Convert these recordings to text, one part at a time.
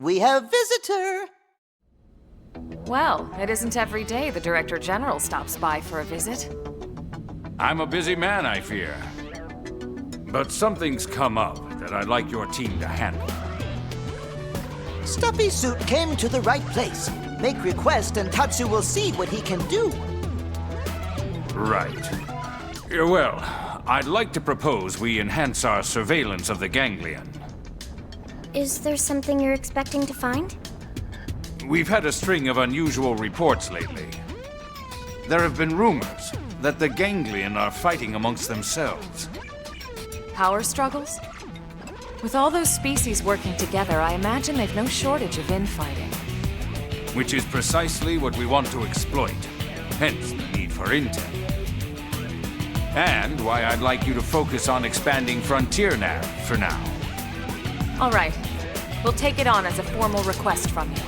We have visitor! Well, it isn't every day the Director General stops by for a visit. I'm a busy man, I fear. But something's come up that I'd like your team to handle. Stuffy Suit came to the right place. Make request and Tatsu will see what he can do. Right. Well, I'd like to propose we enhance our surveillance of the ganglion. Is there something you're expecting to find? We've had a string of unusual reports lately. There have been rumors that the ganglion are fighting amongst themselves. Power struggles? With all those species working together, I imagine they've no shortage of infighting. Which is precisely what we want to exploit. Hence the need for intel. And why I'd like you to focus on expanding Frontier Nav for now. All right. We'll take it on as a formal request from you.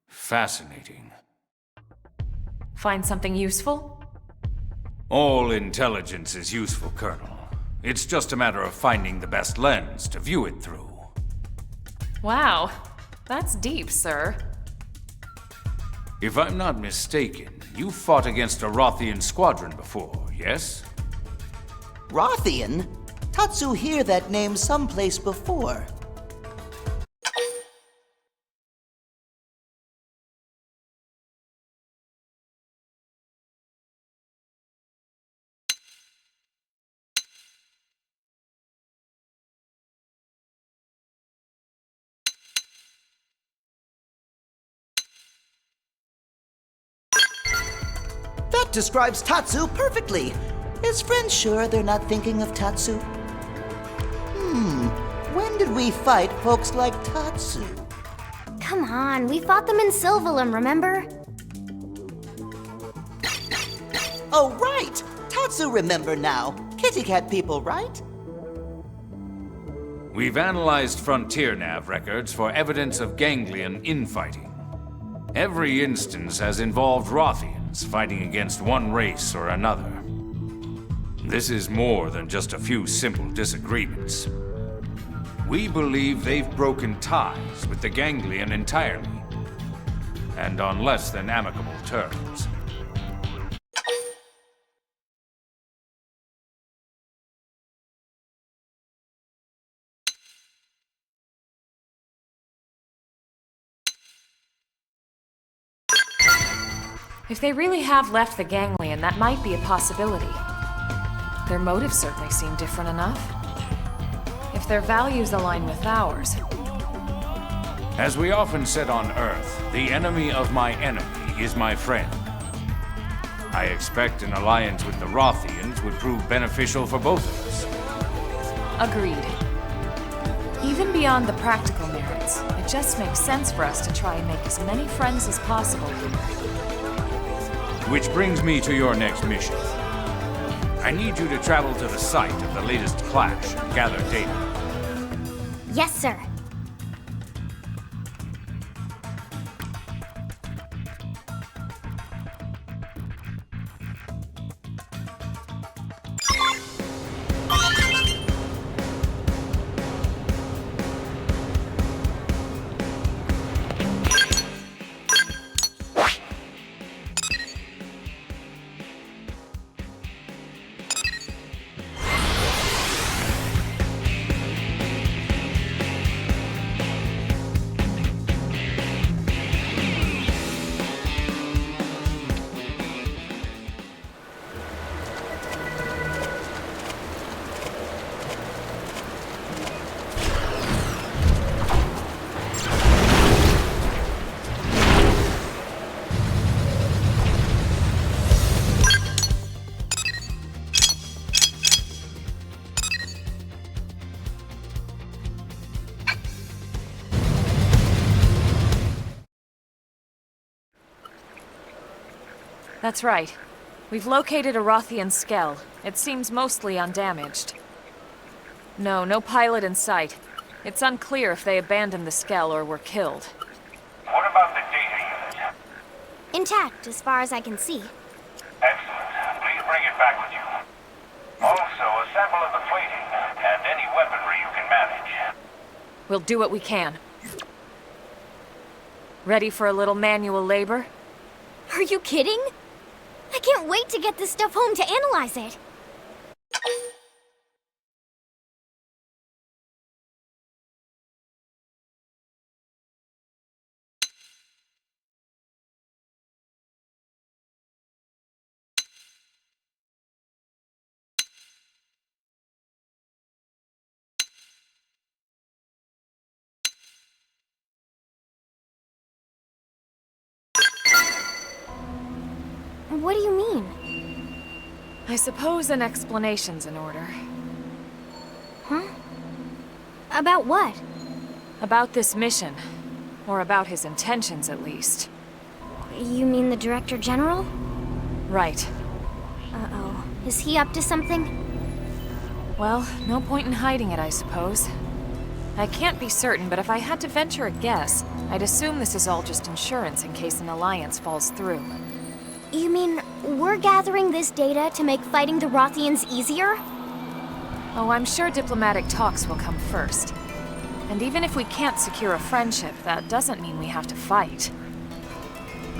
Fascinating. Find something useful? All intelligence is useful, Colonel. It's just a matter of finding the best lens to view it through. Wow. That's deep, sir. If I'm not mistaken, you fought against a Rothian squadron before, yes? Rothian? Tatsu hear that name someplace before. That describes Tatsu perfectly. Is friends sure they're not thinking of Tatsu? When did we fight folks like Tatsu? Come on, we fought them in Sylvalum, remember? Oh, right! Tatsu remember now. Kitty cat people, right? We've analyzed Frontier Nav records for evidence of ganglion infighting. Every instance has involved Rothians fighting against one race or another. This is more than just a few simple disagreements. We believe they've broken ties with the ganglion entirely, and on less than amicable terms. If they really have left the ganglion, that might be a possibility. Their motives certainly seem different enough. If their values align with ours. As we often said on Earth, the enemy of my enemy is my friend. I expect an alliance with the Rothians would prove beneficial for both of us. Agreed. Even beyond the practical merits, it just makes sense for us to try and make as many friends as possible here. Which brings me to your next mission. I need you to travel to the site of the latest clash and gather data. Yes, sir. That's right. We've located a Rothian skell. It seems mostly undamaged. No pilot in sight. It's unclear if they abandoned the skell or were killed. What about the data unit? Intact, as far as I can see. Excellent. Please bring it back with you. Also, a sample of the plating and any weaponry you can manage. We'll do what we can. Ready for a little manual labor? Are you kidding? I can't wait to get this stuff home to analyze it. What do you mean? I suppose an explanation's in order. Huh? About what? About this mission. Or about his intentions, at least. You mean the Director General? Right. Uh-oh. Is he up to something? Well, no point in hiding it, I suppose. I can't be certain, but if I had to venture a guess, I'd assume this is all just insurance in case an alliance falls through. You mean we're gathering this data to make fighting the Rothians easier? Oh, I'm sure diplomatic talks will come first. And even if we can't secure a friendship, that doesn't mean we have to fight.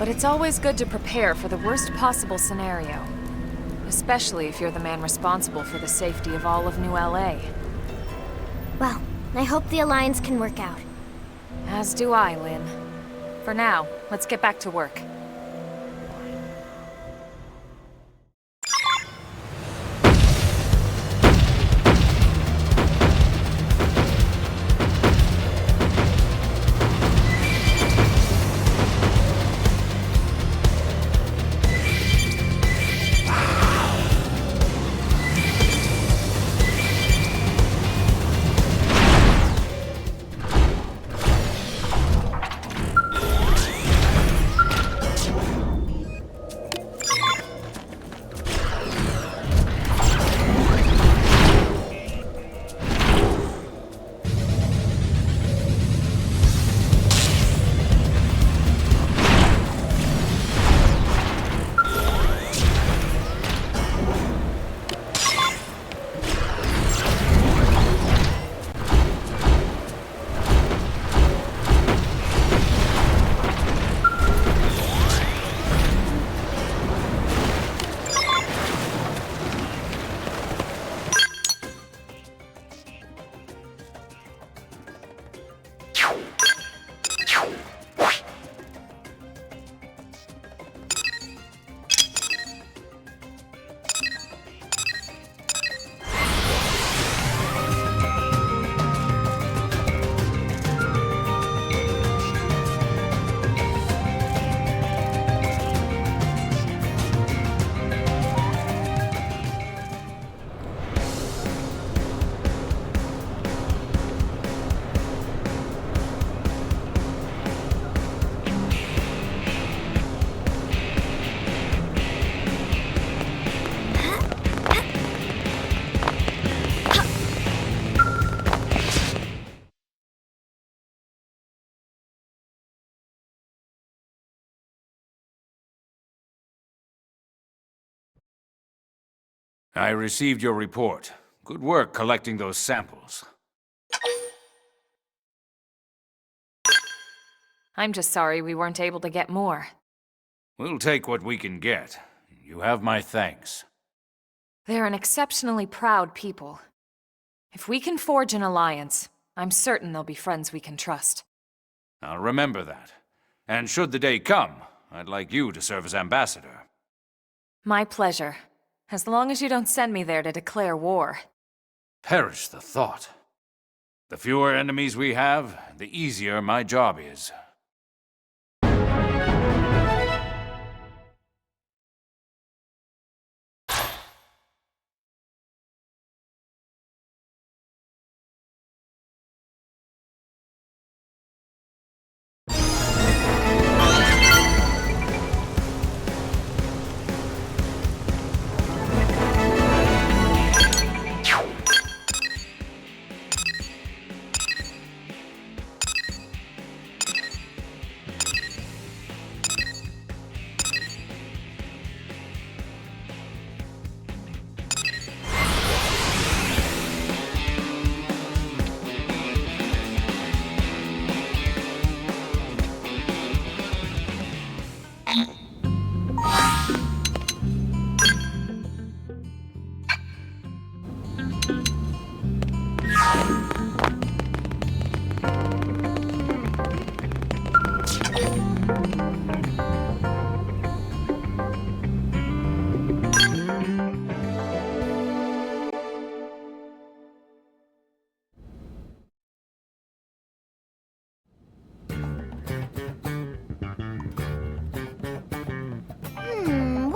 But it's always good to prepare for the worst possible scenario. Especially if you're the man responsible for the safety of all of New LA. Well, I hope the Alliance can work out. As do I, Lynn. For now, let's get back to work. I received your report. Good work collecting those samples. I'm just sorry we weren't able to get more. We'll take what we can get. You have my thanks. They're an exceptionally proud people. If we can forge an alliance, I'm certain they'll be friends we can trust. I'll remember that. And should the day come, I'd like you to serve as ambassador. My pleasure. As long as you don't send me there to declare war. Perish the thought. The fewer enemies we have, the easier my job is.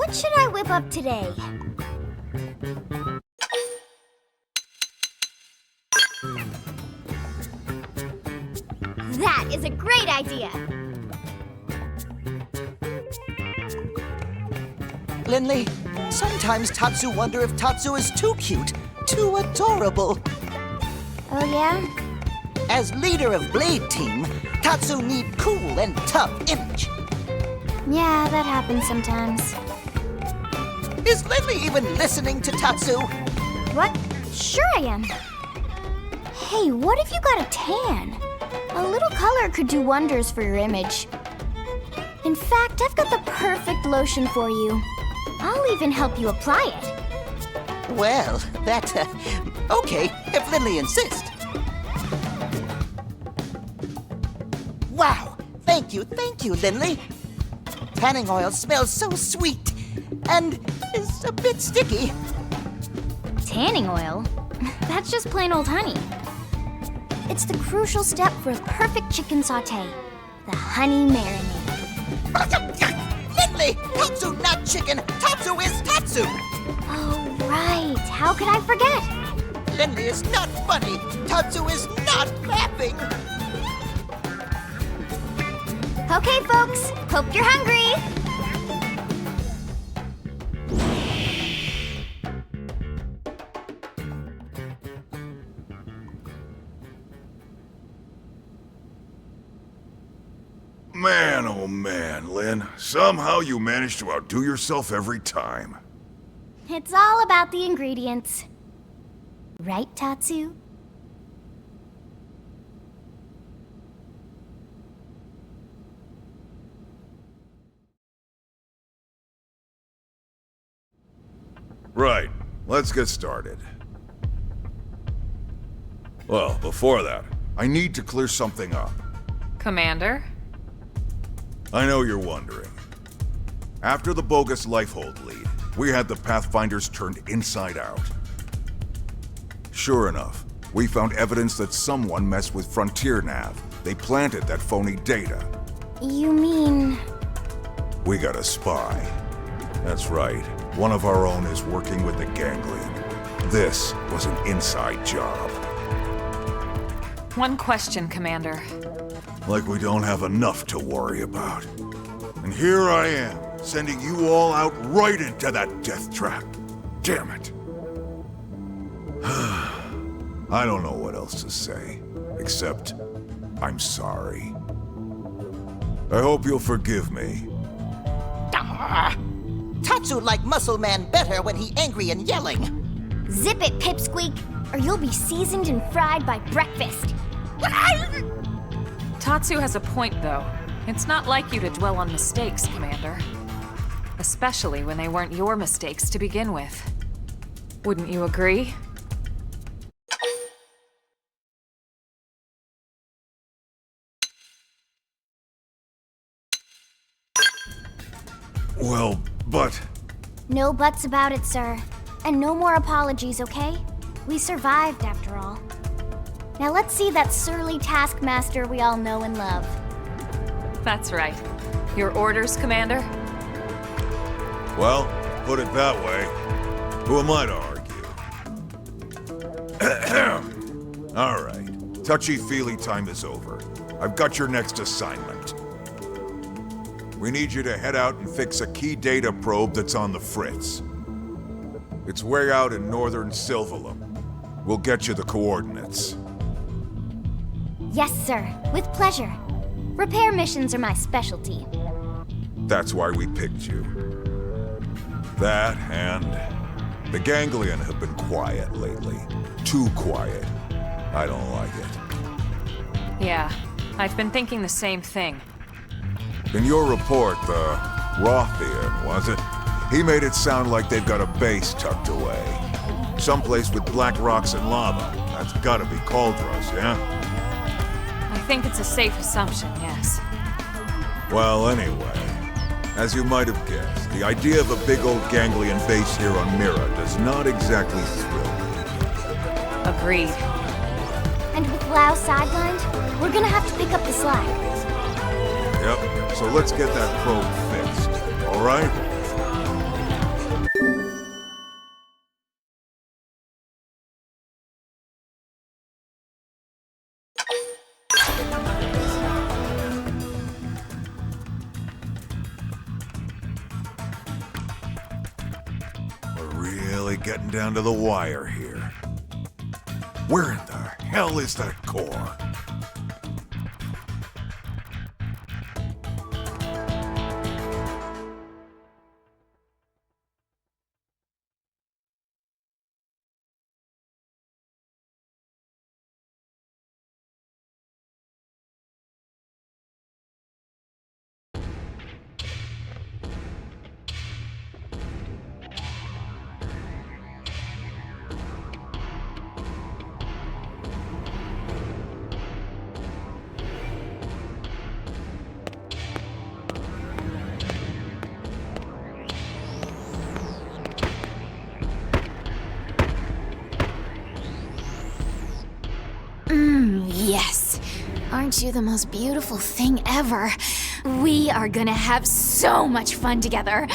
What should I whip up today? That is a great idea! Lindley, sometimes Tatsu wonder if Tatsu is too cute, too adorable. Oh yeah? As leader of Blade Team, Tatsu need cool and tough image. Yeah, that happens sometimes. Is Lindley even listening to Tatsu? What? Sure I am. Hey, what if you got a tan? A little color could do wonders for your image. In fact, I've got the perfect lotion for you. I'll even help you apply it. Well, okay, if Lindley insists. Wow, thank you, Lindley. Tanning oil smells so sweet and is a bit sticky. Tanning oil? That's just plain old honey. It's the crucial step for a perfect chicken sauté, the honey marinade. Lindley, Tatsu not chicken, Tatsu is Tatsu. Oh, right. How could I forget? Lindley is not funny, Tatsu is not laughing. Okay, folks, hope you're hungry. Man, oh man, Lynn. Somehow you manage to outdo yourself every time. It's all about the ingredients. Right, Tatsu? Right, let's get started. Well, before that, I need to clear something up. Commander? I know you're wondering. After the bogus Lifehold lead, we had the Pathfinders turned inside out. Sure enough, we found evidence that someone messed with Frontier Nav. They planted that phony data. You mean... We got a spy. That's right. One of our own is working with the Ganglion. This was an inside job. One question, Commander. Like we don't have enough to worry about. And here I am, sending you all out right into that death trap. Damn it. I don't know what else to say, except I'm sorry. I hope you'll forgive me. Tatsu like Muscle Man better when he angry and yelling. Zip it, Pipsqueak, or you'll be seasoned and fried by breakfast. Tatsu has a point, though. It's not like you to dwell on mistakes, Commander. Especially when they weren't your mistakes to begin with. Wouldn't you agree? Well, but... No buts about it, sir. And no more apologies, okay? We survived, after all. Now let's see that surly taskmaster we all know and love. That's right. Your orders, Commander? Well, put it that way. Who am I to argue? All right. Touchy-feely time is over. I've got your next assignment. We need you to head out and fix a key data probe that's on the fritz. It's way out in northern Silvalum. We'll get you the coordinates. Yes, sir. With pleasure. Repair missions are my specialty. That's why we picked you. That and... the Ganglion have been quiet lately. Too quiet. I don't like it. Yeah, I've been thinking the same thing. In your report, the Rothian, was it? He made it sound like they've got a base tucked away. Someplace with black rocks and lava. That's gotta be Cauldros, yeah? I think it's a safe assumption, yes. Well, anyway, as you might have guessed, the idea of a big old Ganglion base here on Mira does not exactly thrill me. Agreed. And with Lao sidelined, we're gonna have to pick up the slack. Yep, so let's get that probe fixed, all right? getting down to the wire here. Where in the hell is that core? Yes. Aren't you the most beautiful thing ever? We are gonna have so much fun together.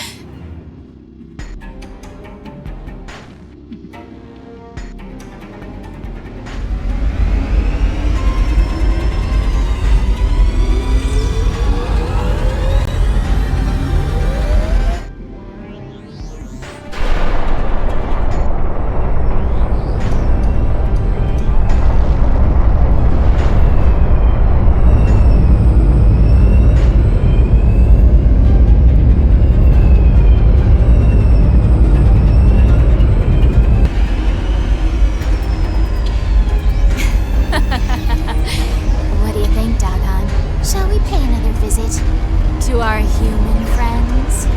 What do you think, Doggone? Shall we pay another visit to our human friends?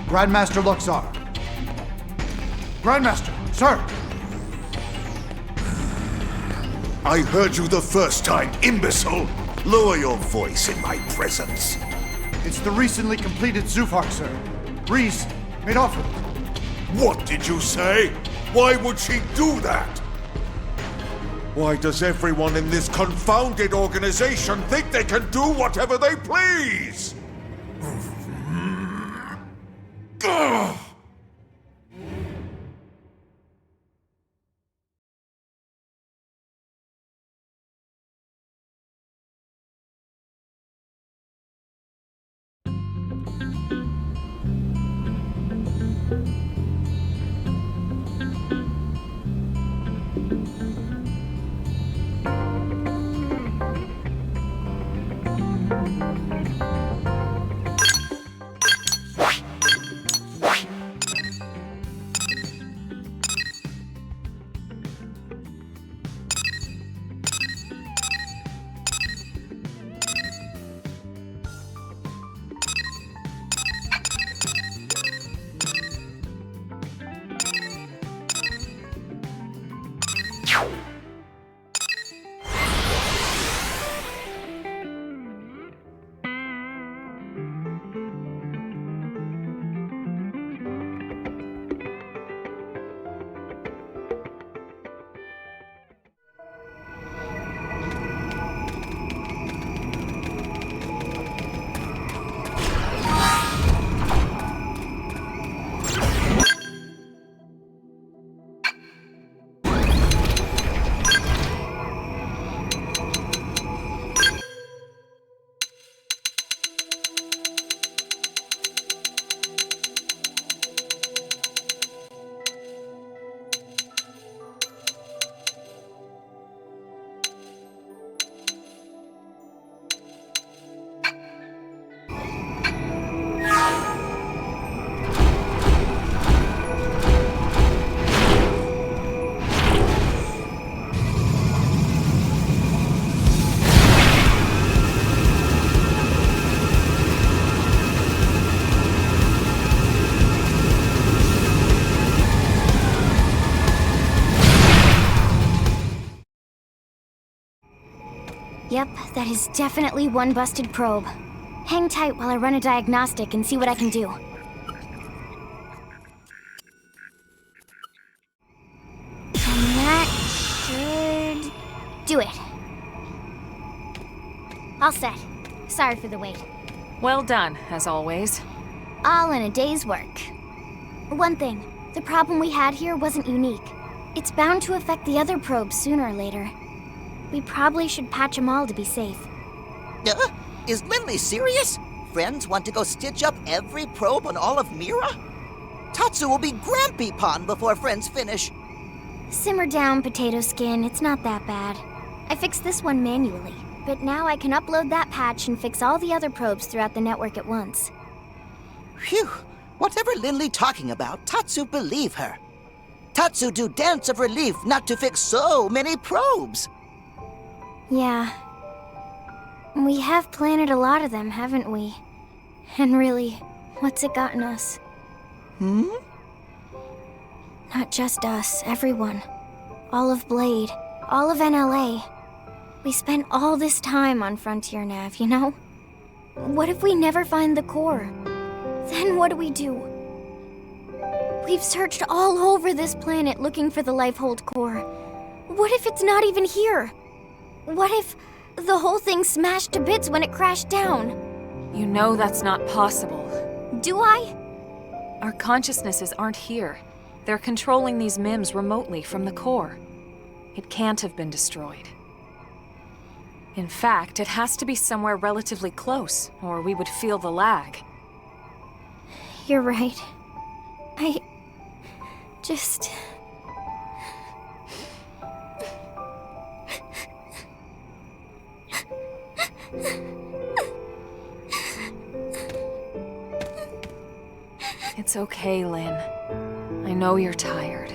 Grandmaster Luxar. Grandmaster, sir! I heard you the first time, imbecile! Lower your voice in my presence. It's the recently completed Pharg, sir. Reese made off with it. What did you say? Why would she do that? Why does everyone in this confounded organization think they can do whatever they please? Ugh. Yep, that is definitely one busted probe. Hang tight while I run a diagnostic and see what I can do. And that should do it. All set. Sorry for the wait. Well done, as always. All in a day's work. One thing, the problem we had here wasn't unique. It's bound to affect the other probes sooner or later. We probably should patch them all to be safe. Is Lindley serious? Friends want to go stitch up every probe on all of Mira? Tatsu will be Grampy-pon before Friends finish. Simmer down, Potato Skin. It's not that bad. I fixed this one manually, but now I can upload that patch and fix all the other probes throughout the network at once. Phew. Whatever Lindley talking about, Tatsu believe her. Tatsu do dance of relief not to fix so many probes. Yeah. We have planted a lot of them, haven't we? And really, what's it gotten us? Not just us, everyone. All of Blade, all of NLA. We spent all this time on Frontier Nav, you know? What if we never find the core? Then what do we do? We've searched all over this planet looking for the Lifehold core. What if it's not even here? What if the whole thing smashed to bits when it crashed down? You know that's not possible. Do I? Our consciousnesses aren't here. They're controlling these MIMs remotely from the core. It can't have been destroyed. In fact, it has to be somewhere relatively close, or we would feel the lag. You're right. I just... It's okay, Lynn. I know you're tired.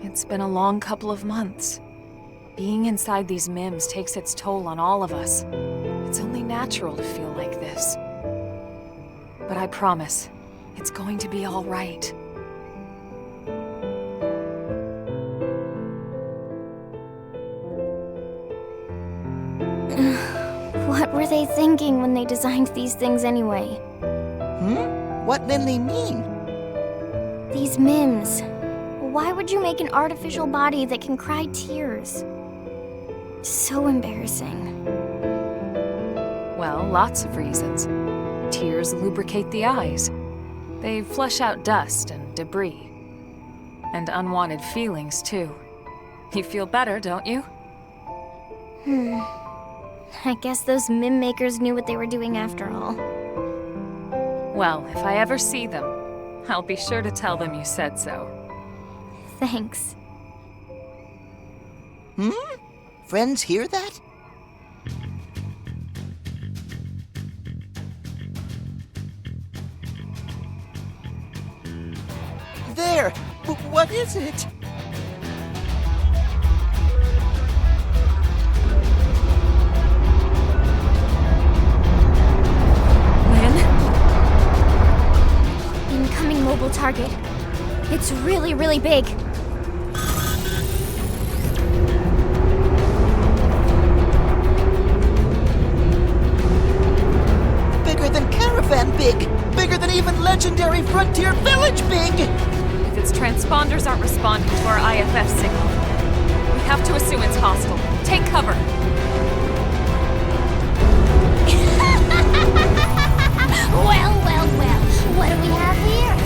It's been a long couple of months. Being inside these MIMs takes its toll on all of us. It's only natural to feel like this. But I promise, it's going to be all right. What were they thinking when they designed these things anyway? What Lindley mean? These MIMs. Why would you make an artificial body that can cry tears? So embarrassing. Well, lots of reasons. Tears lubricate the eyes. They flush out dust and debris. And unwanted feelings, too. You feel better, don't you? I guess those MIM makers knew what they were doing after all. Well, if I ever see them, I'll be sure to tell them you said so. Thanks. Friends hear that? There! What is it? Incoming mobile target. It's really, really big. Bigger than Caravan big. Bigger than even legendary Frontier Village big. If its transponders aren't responding to our IFF signal, we have to assume it's hostile. Take cover. Well. What do we have here?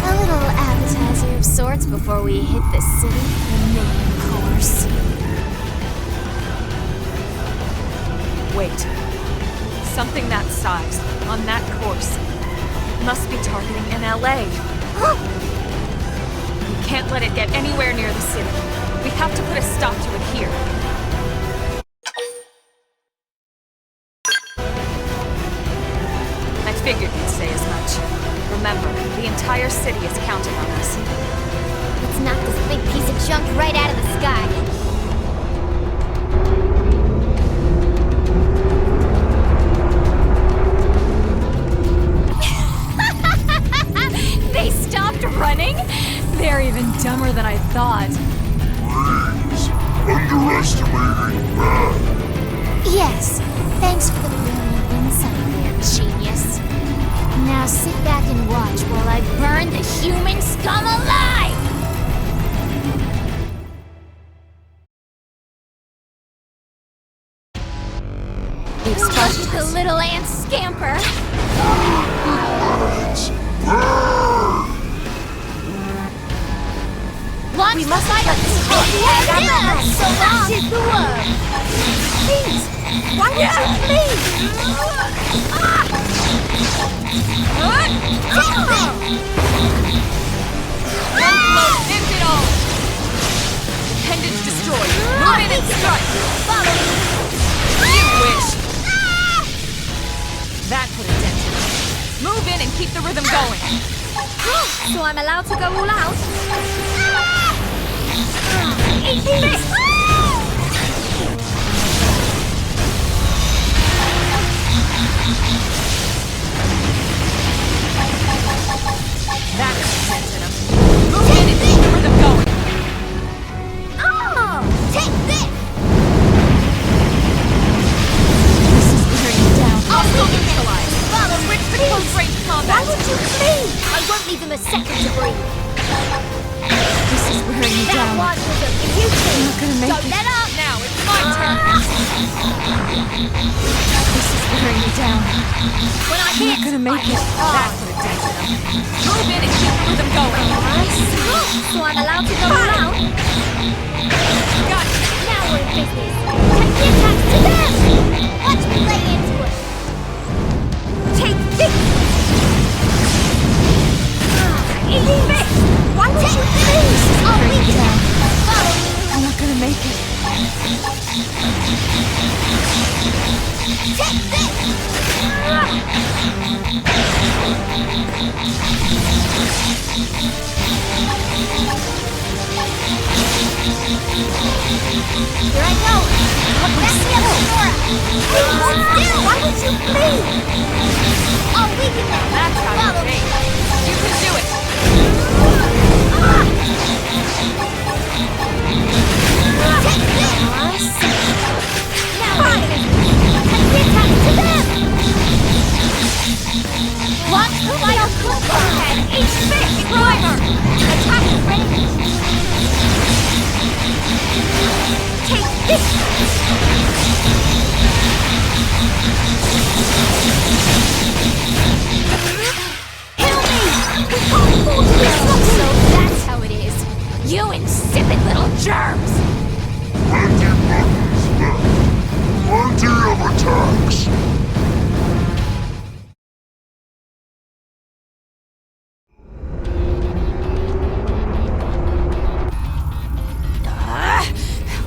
A little appetizer of sorts before we hit the city, the main course. Wait. Something that size, on that course, must be targeting NLA. We can't let it get anywhere near the city. We have to put a stop to it here. I figured you'd say as much. Remember, the entire city is counting on us. Let's knock this big piece of junk right out of the sky. They stopped running? They're even dumber than I thought. Please, underestimating that. Yes, thanks for the brilliant insight there, genius. Now sit back and watch while I burn the human scum alive! We've Watch the little ants scamper! Let's burn! Launch we must silence this so long. The world. Please, why would you please? End it all! Pendants destroyed. Move in and strike! Follow me. You wish! That put a dent in it. Move in and keep the rhythm going. So I'm allowed to go all out? Eat this! That put a dent in him. Move in and keep the rhythm going. Oh! Take this! This is wearing you down. I'll still neutralize. Follow me, please. Close-range combat. Why would you please? I won't leave him a second to breathe. This is wearing you That down. was with him. You two. I'm not gonna make Don't it. let up. Now it's my turn. This is wearing you down. When I I'm hit, not gonna make it. That put a dent in him. Move in and keep the rhythm going. So I'm allowed to go all out? Got it. Now we're in business. Take the attacks to them! Watch me lay into it. Take this! Eat this! Why would you please? I'll leave you down. Follow me. I'm not gonna make it. Take this! Here I go! Back me up, Nora! Please, still! Why would you please? I'll leave you there! That's how you Follow me! take. You can do it. Take this! Now wait! Take the attack to them! Watch the fire forehead! Each fish! Primer! Attack range! Take this! Kill me! We can't afford to be so that's how it is. You insipid little germs! Plenty buttons left. Plenty of attacks.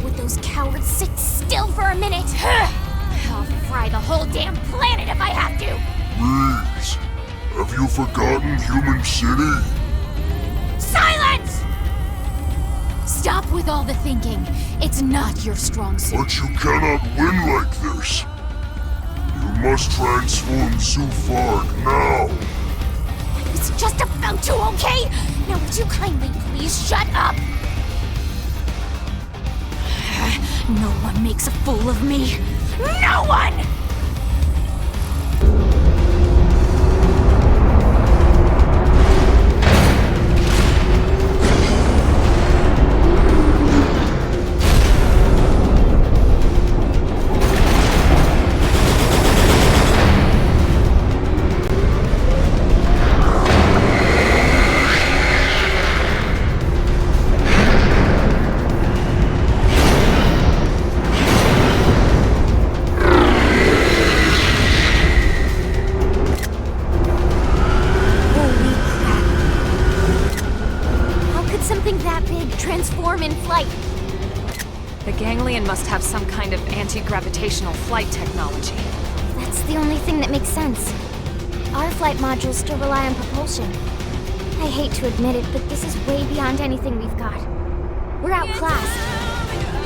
Would those cowards sit still for a minute? I'll fry the whole damn planet if I have to! Please, have you forgotten Human City? Silence! Stop with all the thinking. It's not your strong suit. But you cannot win like this. You must transform Pharg now. It's just about to, okay? Now would you kindly please shut up? No one makes a fool of me. No one! Transform in flight. The ganglion must have some kind of anti-gravitational flight technology. That's the only thing that makes sense. Our flight modules still rely on propulsion. I hate to admit it, but this is way beyond anything we've got. We're outclassed.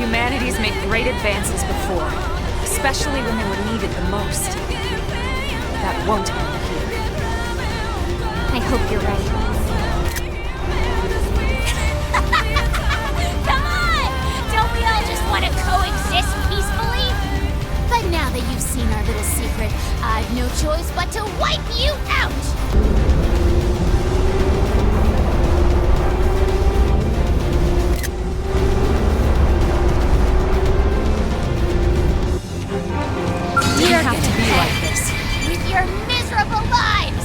Humanity's made great advances before, especially when they were needed the most. That won't end here. I hope you're right. Want to coexist peacefully? But now that you've seen our little secret, I've no choice but to wipe you out! You have to be like this. With your miserable lives!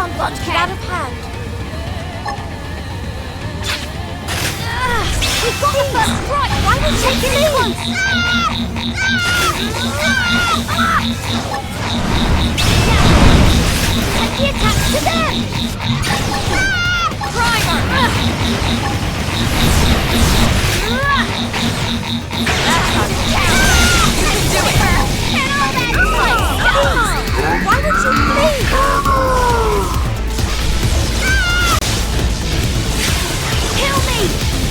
can't watch get out of hand. We've got the first strike! Why would you take it in? Take the attack to them! Primer! That's not it. You can do it! And all that noise! Why would you leave? Kill me!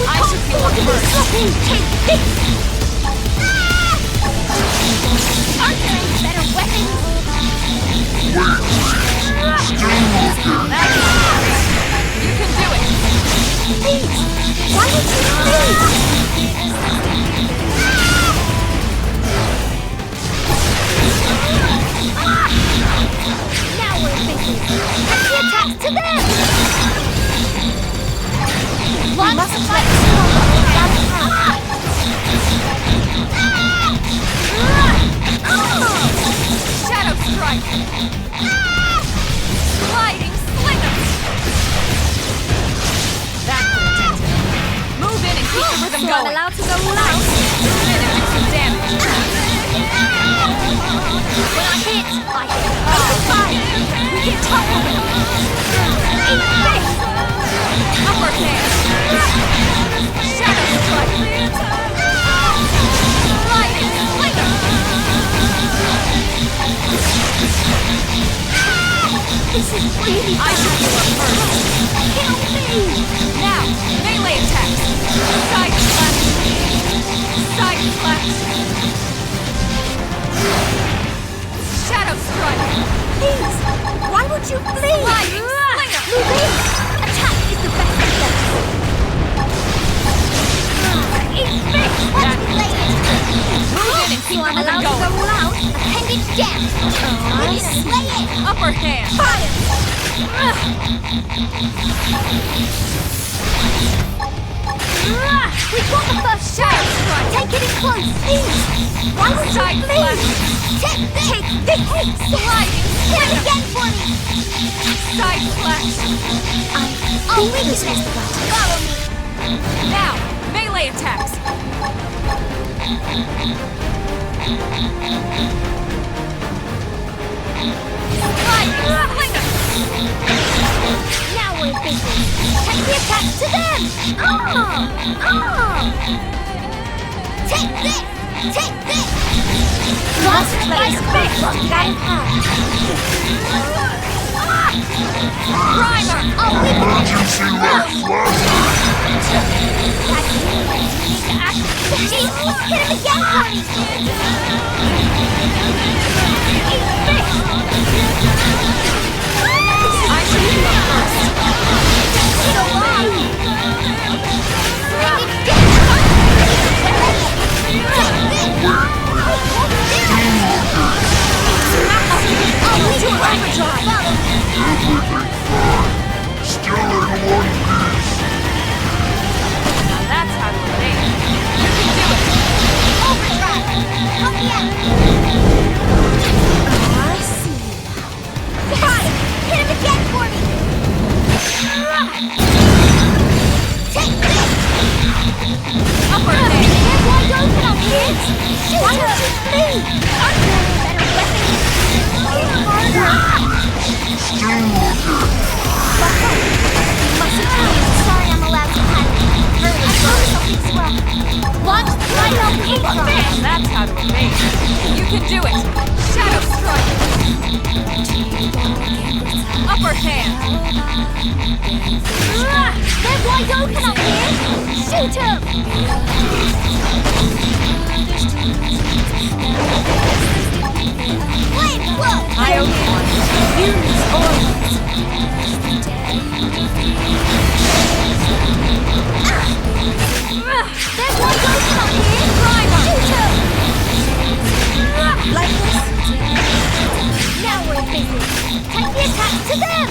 I should be looking first. Take this! Aren't there any better weapons? You can do it! Please! Why would you leave? Now we're busy! Take the attacks to them! We mustn't let Shadow Strike! Sliding Slingers! That's intense. Move in and keep the rhythm going. I'm allowed to go loud. Move in and do some damage. When I hit, fire. We get toppled. Eat this! Upper hand! Shadow Strike! Sliding Slinger! This is really I should go up first. Kill me! Now, melee attacks! Side slash! Side slash! Shadow Strike! Please! Why would you flee? Sliding Slinger! Move in! Attack is the best defense! Eat this! That's later! Move in and keep the rhythm going! So I'm allowed to go loud? Appendage down! We're gonna slay it! Upper hand! Fire! We've got the first Shadow Strike! Take it in close! Please! Why would you please? Take this! Sliding! Hit it again for me! Side slash! I'll weakness this! Follow me! Now, melee attacks! Now we're busy! Take the attacks to them! Take this! Take this! Lost place! Primer! Oh, we can emergency life Hit him again, honey! I should be up first. So alive! Bring it down! Still in one piece. Now that's how to evade. You can do it. Overdrive! Help me out! I see. Got it! Hit him again for me! Take this! Upper hand. They're wide open up here! Why don't you flee? Aren't there any better weapons? Hit harder! Still looking. Mustn't flee. Sorry I'm allowed to panic. Hurry, I promise I'll fix well. Launch the light up in front. That's how to evade. You can do it. Shadow Strike. Upper hand. They're wide open up here! Shoot him! Flame flow! I owe you one. Use oils! They're wide open up here! Primer! Shoot him! Like this? Now we're busy! Take the attack to them!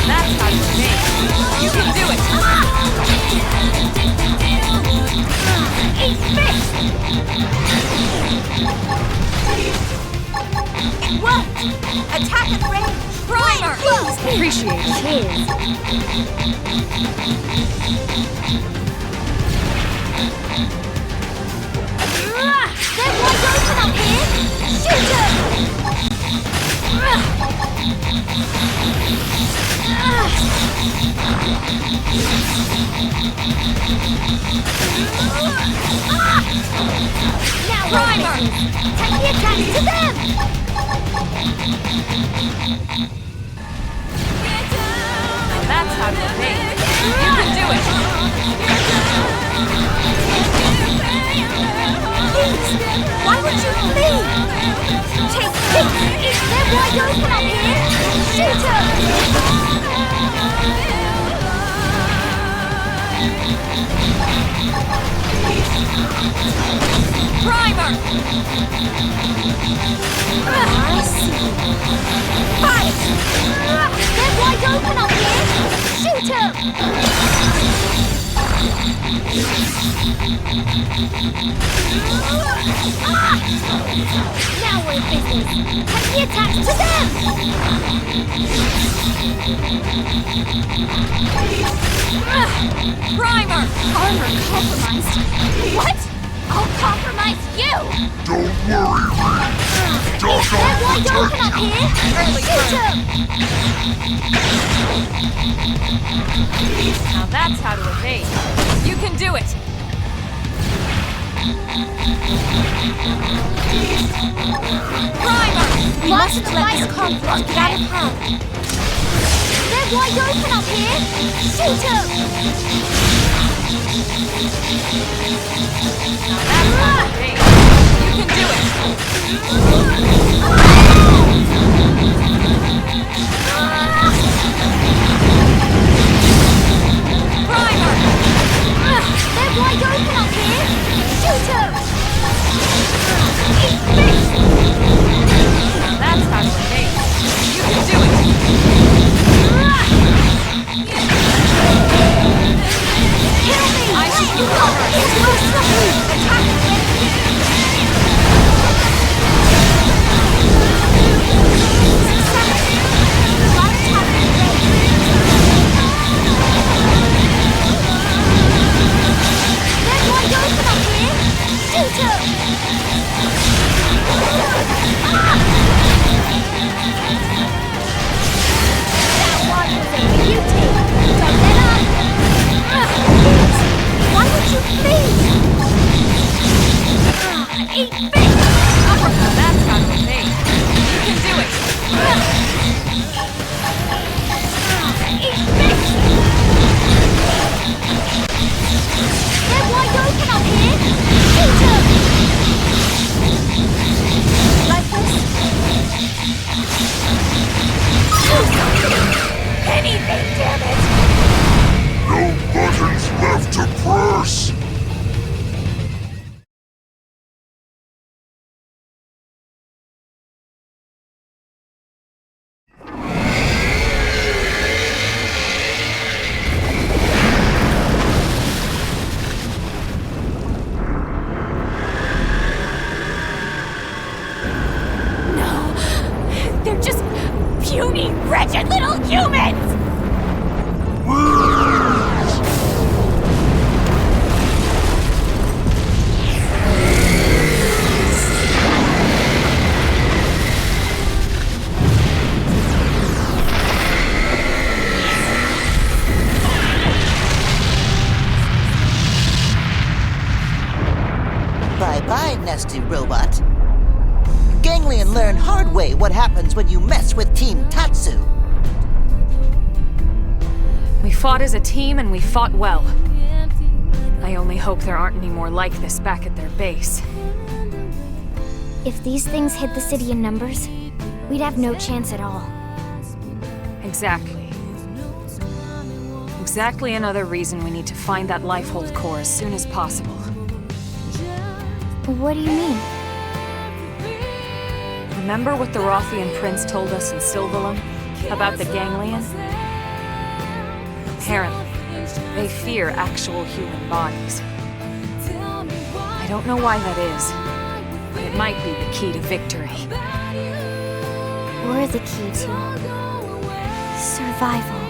That's how you evade. You can do it. Eat this! Attack at range! Primer! Close! Appreciate it. Cheers! They're wide open up here! Shoot them! Now Primer! Take the attack to them! That's how to evade. You can do it. Why would you flee? Take this! They're wide open up here! Shoot them! Primer! I see. Fight! They're wide open up here! Shoot them! Now we're in business. Take the attacks to them! Primer! Armor compromised. What? I'll compromise you! Don't worry, Reese. They're wide open up here! Shoot them! Now that's how to evade. You can do it. Primer! Lots of device conflict get out of hand. They're wide open up here! Shoot them! Now that's how to evade. You can do it. Primer! They're wide open up here! Shoot them! Eat this! Now that's how to evade. You can do it. Kill me! I should be covered. It's no slippery! Attack it! They're wide open up here! Shoot them! That one was a beauty! Don't let up! Why would you flee? Eat fish! Now that's how to evade. You can do it. Eat fish! They're wide open up here! Shoot them! Like this? Anything, damn it! No buttons left to press! They're just puny, wretched little humans! Bye-bye, nasty robot. Ganglion learned hard way what happens when you mess with Team Tatsu. We fought as a team and we fought well. I only hope there aren't any more like this back at their base. If these things hit the city in numbers, we'd have no chance at all. Exactly. Exactly another reason we need to find that Lifehold core as soon as possible. What do you mean? Remember what the Rothian prince told us in Silvalum about the Ganglion? Apparently, they fear actual human bodies. I don't know why that is, but it might be the key to victory. We're the key to survival.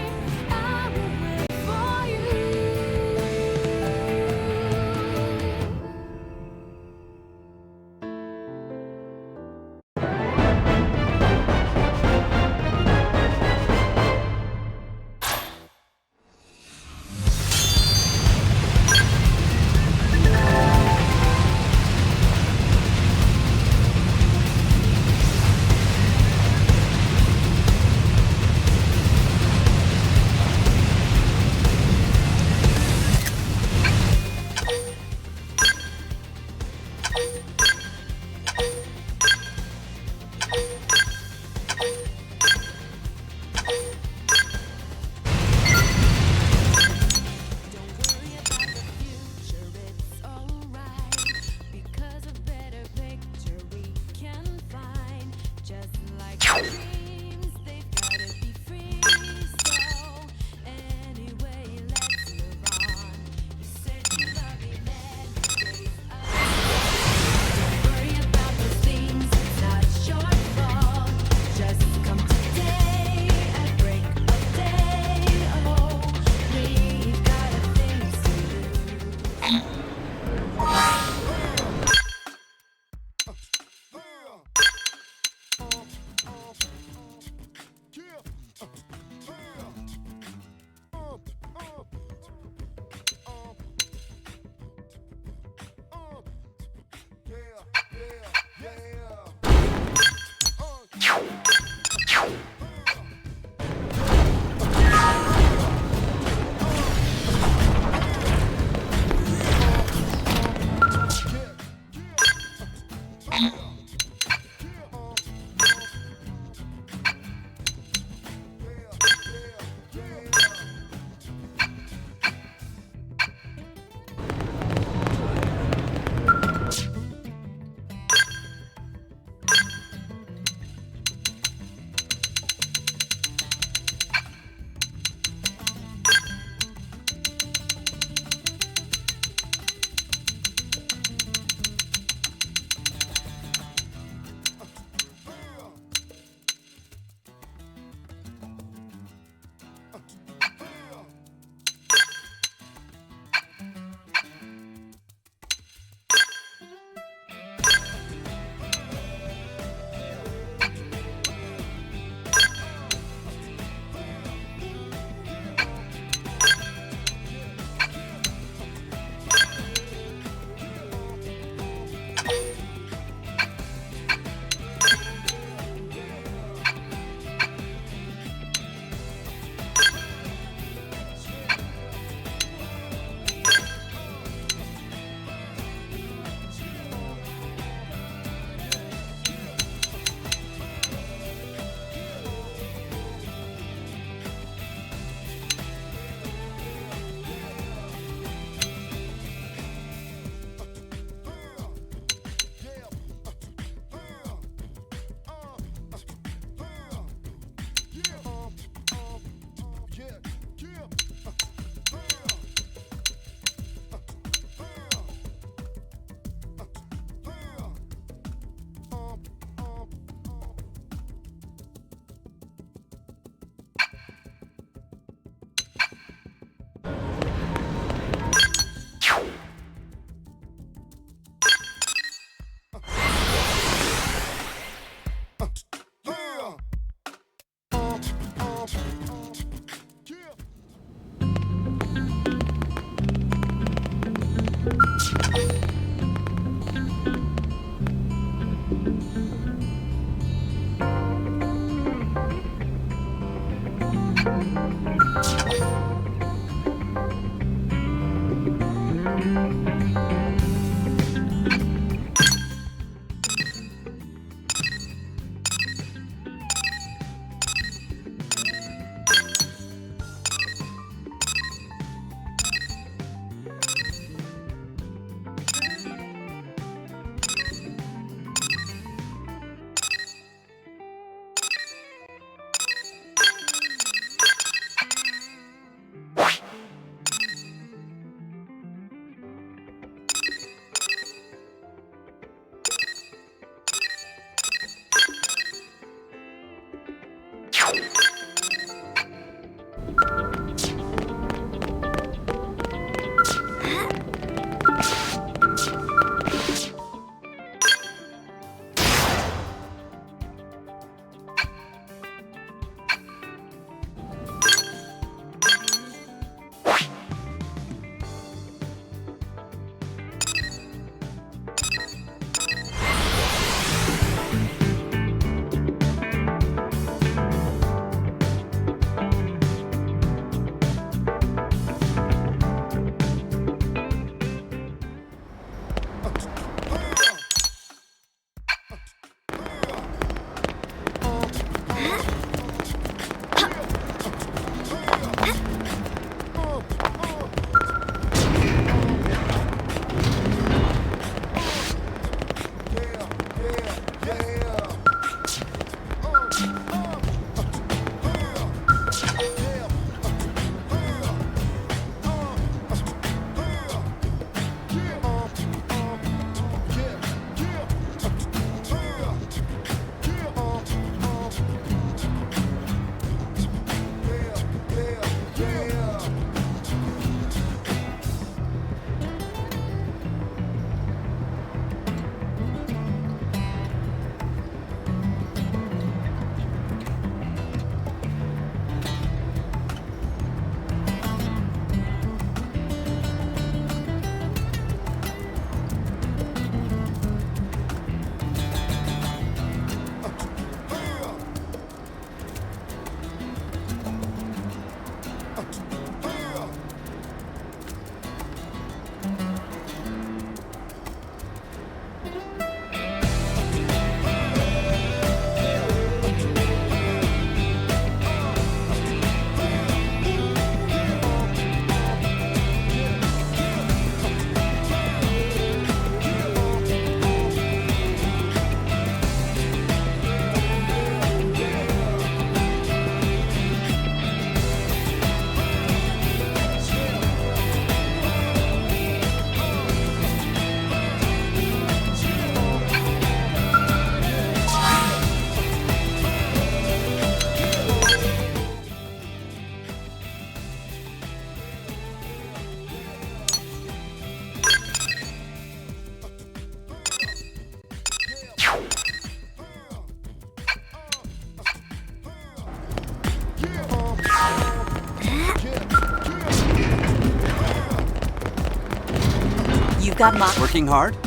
You've got my... Working hard?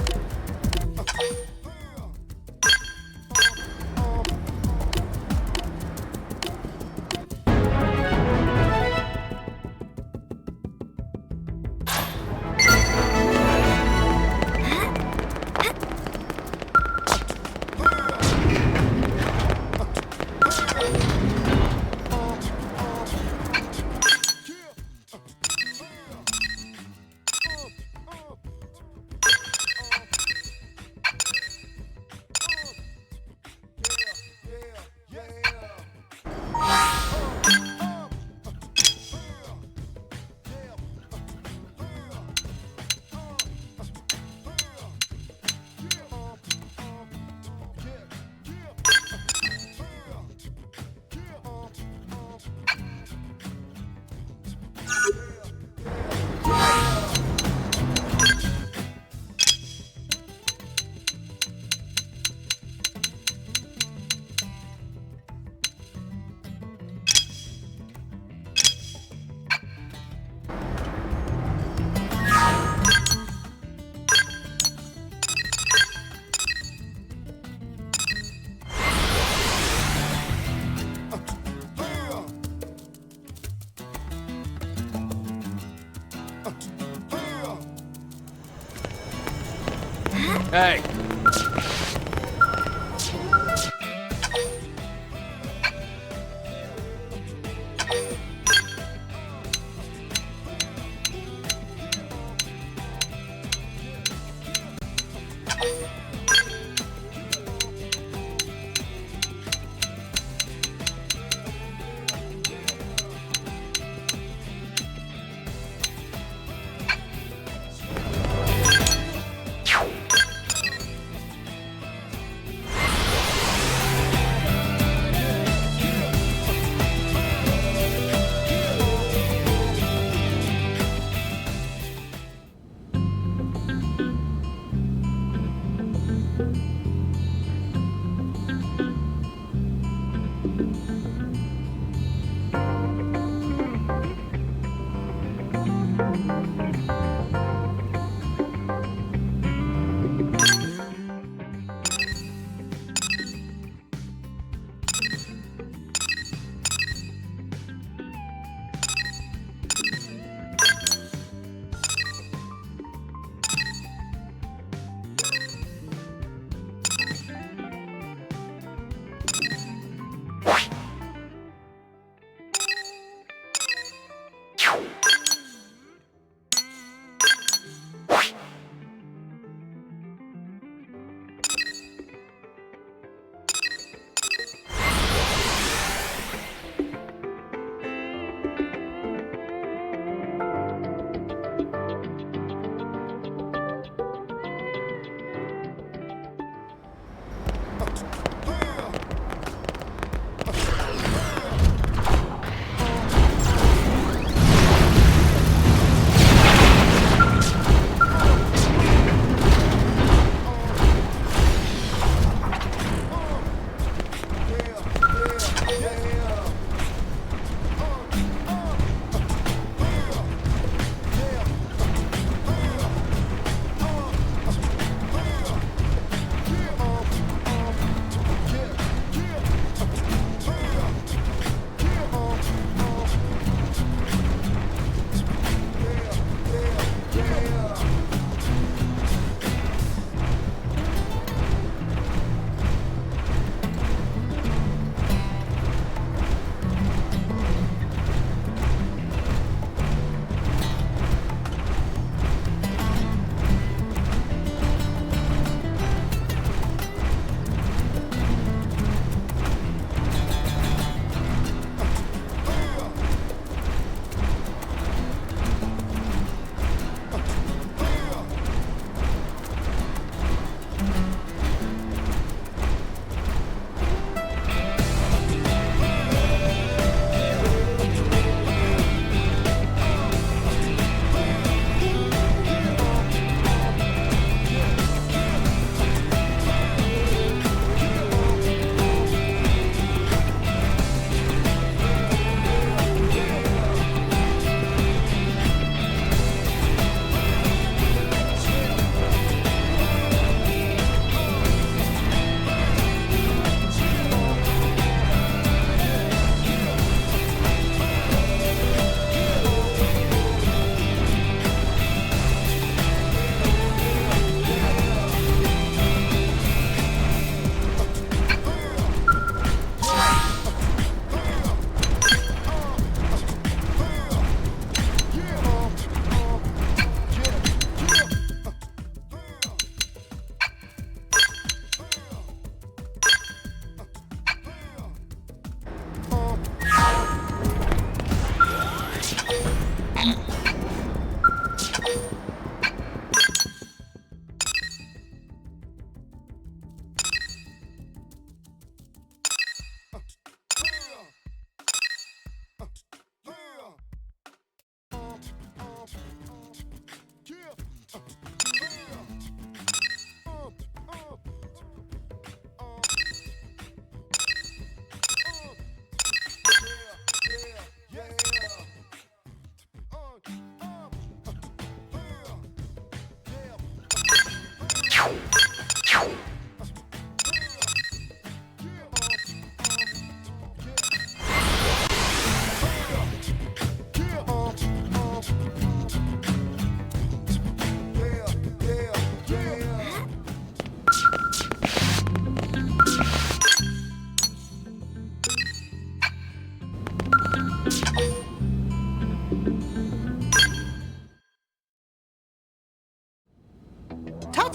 Hey!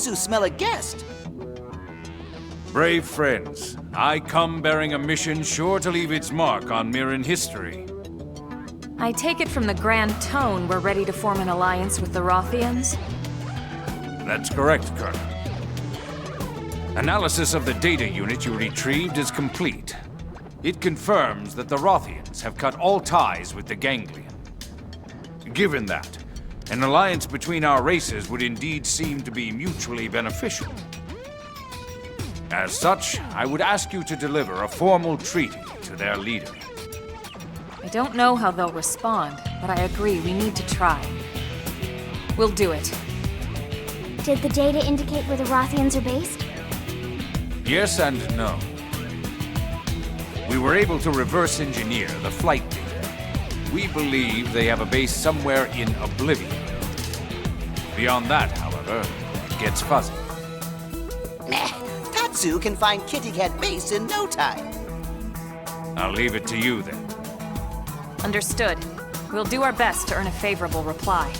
Tatsu smell a guest? Brave friends, I come bearing a mission sure to leave its mark on Mirren history. I take it from the grand tone we're ready to form an alliance with the Rothians? That's correct, Colonel. Analysis of the data unit you retrieved is complete. It confirms that the Rothians have cut all ties with the Ganglion. Given that, an alliance between our races would indeed seem to be mutually beneficial. As such, I would ask you to deliver a formal treaty to their leader. I don't know how they'll respond, but I agree we need to try. We'll do it. Did the data indicate where the Rothians are based? Yes and no. We were able to reverse engineer the flight data. We believe they have a base somewhere in Oblivion. Beyond that, however, it gets fuzzy. Meh. Tatsu can find Kitty Cat Base in no time. I'll leave it to you then. Understood. We'll do our best to earn a favorable reply.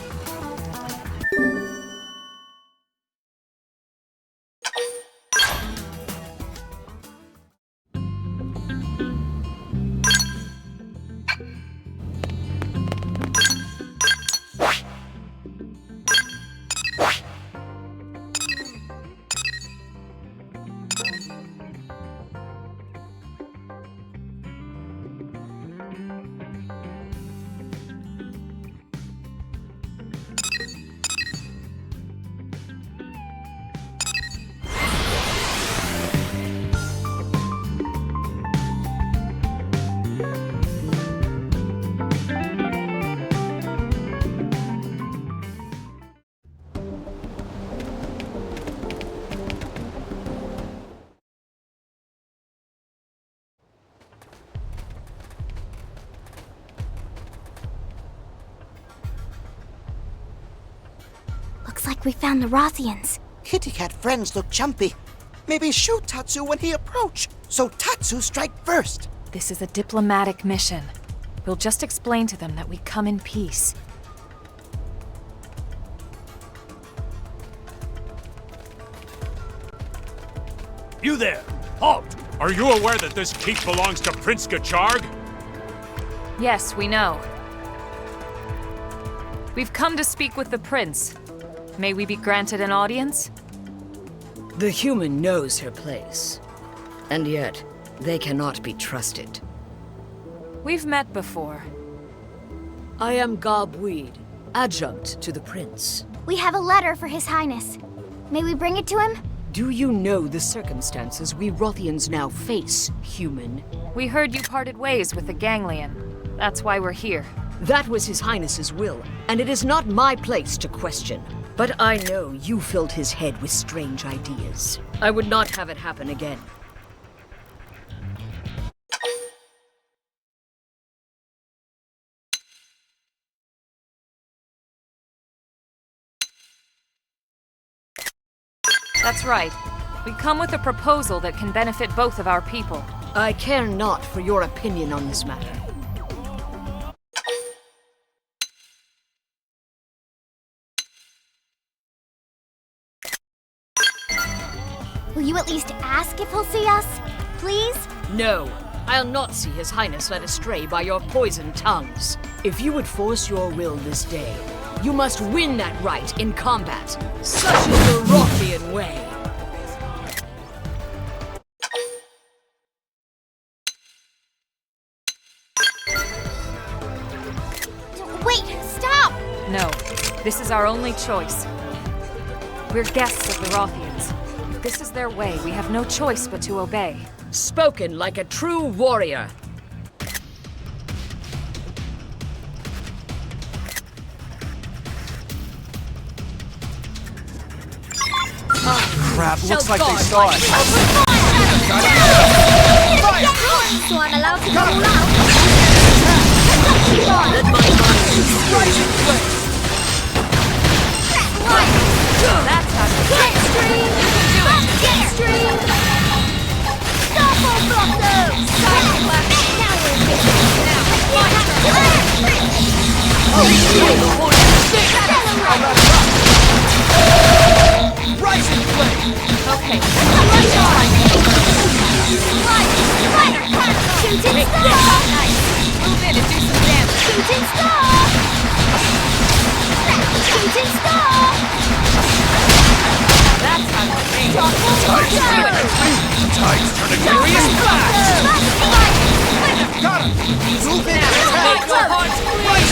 Looks like we found the Rothians. Kitty Cat friends look jumpy. Maybe shoot Tatsu when he approach, so Tatsu strike first. This is a diplomatic mission. We'll just explain to them that we come in peace. You there! Halt! Are you aware that this keep belongs to Prince Gacharg? Yes, we know. We've come to speak with the prince. May we be granted an audience? The human knows her place. And yet, they cannot be trusted. We've met before. I am Gobweed, adjunct to the prince. We have a letter for His Highness. May we bring it to him? Do you know the circumstances we Rothians now face, human? We heard you parted ways with the Ganglion. That's why we're here. That was His Highness's will, and it is not my place to question. But I know you filled his head with strange ideas. I would not have it happen again. That's right. We come with a proposal that can benefit both of our people. I care not for your opinion on this matter. Will you at least ask if he'll see us? Please? No, I'll not see His Highness led astray by your poisoned tongues. If you would force your will this day, you must win that right in combat. Such is the Rothian way. Wait, stop! No, this is our only choice. We're guests of the Rothians. If this is their way, we have no choice but to obey. Spoken like a true warrior. Crap, looks like they saw us. That's how to Get extreme! Get extreme! Stop all blockers! Silent left! Now we're getting now! Rising take. Shooting star! Nice. Move in and do some damage. Shooting star! Shooting star! That's how you think. Tides turn against Furious flash! Got him! Move in! Make your hearts bleed!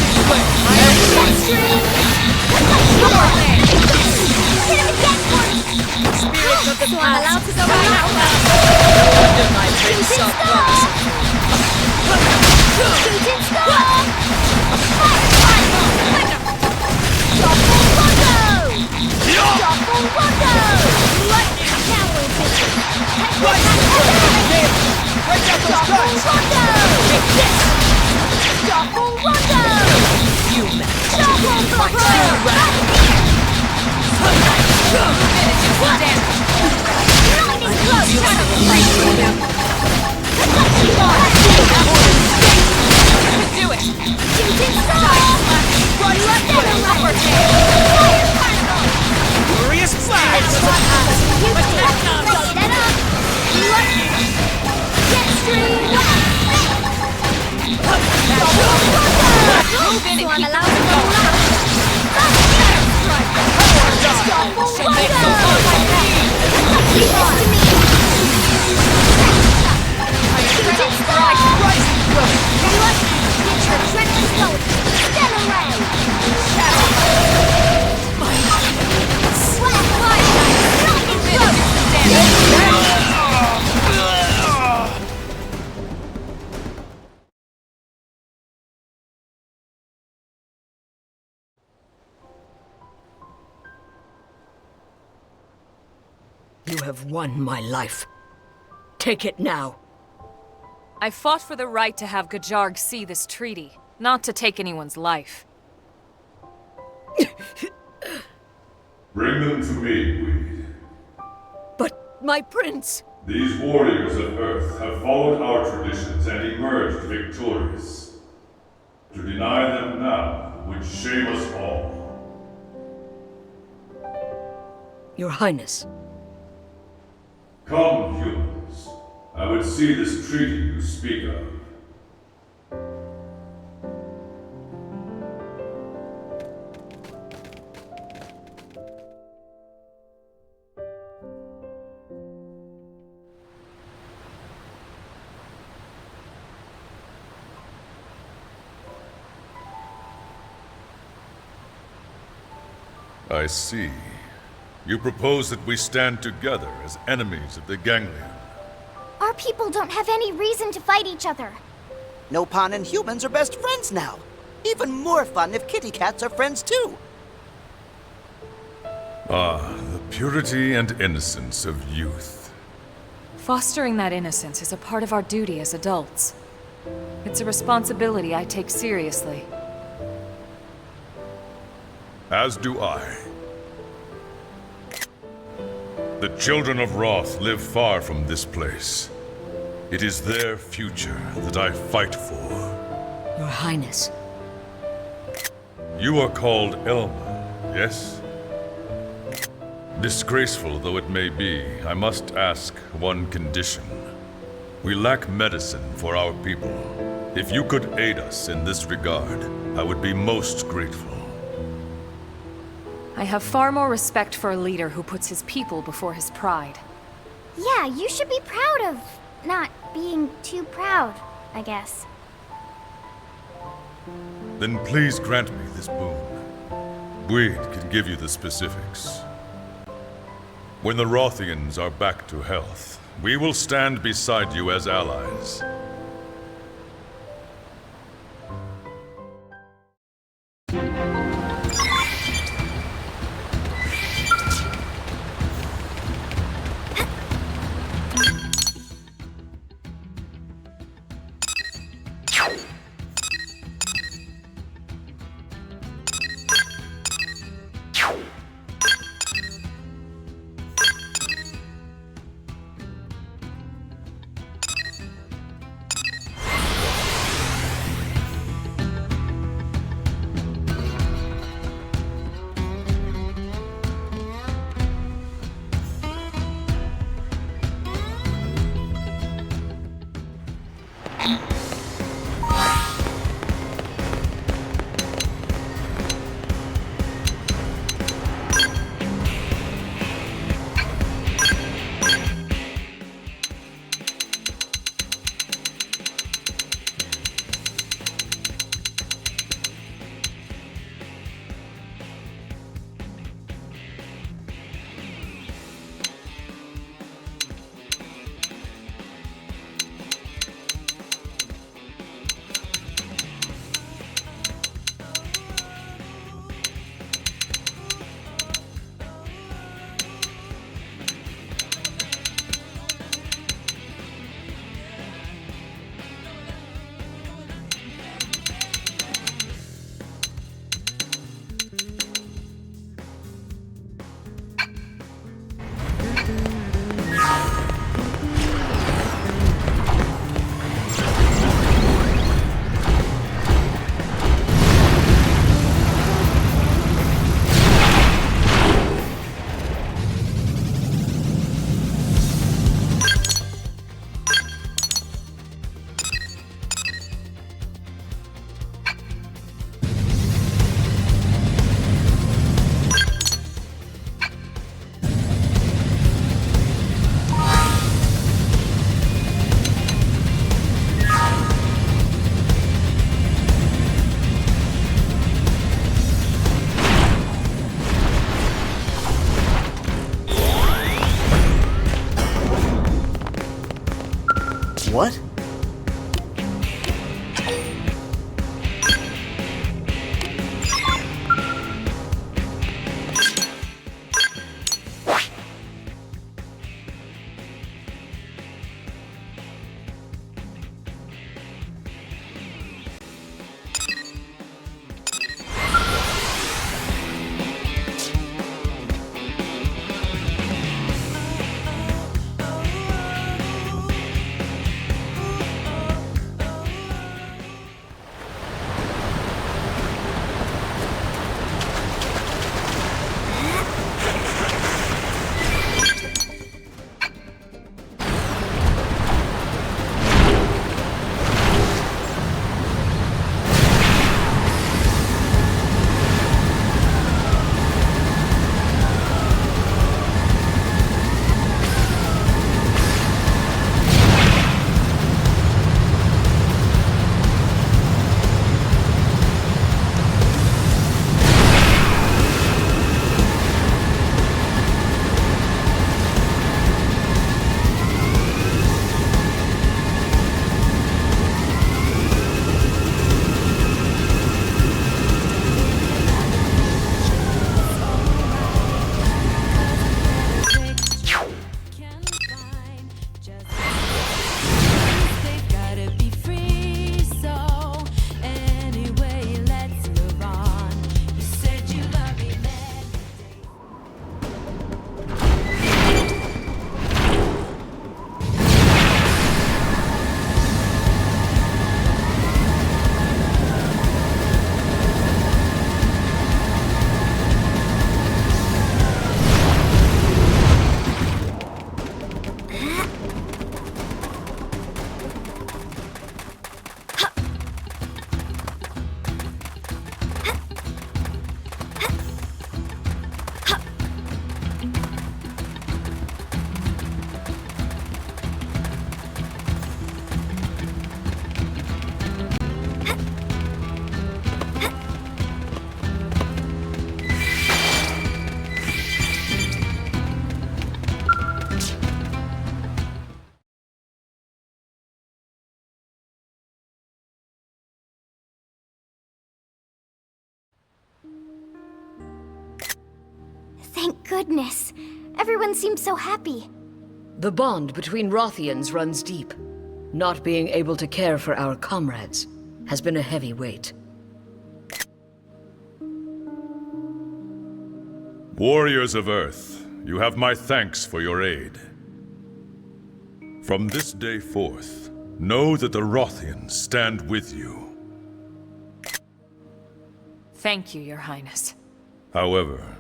Spirits of the So I'm past, allowed to go come out? out under my prince of promise. Shooting star! Double Rondo! Double Rondo! Lightning! Now we'll take it! Break out those Double guns! Rondo! Double Rondo! You man. Double Rondo! Lightning blow! Do it! Shooting star! Right left upper Furious flash! You take that up! Lightning! Jetstream! Move in So and I'm keep allowed to go out. Double She'll make Rondo! your heart Leave this to me! Shooting star! Lightning! Get your adrenaline going! Stellar ray! Slap fire! Lightning blow! You have won my life. Take it now. I fought for the right to have Gajarg see this treaty, not to take anyone's life. Bring them to me, Weed. But my prince... These warriors of Earth have followed our traditions and emerged victorious. To deny them now would shame us all. Your Highness. Come, humans. I would see this treaty you speak of. I see. You propose that we stand together as enemies of the Ganglion. Our people don't have any reason to fight each other. Nopon and humans are best friends now. Even more fun if kitty cats are friends too. Ah, the purity and innocence of youth. Fostering that innocence is a part of our duty as adults. It's a responsibility I take seriously. As do I. The children of Wrath live far from this place. It is their future that I fight for. Your Highness. You are called Elma, yes? Disgraceful though it may be, I must ask one condition. We lack medicine for our people. If you could aid us in this regard, I would be most grateful. I have far more respect for a leader who puts his people before his pride. Yeah, you should be proud of not being too proud, I guess. Then please grant me this boon. Weed can give you the specifics. When the Rothians are back to health, we will stand beside you as allies. Thank goodness. Everyone seems so happy. The bond between Rothians runs deep. Not being able to care for our comrades has been a heavy weight. Warriors of Earth, you have my thanks for your aid. From this day forth, know that the Rothians stand with you. Thank you, Your Highness. However,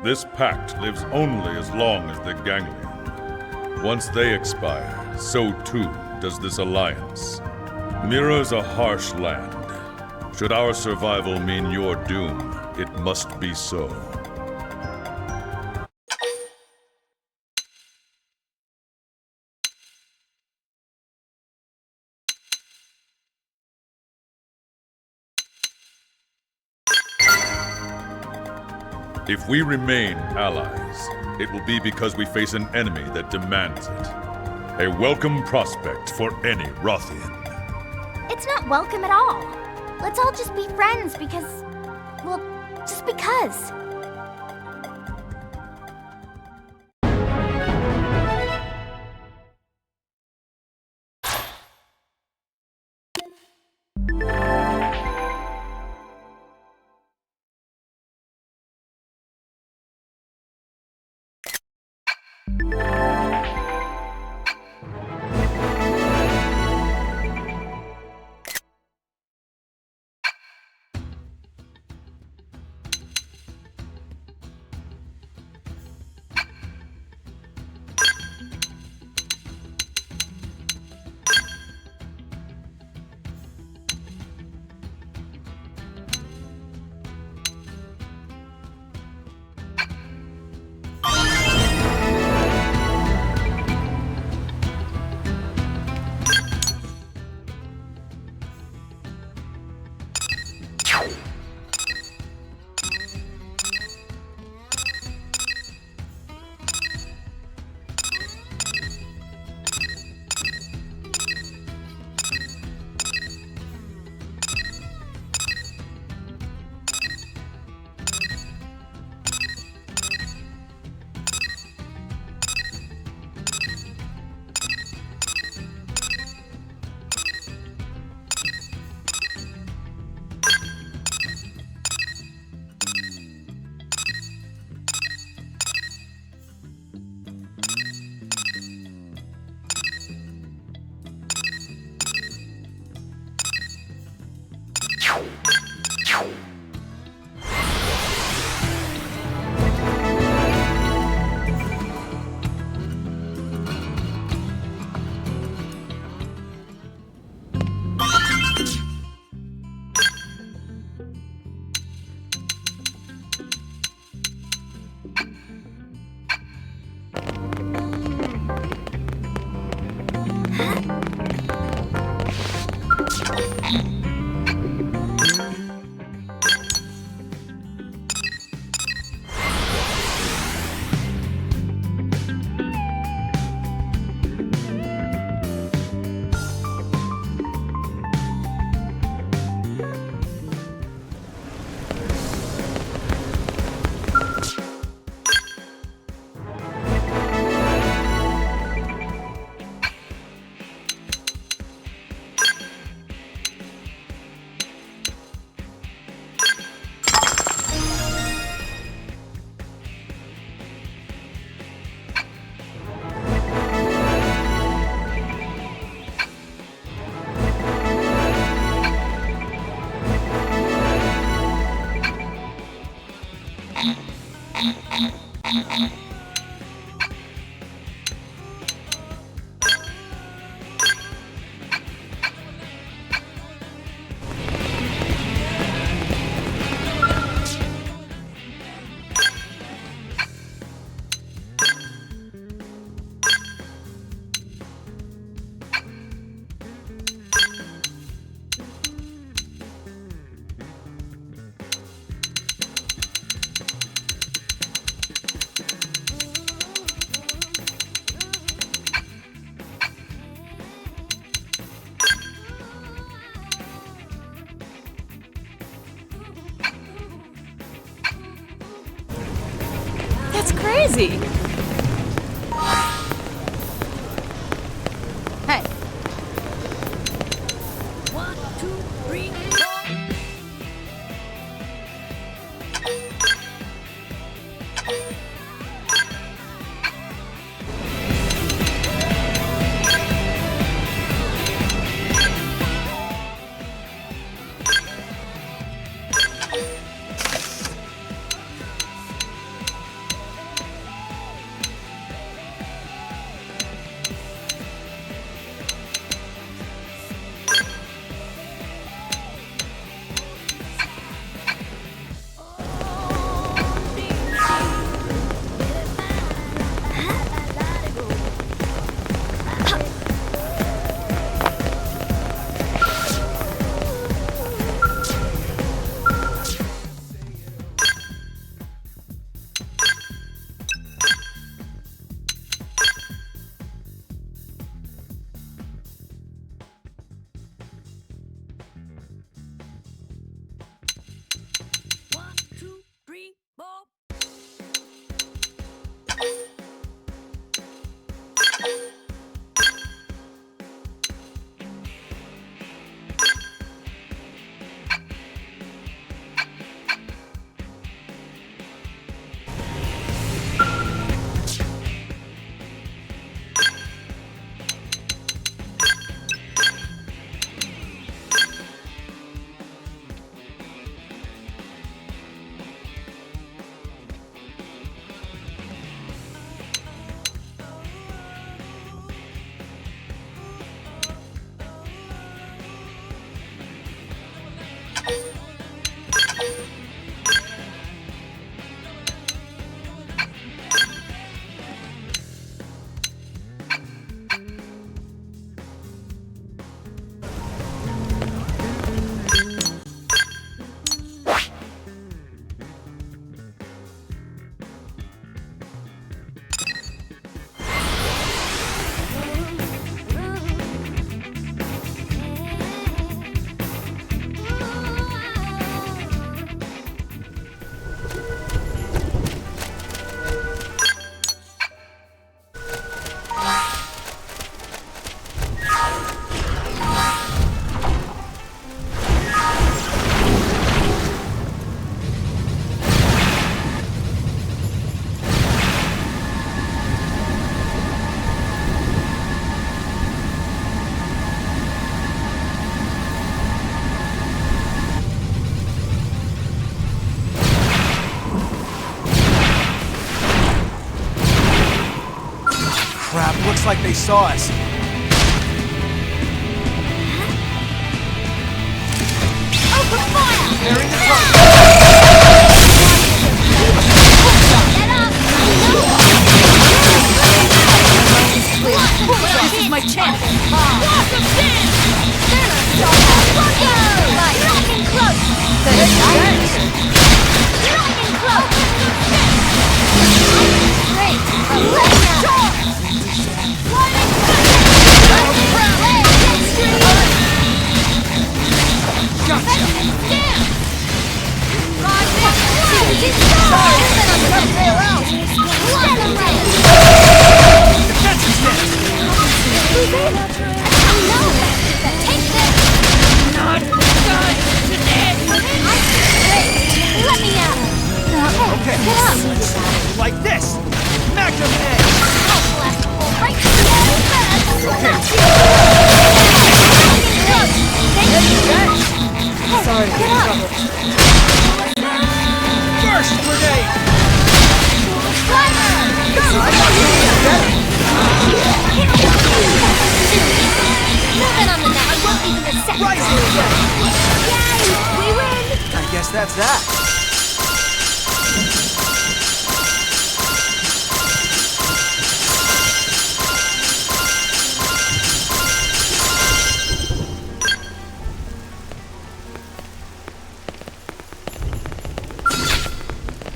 this pact lives only as long as the Ganglion. Once they expire, so too does this alliance. Mira's a harsh land. Should our survival mean your doom, it must be so. If we remain allies, it will be because we face an enemy that demands it. A welcome prospect for any Rothian. It's not welcome at all. Let's all just be friends because... well, just because. That's crazy. Hey. Looks like they saw us. Open fire! Preparing the target. This is my chance. Walk of sin! Lightning close! Lightning close! Great! Like this! Magnum head! Sorry to get in trouble. First grenade! Moving on the net. I won't even a second. Rising ray! Yay! We win! I guess that's that.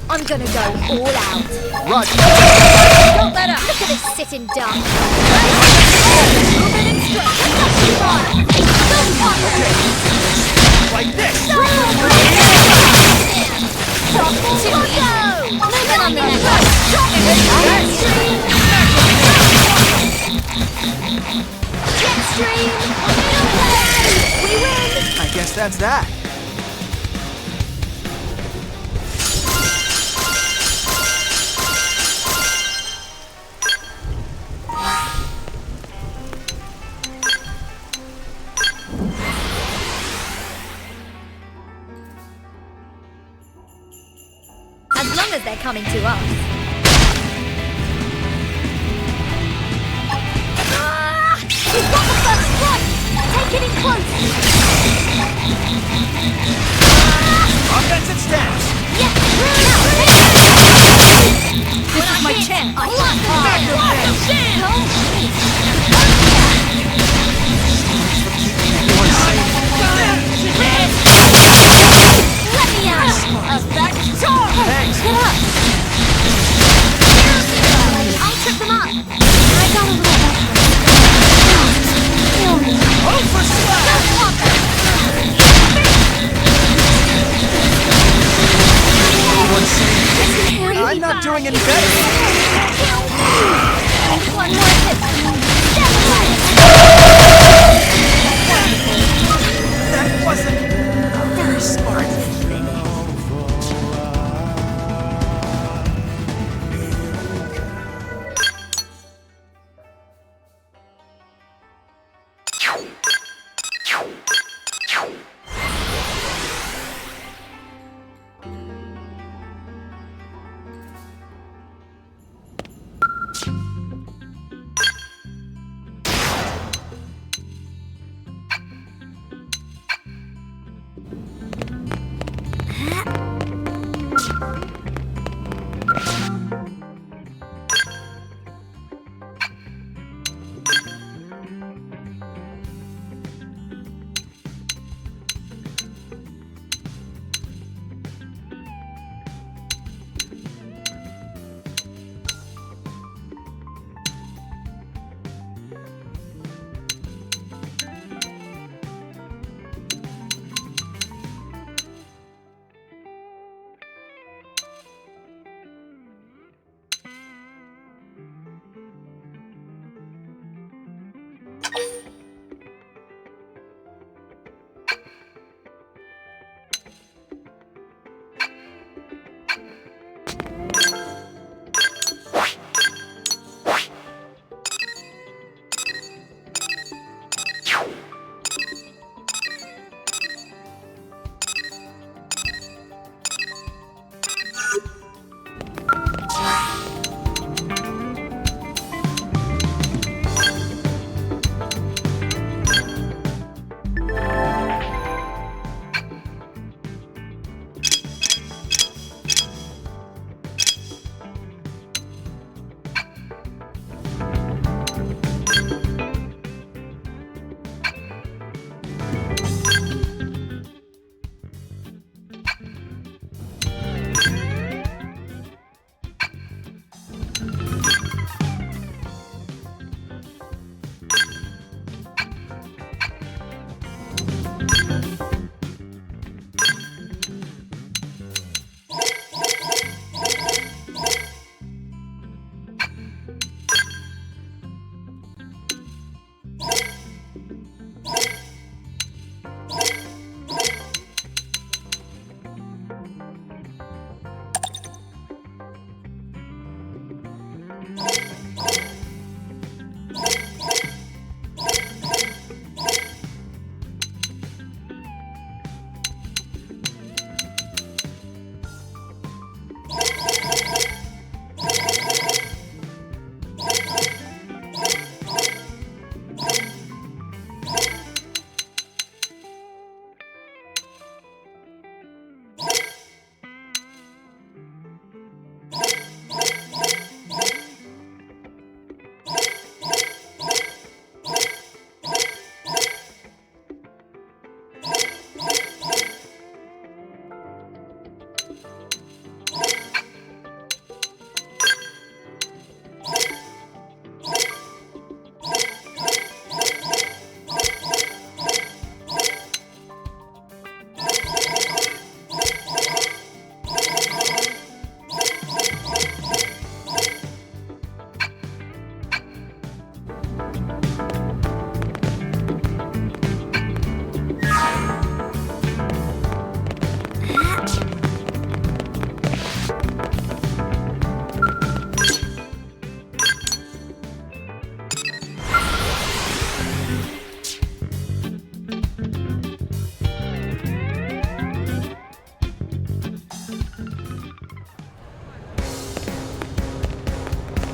I'm gonna go all out. Roger. Don't let up. Look at this sitting duck. Moving in straight. Like this. Moving on the next. Extreme Xenoblade! We win! I guess that's that. As long as they're coming to us. We've got the first blood! Take it in close! Offensive stance! Yes! This is my chance! Let me out! Thanks! Get up! I'll trip them up! I got a little I'm not doing any better! One more hit! That wasn't very smart.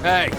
Hey!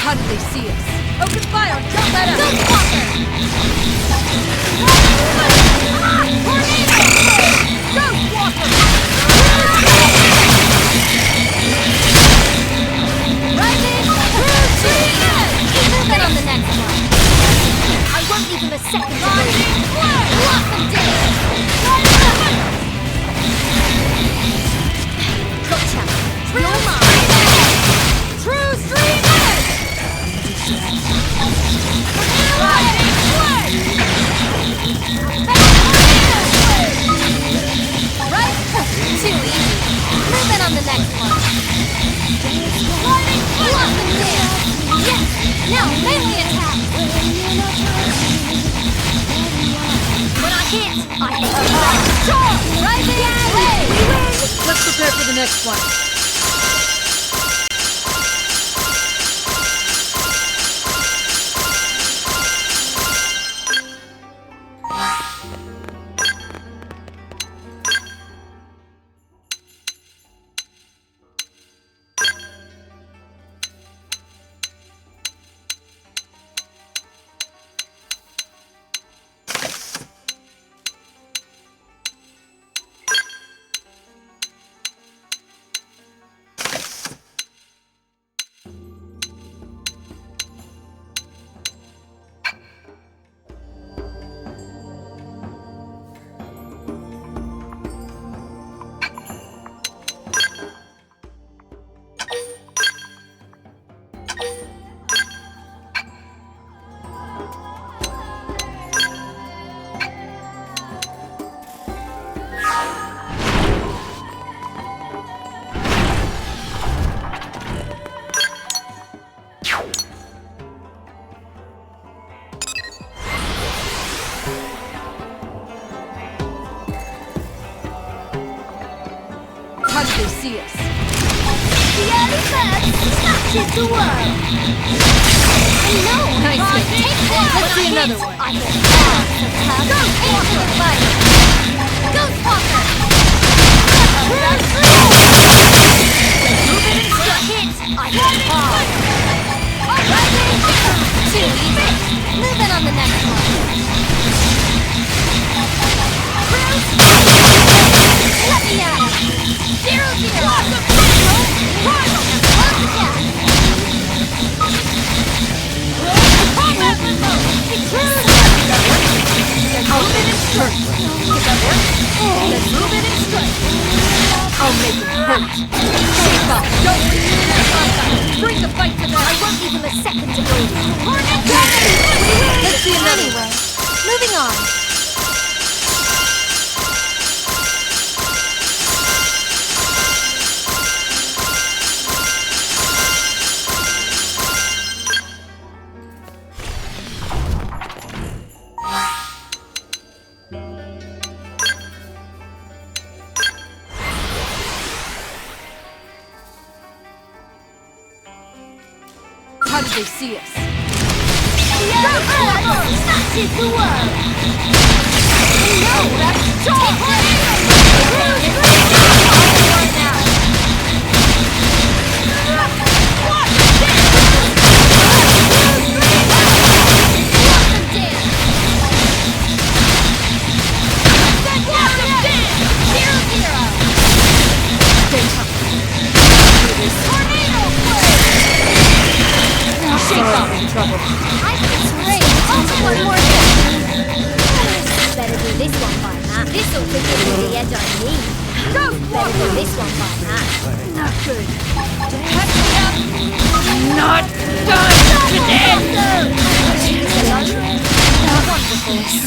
How did they see us? Open fire! Jump at us! Ghostwalker! Rising! Move it on the next one. I won't give him a second to breathe. Blossom Day! Gotcha! True mind! True stream edge! Right? Too easy. Move it on the next one. Blossom Day! Yes! Now melee attack! When I hit, I hit. Sure! Rising blade! Let's prepare for the next one. How did they see us? The early bird snatches the world! No! Nicely. Take one! Let's see another one. I hit Ghostwalker! Ghostwalker! Hit! I hit Pharg! Too easy! Move it on the next one! Let me at him! 0-0! Once again! hurt. Shape up. Don't bring the fight to them. I won't give him a second to breathe. Let's see another Anyway, moving on. How did they see us? Smashes the world! No, that's John! Better do this one by that. This'll forgive me the edge I need. Better do this one by that. Not good. Not done today! I'm finished.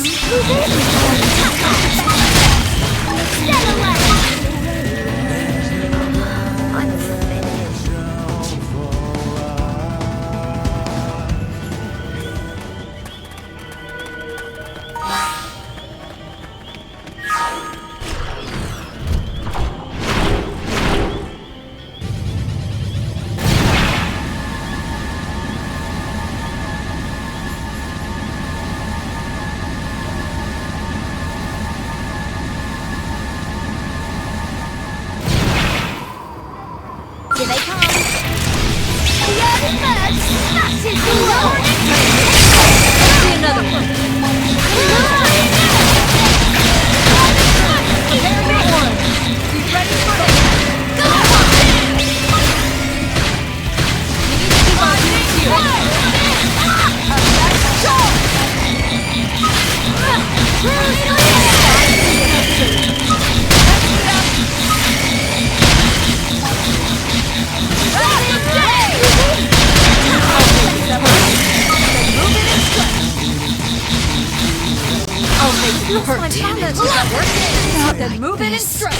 Here they come. The early bird smashes the world. Let's see another one. There you go. Be ready for it. Go on! We need to keep our wits here. I'll make it hurt. Then move it and strike.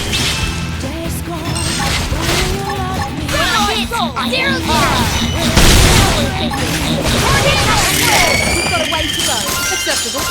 Hit! 0-0! We've got a way to go. Acceptable.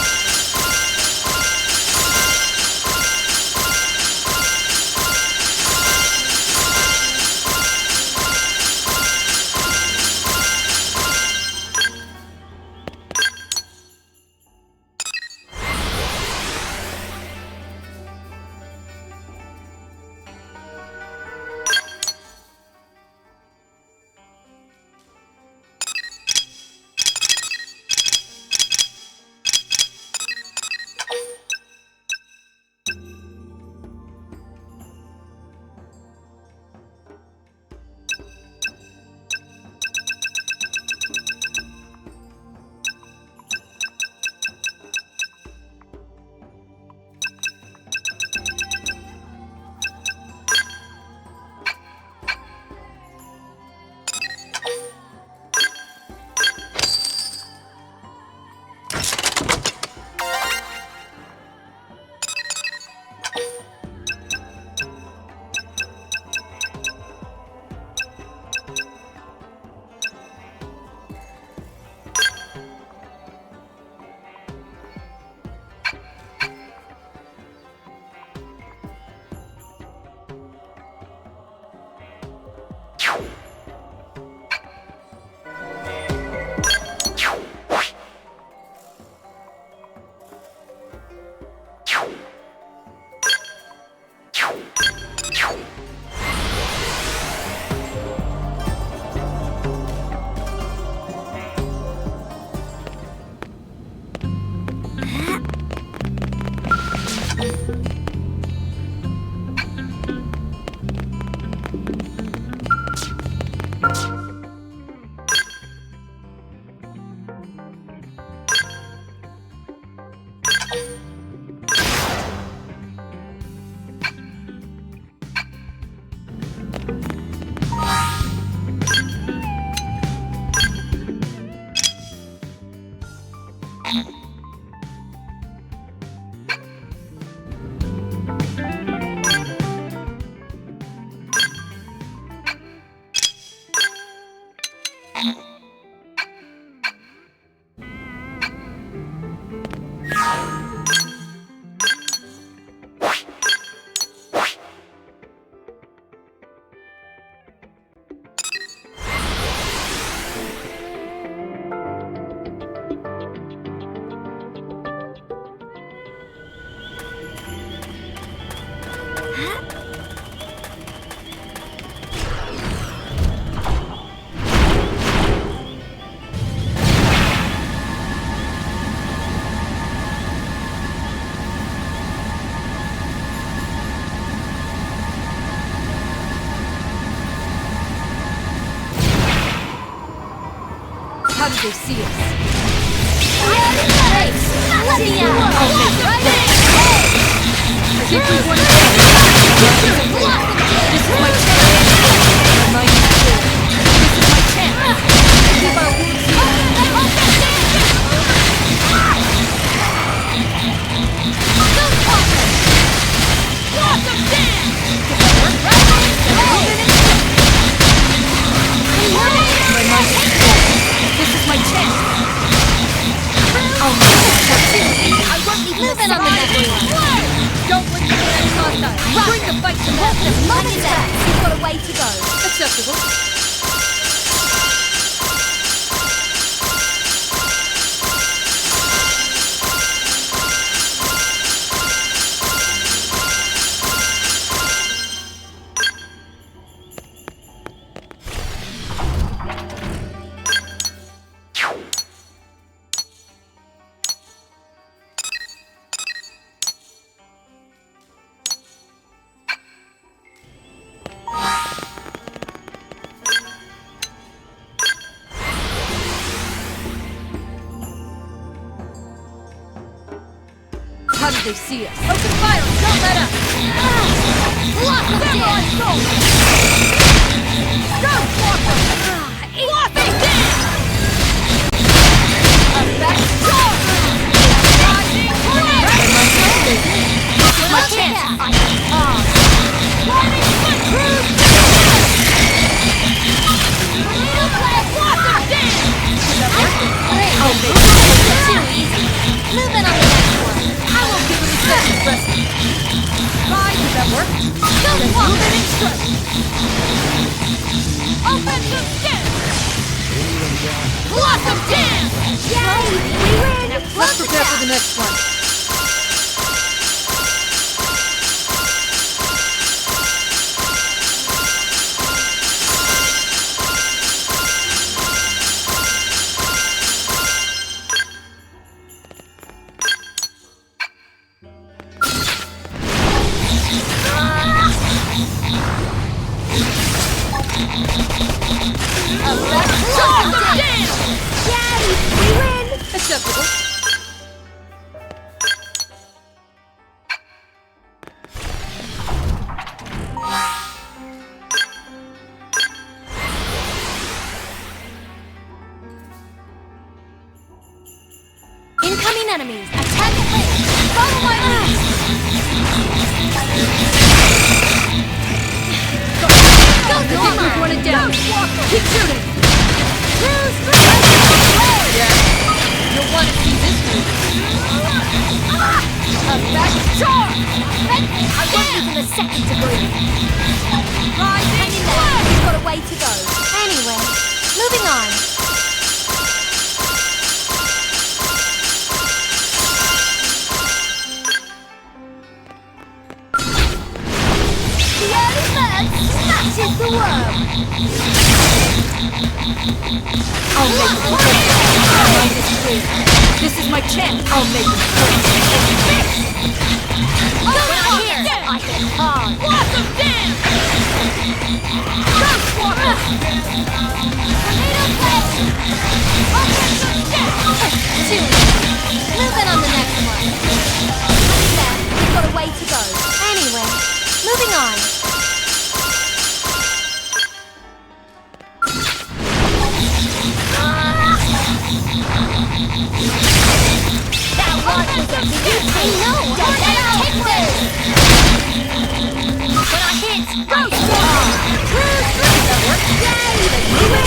How did they see us? Let me out! I think we want to This is my chance. My mind is clear. This is my chance. Keep our wounds This is my chance. Oh, I won't be moving on the next one. Don't let me get hostile. Bring the fight to that. Look at that! We've got a way to go. Acceptable. How did they see us? Open fire! Don't let up! Lock them down! Go, Walker! Lock them down! Effect charge! Rising my chance! Lightning foot cruise! Lock them down! Oh, baby. Too easy. Moving on the next one. I won't give him a second rest. Fine, does that work? Then move it in strut. Offensive stance! Blossom dance! Yay! We win! Let's prepare for the next one. Acceptable. Incoming enemies! Attack at range! Follow my lead! Go, we've run it down. Keep shooting. You'll want to see this move. Effect charge! I won't even a second to breathe. Rising flag! We've got a way to go. Anyway, moving on. The early bird smashes the worm. I'll make it work. My mind is clear. This is my chance. I'll make it work. Over here! I hit hard. Blossom dance! Ghost Walker! Tornado blast! Offensive stance! Two. Moving on the next one. There, we've got a way to go. Anyway, moving on. That one was a beauty. I know. Don't let it take this. When I hit, Ghost Walker! Cruise through the work. Yay! You win.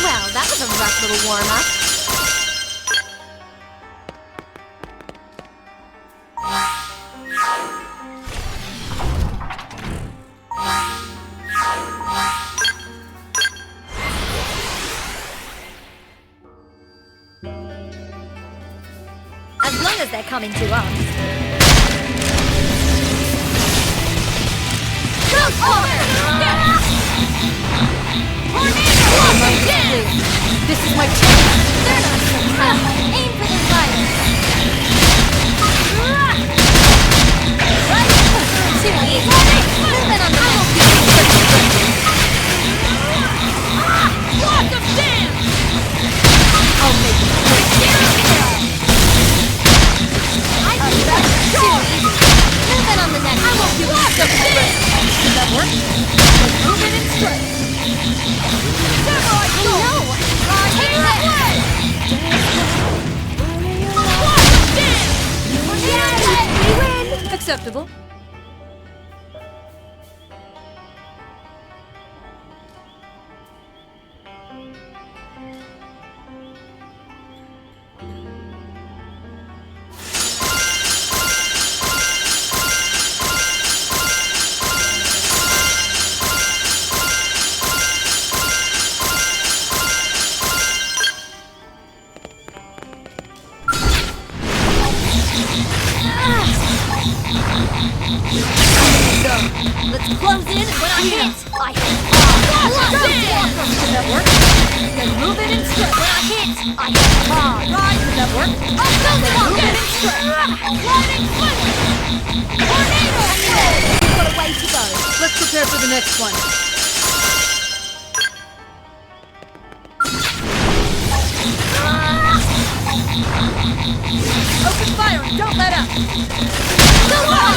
Well, that was a rough little warm-up. As long as they're coming to us. This is my chance! They're not so tough. Aim for the fire. Too easy. Moving on the Lots of dance! I'll make it quick. Too easy. Moving on the next one. Lots of dance! Does that work? Let's move it and strike. Samurai No! Take that! Lots of dance! We win! Acceptable. Let's close in when I hit. I hit. Lots of dance. Does that work? Then move it and strike. When I hit. I hit hard. Right, does that work? Go Move it and strike. Lightning flicker. Tornado. We've got a way to go. Let's prepare for the next one. Open fire and don't let up. Go on.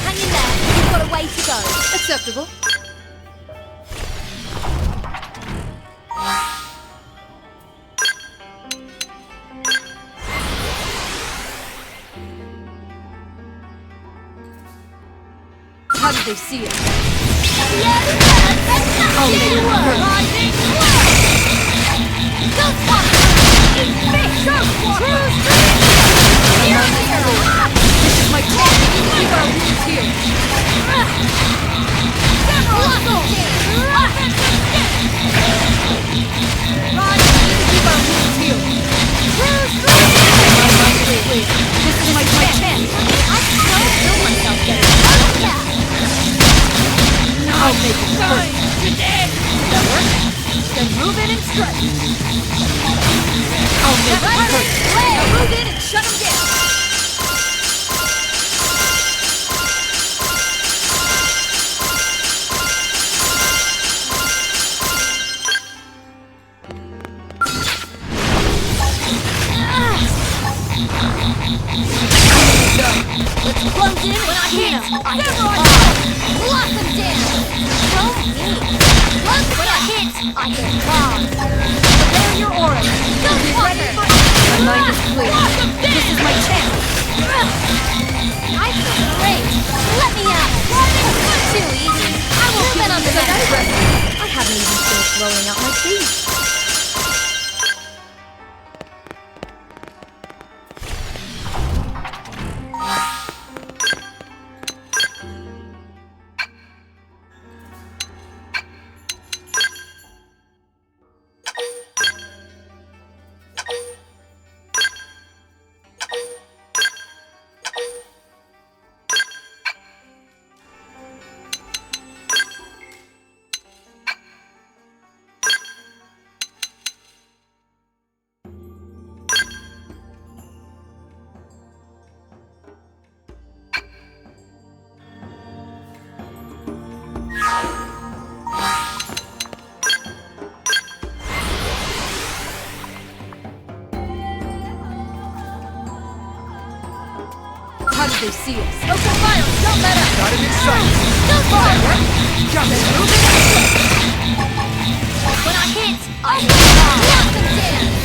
Hang in there. We've got a way to go. Acceptable. How did they see it? I'll make it work. Rising Go far. This is my chance to keep our roots here. This is my chance. I can't feel myself getting I'll make it first. Does that work? Then move in and strike. I'll make it first. Now move in and shut him down. Let's close in when I hit. I hit hard. Blossom dance. So mean. Close when I hit. I hit hard. Prepare your aura. Go further. My mind is clear. This is my chance. I feel great. Let me out. Too easy. I will move in on the next one. I haven't even finished rolling out my sleeves. How did they see us? Open fire! Don't let up! Got it in sight. Go forward. Jump and move it and strike. When I hit, I hit hard. Blossom dance.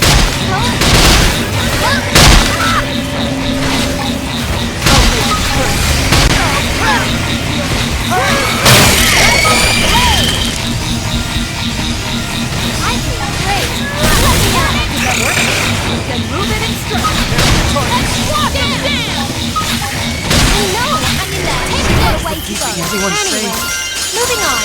I'll make it first. I feel great. Let me out. Does that work? Then move it and strike. Blossom dance. I know. I'm in there. Take it away to go. everyone Anyway, safe. moving on.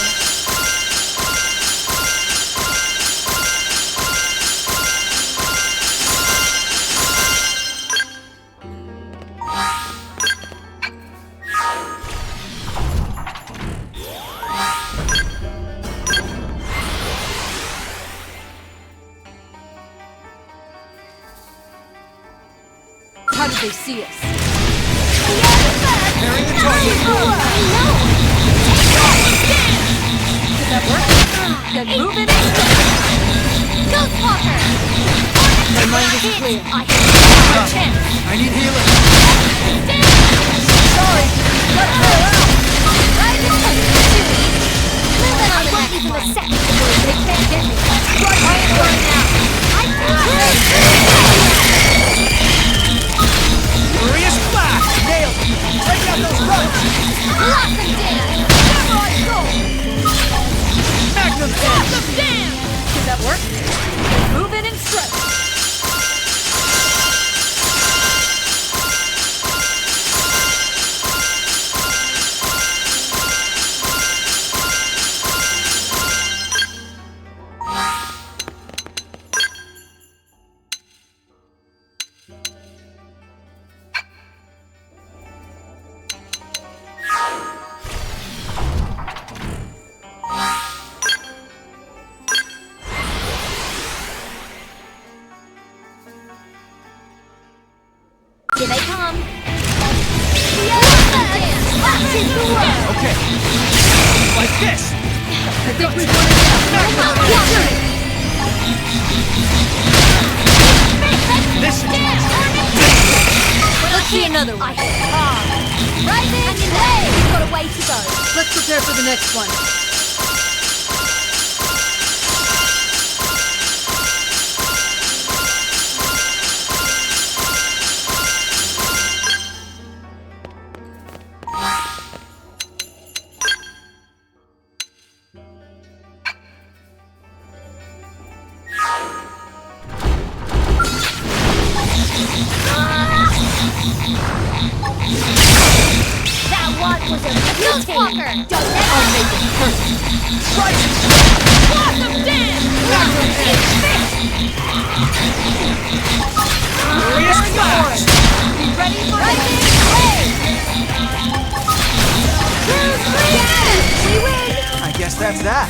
did they see us? Carry the target. Did that work? Then move it. Ghost Walker! My mind is clear. I need healing. Sorry. Let her out. Moving on the next one. They can't get me. I am going now. Furious Flash. Nailed it. Take out those runners. Blossom Dance! Samurai Soul. Magnum Blossom Dance! Did that work? Then move it and strike. Here they come. Okay. Like this. I think we've won it now. Listen. Let's see another one. Rising and away. We've got a way to go. Let's prepare for the next one. That one was a Ghost Walker. Don't let I'll make it perfect. Right. Blossom Dance! Furious Flash. Be ready for Rising Blade! We win! I guess that's that.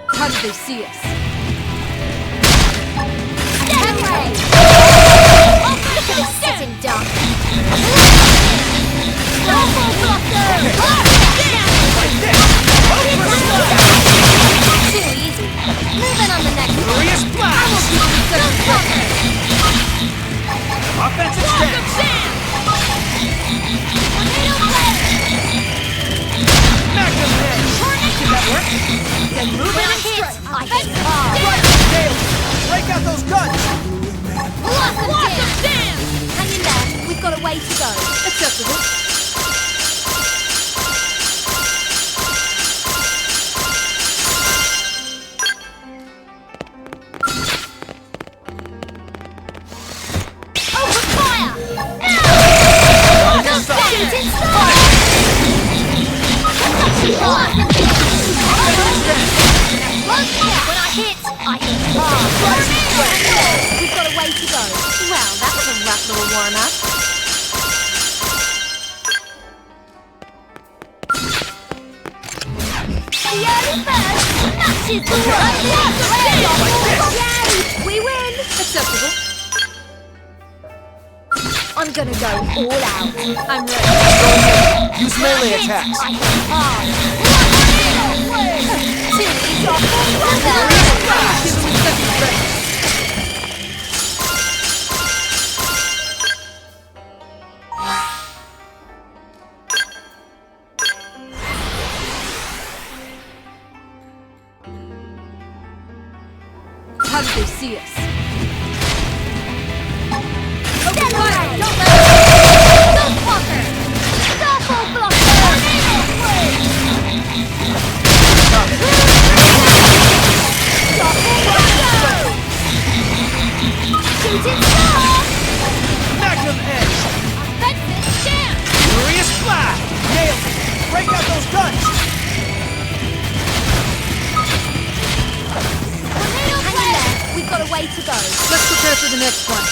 How did they see us? Stanley! Look at us sitting duck! Double Blocker! Too easy. Moving on the next one. Furious Flash. Ghost Walker! Offensive stance. Magnum Head. Did that work? Then move When it I and hit, strike. I hit hard. Nailed it. Break out those guns. Blossom Dance! Hang in there. We've got a way to go. Acceptable. Open fire! Blossom Dance inside! Blossom Dance! When I hit hard. We've got a way to go. Well, that was a rough little warm-up. The early bird smashes the world! Yay! We win! Acceptable. I'm gonna go all out. I'm ready. Use melee attacks. I hit hard. Too easy. Give him a second break. did they see us? Open fire! Don't let Ghost Walker! Double blocker! Shooting star! Magnum Edge! Offensive jam! Furious Blast! Nailed it! Break out those guns! Tornado Blast! We've got a way to go. Let's prepare for the next one.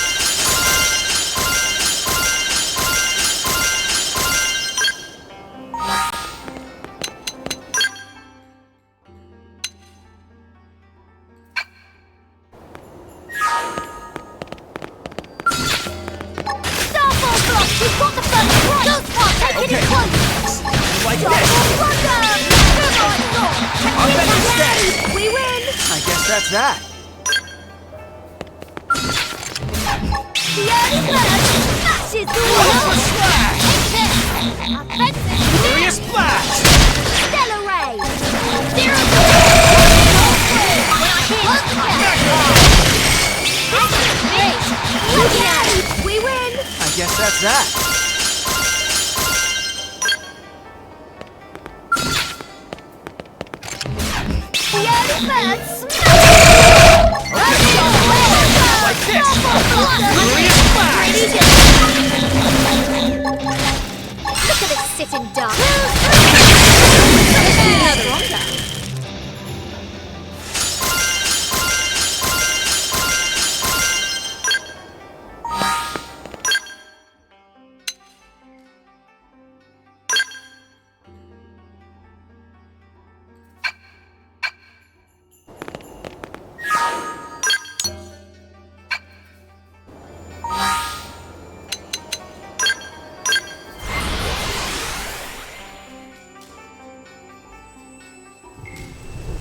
Like this! We win! I guess that's that. The early bird smashes the wall! Ultra Slash! Offensive Furious Blast! Stellar Ray! Zero We win! I guess that's that. The early bird Like this! Furious Blast! Look at it sitting duck!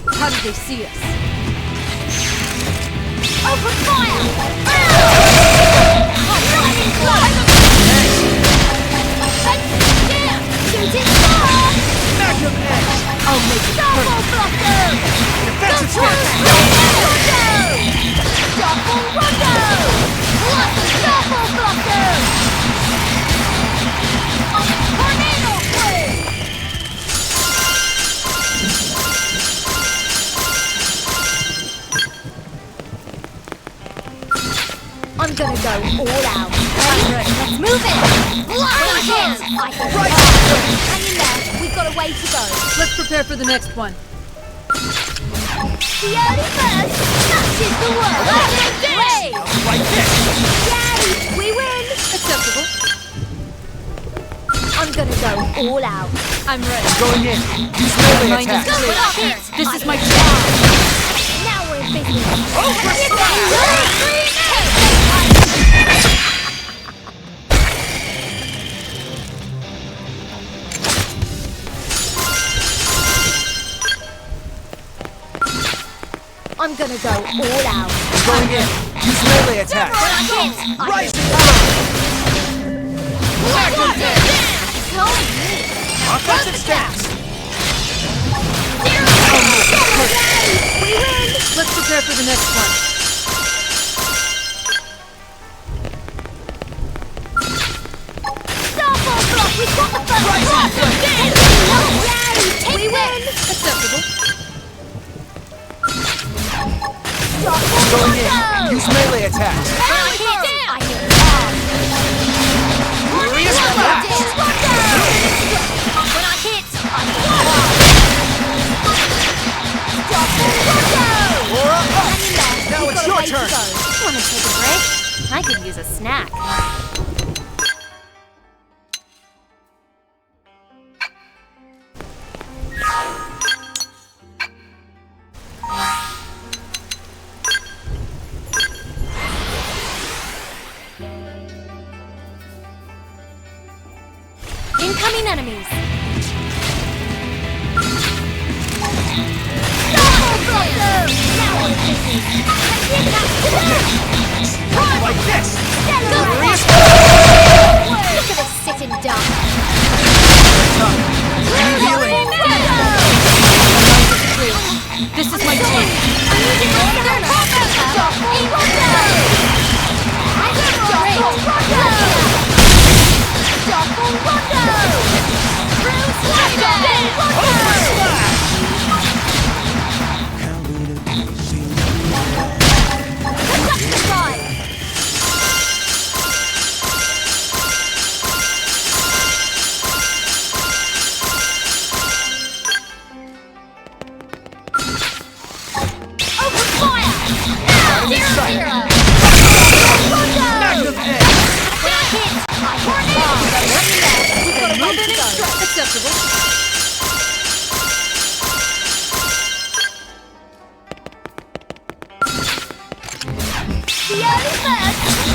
How did they see us? Open fire! Shooting star! Magnum Edge! I'll make it Double hurt. blocker! Defensive stance! Double rondo! Plus double blocker! Tornado flame! I'm gonna go all out. Ready? Let's move it! Blind hands! I can Right! hang in there. We've got a way to go. Let's prepare for the next one. The early bird smashes the world! Ray! Like this! Yay! We win! Acceptable. I'm gonna go all out. I'm ready. Going in. Use melee Mind attack. is clear. Hit! This is my chance. Now we're in business. Ultra I'm gonna go all out. Going in. Use melee attack. Rising up. Offensive stance. We win! Let's prepare for the next one. Double block! We've got the first block! We win! Acceptable. Going in. Use melee attack. Furious Blast. When I hit, I Now it's your turn. Want to take a break? I could use a snack. Incoming enemies. Like this. Furious Look at us sitting duck. Healing. This is my chance.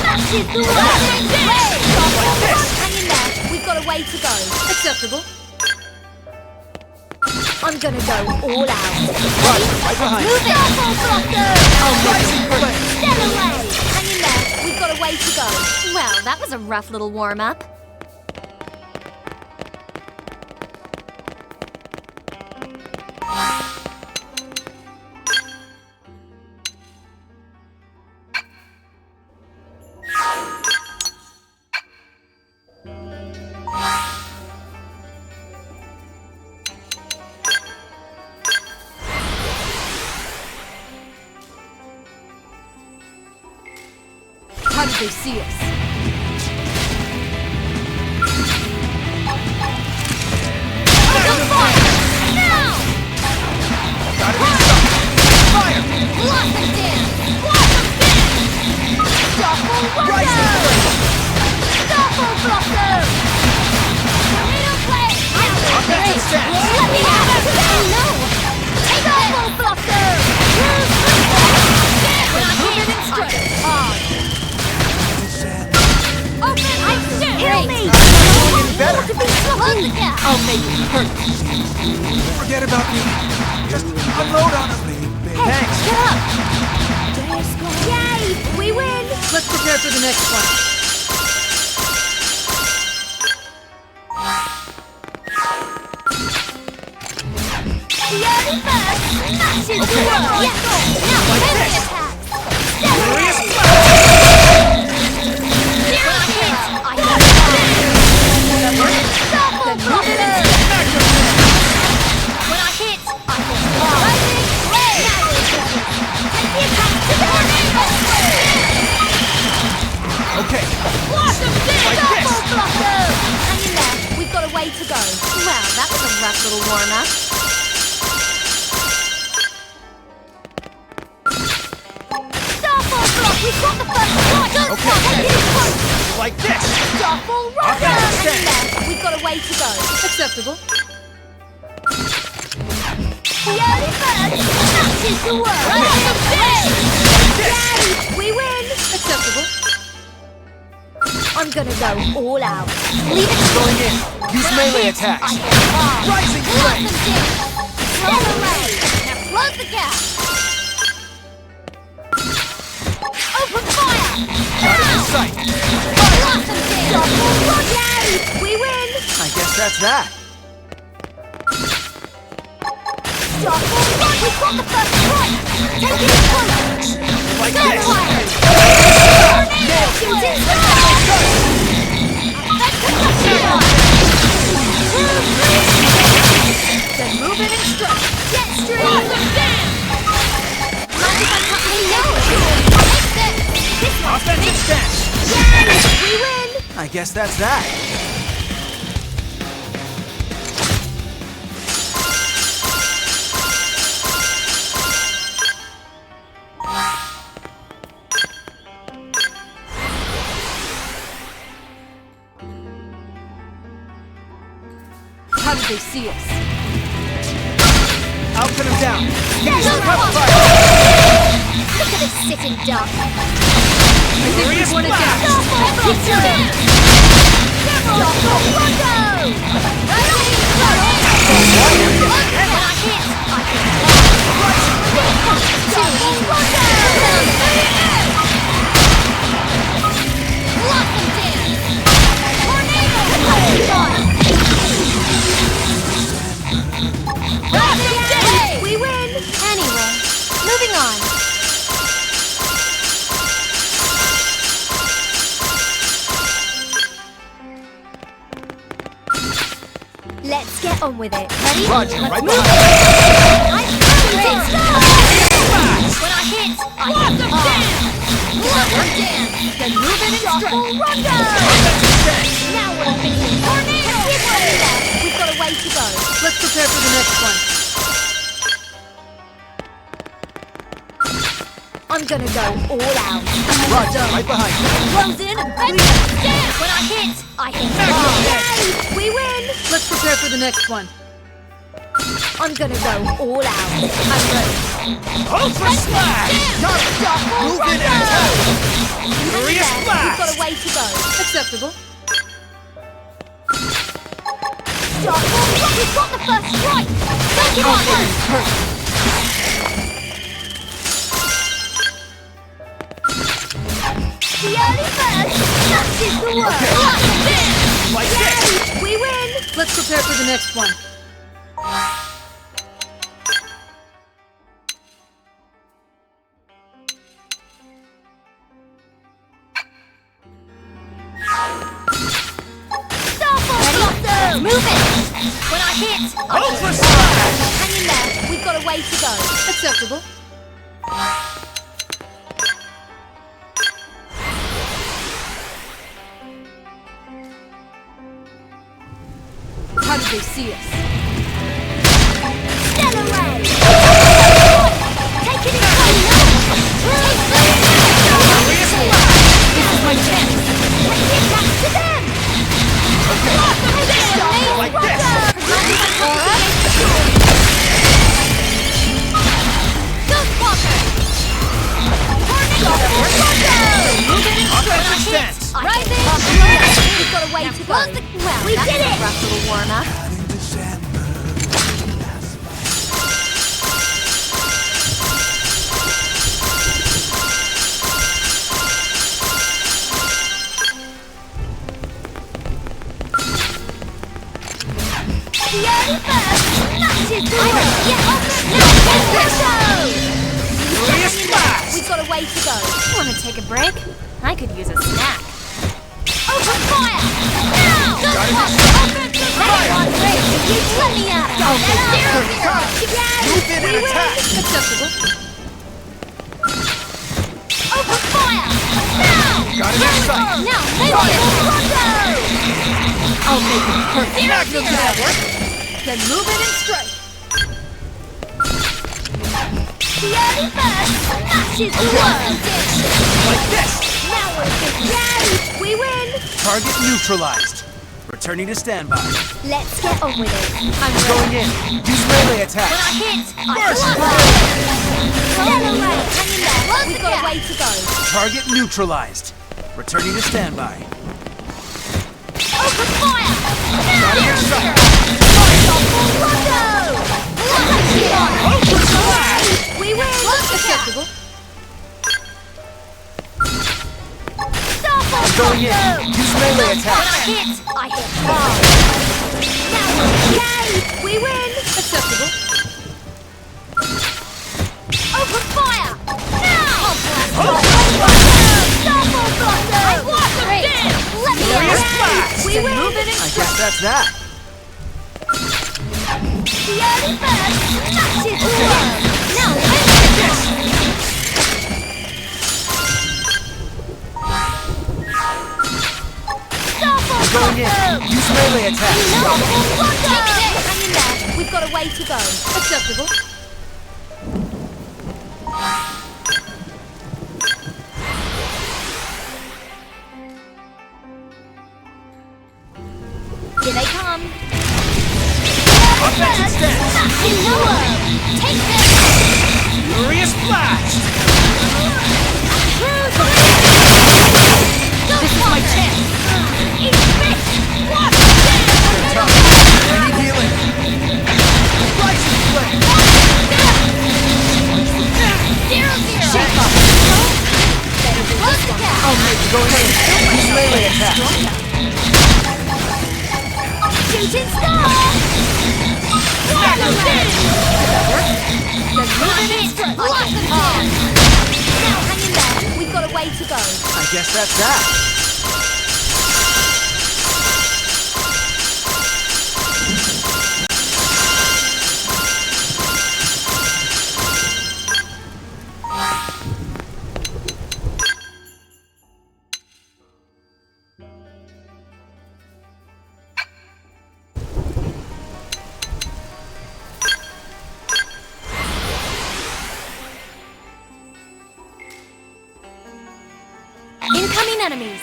Smashes the wall! Hang in there, we've got a way to go. Acceptable. I'm gonna go all out. Right behind. Move it! I'll make it play. Get away! Hang in there, we've got a way to go. Well, that was a rough little warm-up. How did they see us? Open fire! Now! Got it inside. Fire! Blossom dance! Blossom dance! Double Rising wonder! flame. Double blossom! Tornado blade! Offensive stance. Let me have it! No! Double blossom! When I hit, I get hard. Open! Heal me! Getting better. Close the gap! I'll make it hurt. Forget about me. Just unload on him. Thanks. Get up! Yay! We win! Let's prepare for the next one. The early bird smashes the world! Yes! Now, Like heavy this. attacks! Furious Zero hit! I hit double blossom! When I hit, I hit hard! Rising ray! Now we're cooking! Take the attack to the tornado! Okay. Blossom dance! Like Double this. blossom! Hang in there, we've got a way to go. Well, that was a rough little warm-up. Double block! We've got the first one! Okay. Take it close! Like this. Double runner! Offensive Hang in stance. there, we've got a way to go. Acceptable. The early bird smashes the world! Blossom dance! Yay! We win! Acceptable. I'm gonna go all out. Leave it Going in. Use When I melee hit, attacks. I hit hard. Rising flame. Blossom dance! Get away! Now close the gap! Open fire! Got it in Now! sight. Blossom dance! Double run! Yay! We win! I guess that's that. Double run! We've got the first one! Take it close! Like Gun this. fire! Nailed Shooting it. star! That's concussion! 2, 3! Then move in and strike. Get straight! Blossom dance! Mind if I cut my nose? Take this! This one's Offensive stance. Yay! We win! I guess that's that. How did they see us? I'll put him down. There's Use a cover rock. fire. Look at this sitting duck! I think we won it down. Double dance! Double rondo! Rising when I hit, I hit hard. Double rondo! Blossom dance! Tornado blade! Blossom dance! We win! Anyway, moving on. Let's get on with it. Ready? Roger, Let's right move behind. it. I'm ready. When I hit, I hit hard. Blossom dance. Then move in and strike. Double rondo. Now we're thinking. Tornado. We've got a way to go. Let's prepare for the next one. I'm gonna go all out. Roger, right behind you. Close in. Dance. When I hit hard. Yay! We win. Let's prepare for the next one. I'm gonna go all out. I'm ready. Ultra slash. Double Move in and rondo. attack. Furious blast. got a way to go. Acceptable. We've got the first strike! Take it on! The early bird snatches the word! Like this! We win! Let's prepare for the next one. Move it! When I hit, hang in there. We've got a way to go. Acceptable. How did they see us? Stellar ray! Take it in This is my chance. Take it back to them! Like this! Offensive stance! Right there! We've got a way to go. Well, we did it! Rough little warm-up. The early bird snatches the word! We've got a way to go. Want to take a break? I could use a snack. Open fire! Now! Offensive fire! You let me out! Move in and attack! Acceptable. Open fire! Now! Got it in sight! Now, make it! I'll make it perfect. Magnum network! Then move it and strike. The early bird smashes the world! Like this! Now we're big! Yay! We win! Target neutralized. Returning to standby. Let's get on with it. I'm Going ready. in. Use melee attack. When I hit, I Burst! Stellar ray! Hang in there. We've got a way to go. Target neutralized. Returning to standby. Open fire! Now! Got it in sight. Open fire! We win! Acceptable. Going in. Use melee attack. I hit hard. Now yay! We win! Acceptable. Open fire! Now! Double blossom! I want the dip! Let me Furious out! blast! We win! I guess that's that. The early bird smashes the world! Now let's Going in. Use melee attack. Hang in there. We've got a way to go. Acceptable. Here they come. Offensive stance. Smashing lower. Take this. Furious blast. This is my chance. Eat this. Watch I need healing. Rising flame. Shake off. I'll make it. Going in. Use melee attack. Shooting star. Now hang in there. We've got a way to go. I guess that's that. Incoming enemies.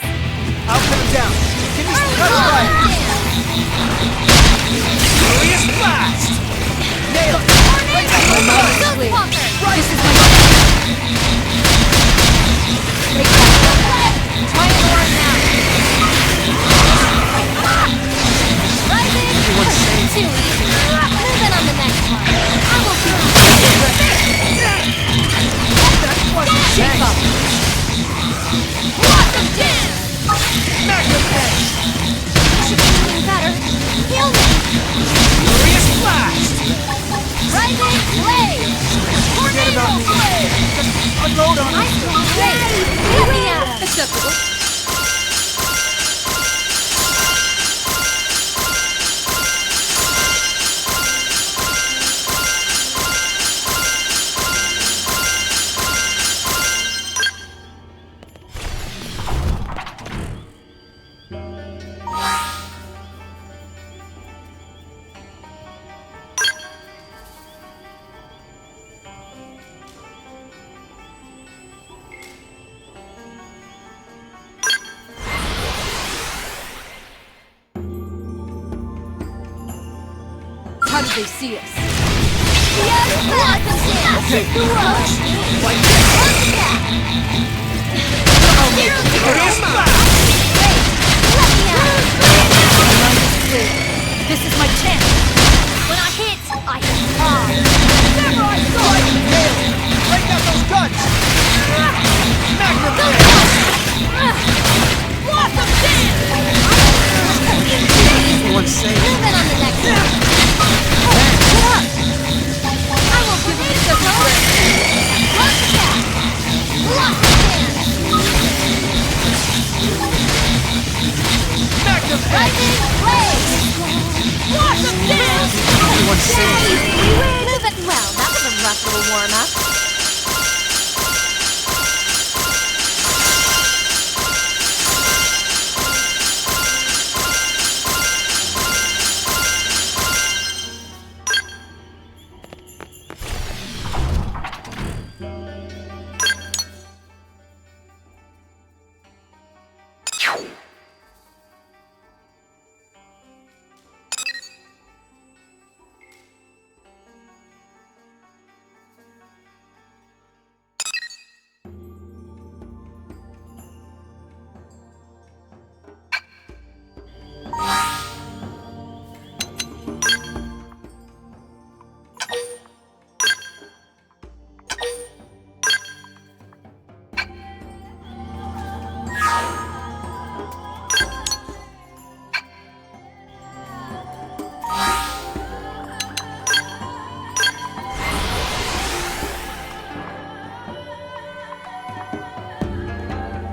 I'll put him down. Give me some cover fire. Furious blast. Nailed it. My mind is clear. This is my chance. Try it more now. How did they see us? Okay. Like This is my chance. When I hit hard. Samurai sword! Break out those guns! Magnum! Blossom dance! Everyone's safe. Move it on the next one. Get up! I won't give you the rope. Close the gap. Blossom dance. Magnum! Rising blaze. Blossom dance. Everyone's safe. Move it well. That was a rough little warm-up.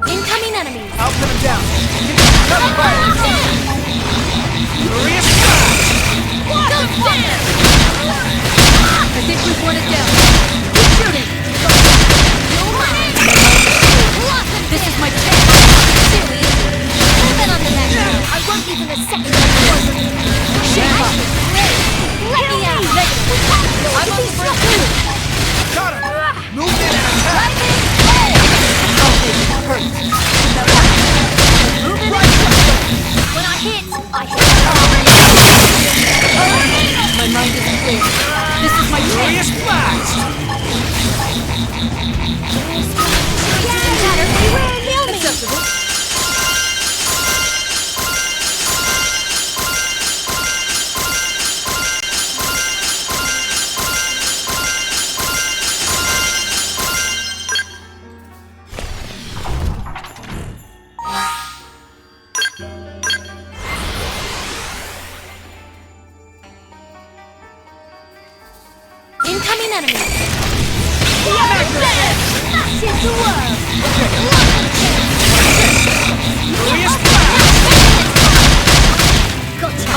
Incoming enemies. I'll put him down. Cover fire! Furious blast! I think we've won it down. Keep shooting! This is my chance! Move it on the next one. I won't even a second. Shape up! Let me out. I'm on the break too! Got him! Move in and attack! When I hit hard. My mind is clear. This is my Furious chance! blast! Acceptable. Incoming enemies. Smash into world. Furious blast! Gotcha.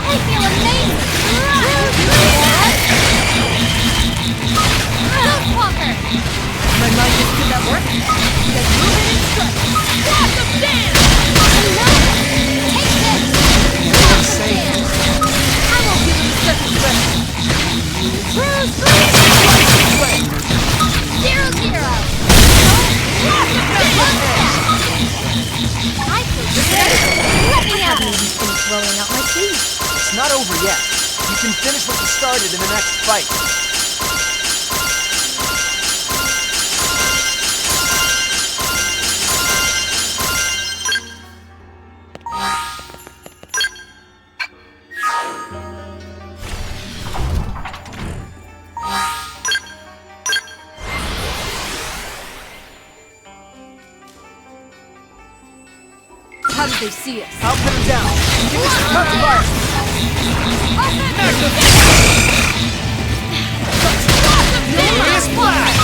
I feel amazing. Don't walker. My mind is did that work? Let's move it in strut. Blossom dance. No. Take this. Blossom dance. I won't give him a second breath. Bruce. 0-0. I feel great. Let me out. Finish rolling out my sleeves. It's not over yet. You can finish what you started in the next fight. How did they see us? I'll put him down. Give us the cover fire! Magnum! Furious blast!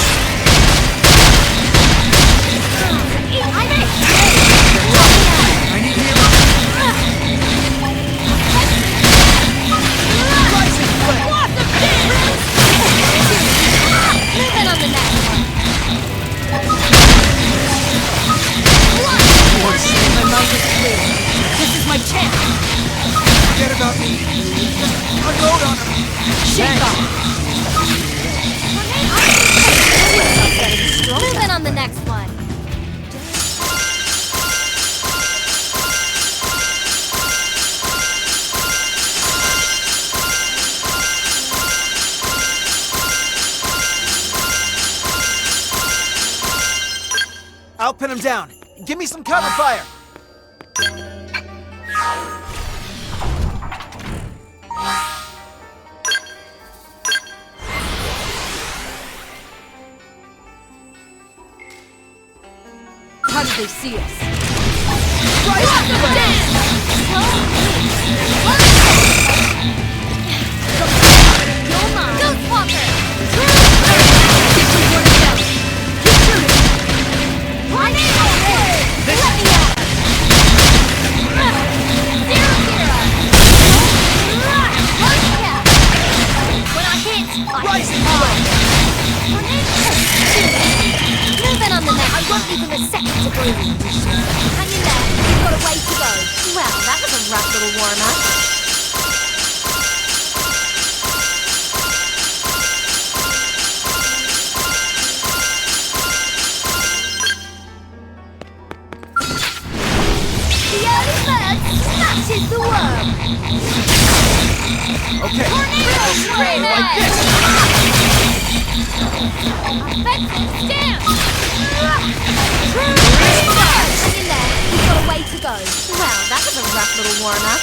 I need healing. Rising flame! Move it on the next one. My mind is clear. This is my chance. Forget about me. Just unload on him. Shake off. I'll pin him down. Give me some cover fire! How did they see us? Moving on the next. I won't give him a second to breathe. Hang in there. You've got a way to go. Well, that was a rough little warm-up. The early bird smashes the worm. Okay. Tornado spray like this. Fences down. Hang in there. You've got a way to go. Well, that was a rough little warm-up.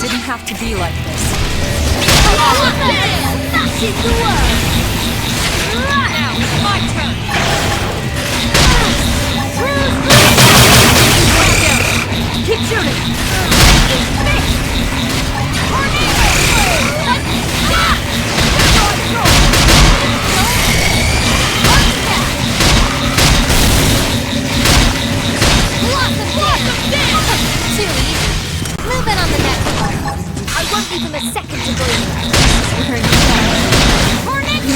Didn't have to be like this. Smashes the worm. Now, my turn! Keep shooting! Moving on the next one. I won't give him a second to breathe. Tornado!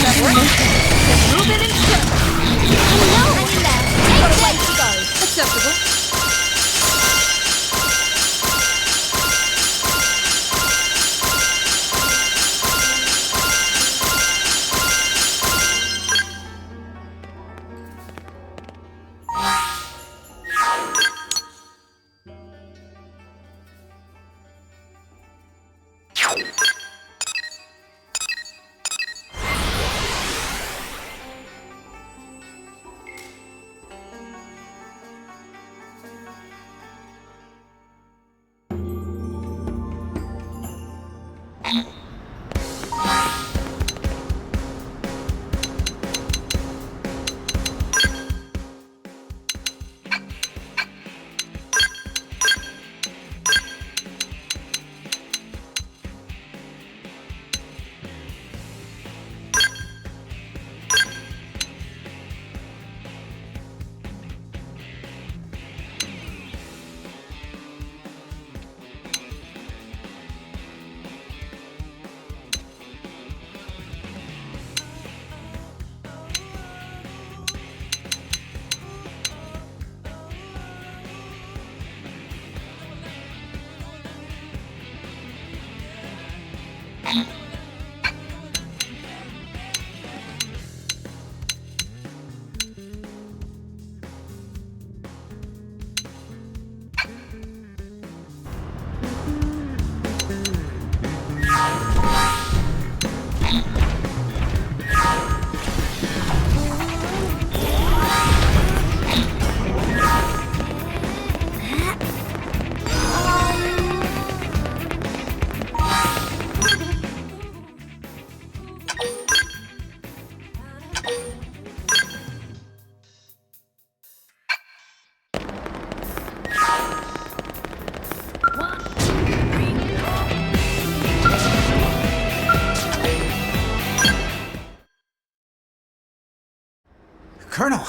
Colonel,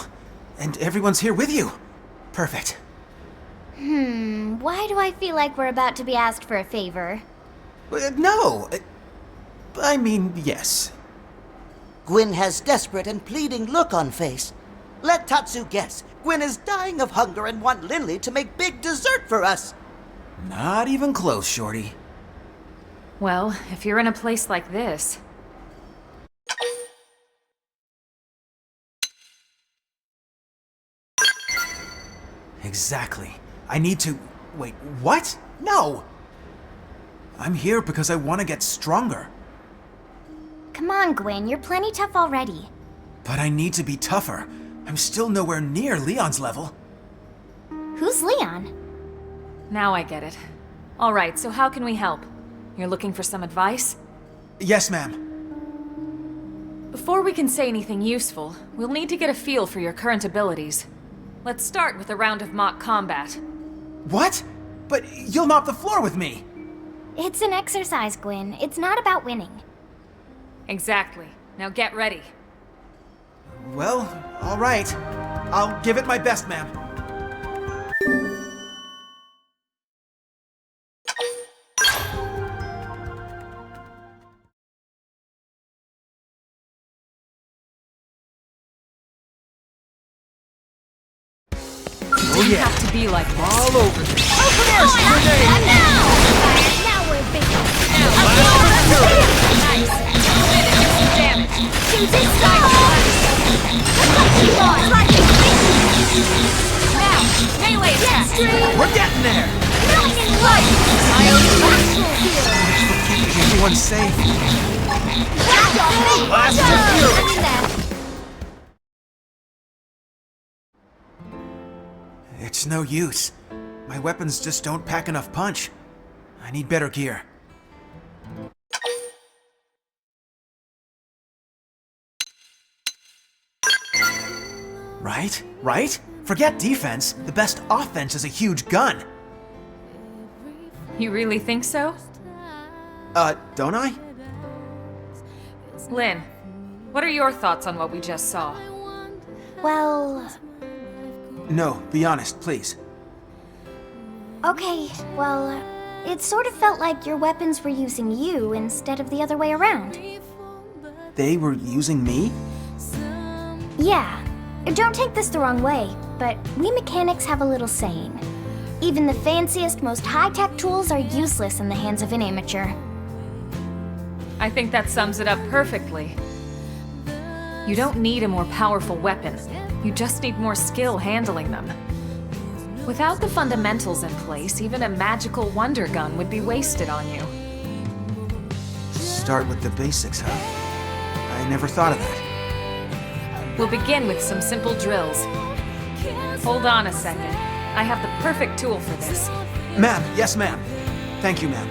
and everyone's here with you. Perfect. Why do I feel like we're about to be asked for a favor? No. I mean, yes. Gwyn has desperate and pleading look on face. Let Tatsu guess. Gwyn is dying of hunger and want Lindley to make big dessert for us. Not even close, Shorty. Well, if you're in a place like this... Exactly. I need to... Wait, what? No! I'm here because I want to get stronger. Come on, Gwyn, you're plenty tough already. But I need to be tougher. I'm still nowhere near Leon's level. Who's Leon? Now I get it. Alright, so how can we help? You're looking for some advice? Yes, ma'am. Before we can say anything useful, we'll need to get a feel for your current abilities. Let's start with a round of mock combat. What? But you'll mop the floor with me! It's an exercise, Gwyn. It's not about winning. Exactly. Now get ready. Well, all right. I'll give it my best, ma'am. Oh yeah. Have to be like this. All over this. Now we're big. Nice. Damage. Shoot it, Now, melee attack. We're getting there! Keeping everyone safe. Blast your fury! It's no use. My weapons just don't pack enough punch. I need better gear. Right? Forget defense. The best offense is a huge gun. You really think so? Don't I? Lynn, what are your thoughts on what we just saw? Well... No, be honest, please. Okay, well, it sort of felt like your weapons were using you instead of the other way around. They were using me? Yeah. Don't take this the wrong way, but we mechanics have a little saying. Even the fanciest, most high-tech tools are useless in the hands of an amateur. I think that sums it up perfectly. You don't need a more powerful weapon. You just need more skill handling them. Without the fundamentals in place, even a magical wonder gun would be wasted on you. Start with the basics, huh? I never thought of that. We'll begin with some simple drills. Hold on a second. I have the perfect tool for this. Ma'am, yes ma'am. Thank you, ma'am.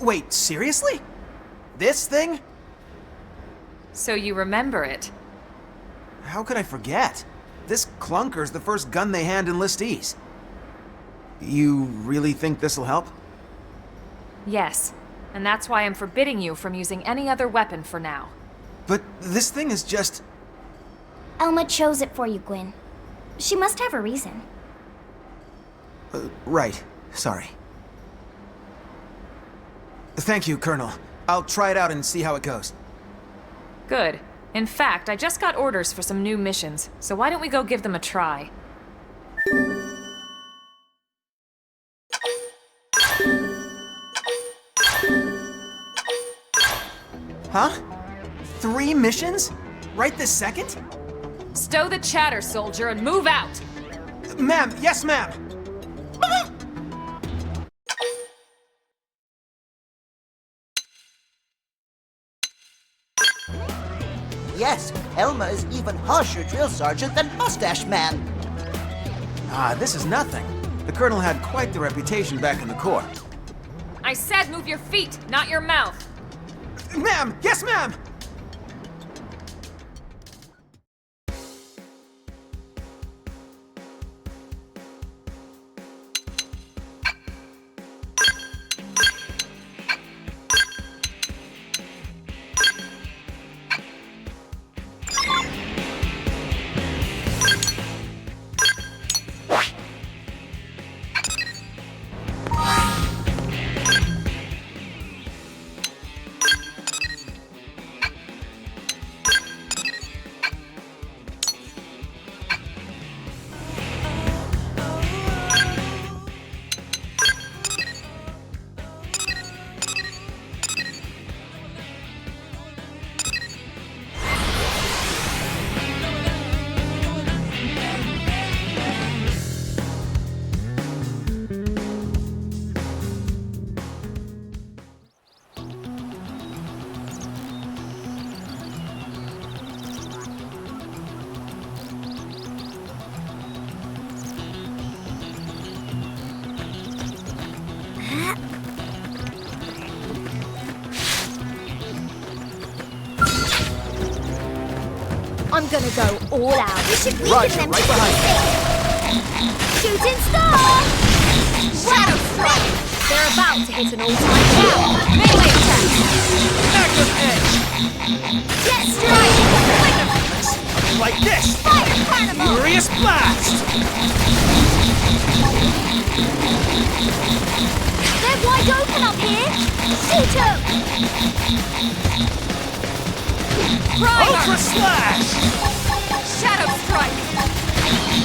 Wait, seriously? This thing? So you remember it. How could I forget? This clunker's the first gun they hand enlistees. You really think this'll help? Yes, and that's why I'm forbidding you from using any other weapon for now. But this thing is just... Elma chose it for you, Gwyn. She must have a reason. Right. Sorry. Thank you, Colonel. I'll try it out and see how it goes. Good. In fact, I just got orders for some new missions, so why don't we go give them a try? Huh? 3 missions? Right this second? Stow the chatter, soldier, and move out! Ma'am, yes, ma'am! Yes, Elma is even harsher drill sergeant than Mustache Man. Ah, this is nothing. The Colonel had quite the reputation back in the Corps. I said move your feet, not your mouth! Ma'am! Yes, ma'am! I'm gonna go all out. We should weaken Roger, them right to behind Shooting star! Shadow strike! They're about to hit an all-time now. Melee attack! Magnum edge! Jet strike! Like this! Fire carnival! Furious blast! They're wide open up here! Shoot 'em! Ultra slash! Shadow strike!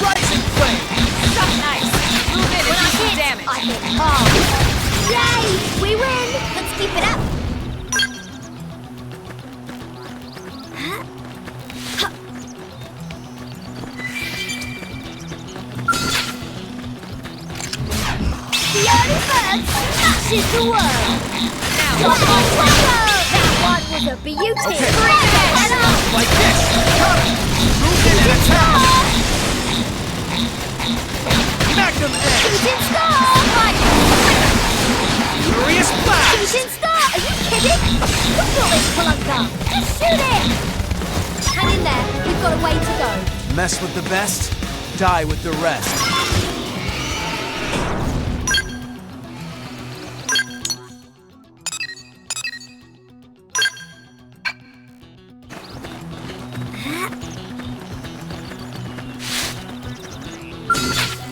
Rising flame! Stuck nice! Move in and do some damage! I hit hard! Yay! We win! Let's keep it up! The early bird smashes the world! Now, that one was a beauty! Okay. Bring it! Like this! Move in and attack! Magnum edge! Shooting star! Furious blast! Shooting star! Are you kidding? Look at this clunker! Just shoot it! Hang in there. We've got a way to go. Mess with the best, die with the rest.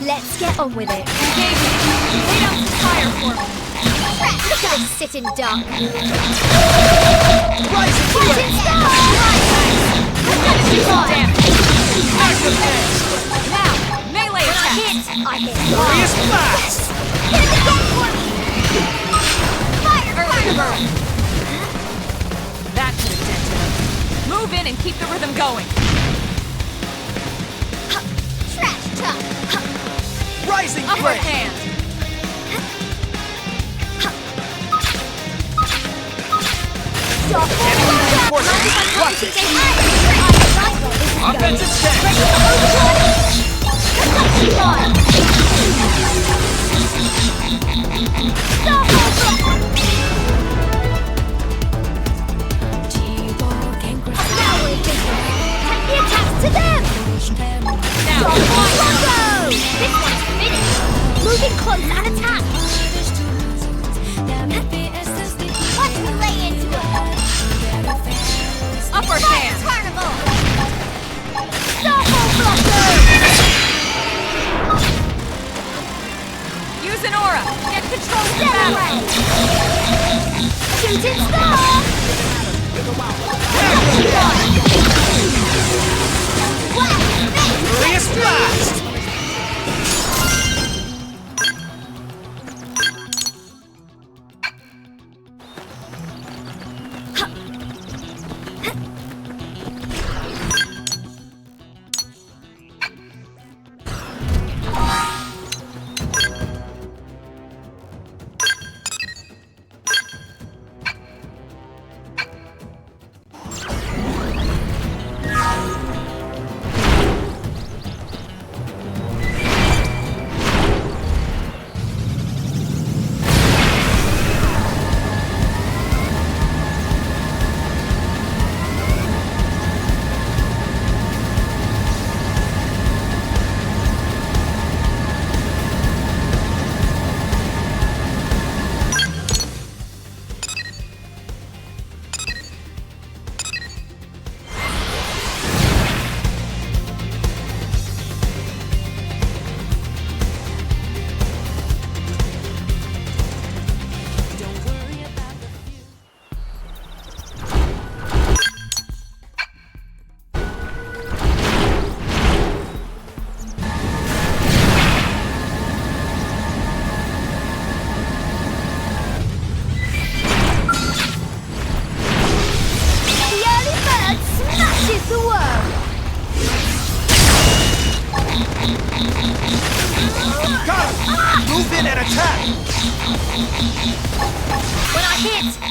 Let's get on with it. Engage me! Lay down some fire for me! Look at us sitting duck. Rising Shooting star! I'm gonna do some damage! Magnum edge! Now, melee attack! I hit Furious hard. blast! Hit it again for me! Fire carnival! That should have dented him. Move in and keep the rhythm going! Trash talk! Rising Upper flame! hand! Stop it! Watch it! Offensive stance! Now, Combo! This one's finished! Moving close and attack! Watch me lay into it! Upper hand! Carnival! Double blocker! Use an aura! Get control of the battle! Shooting star! Furious blast!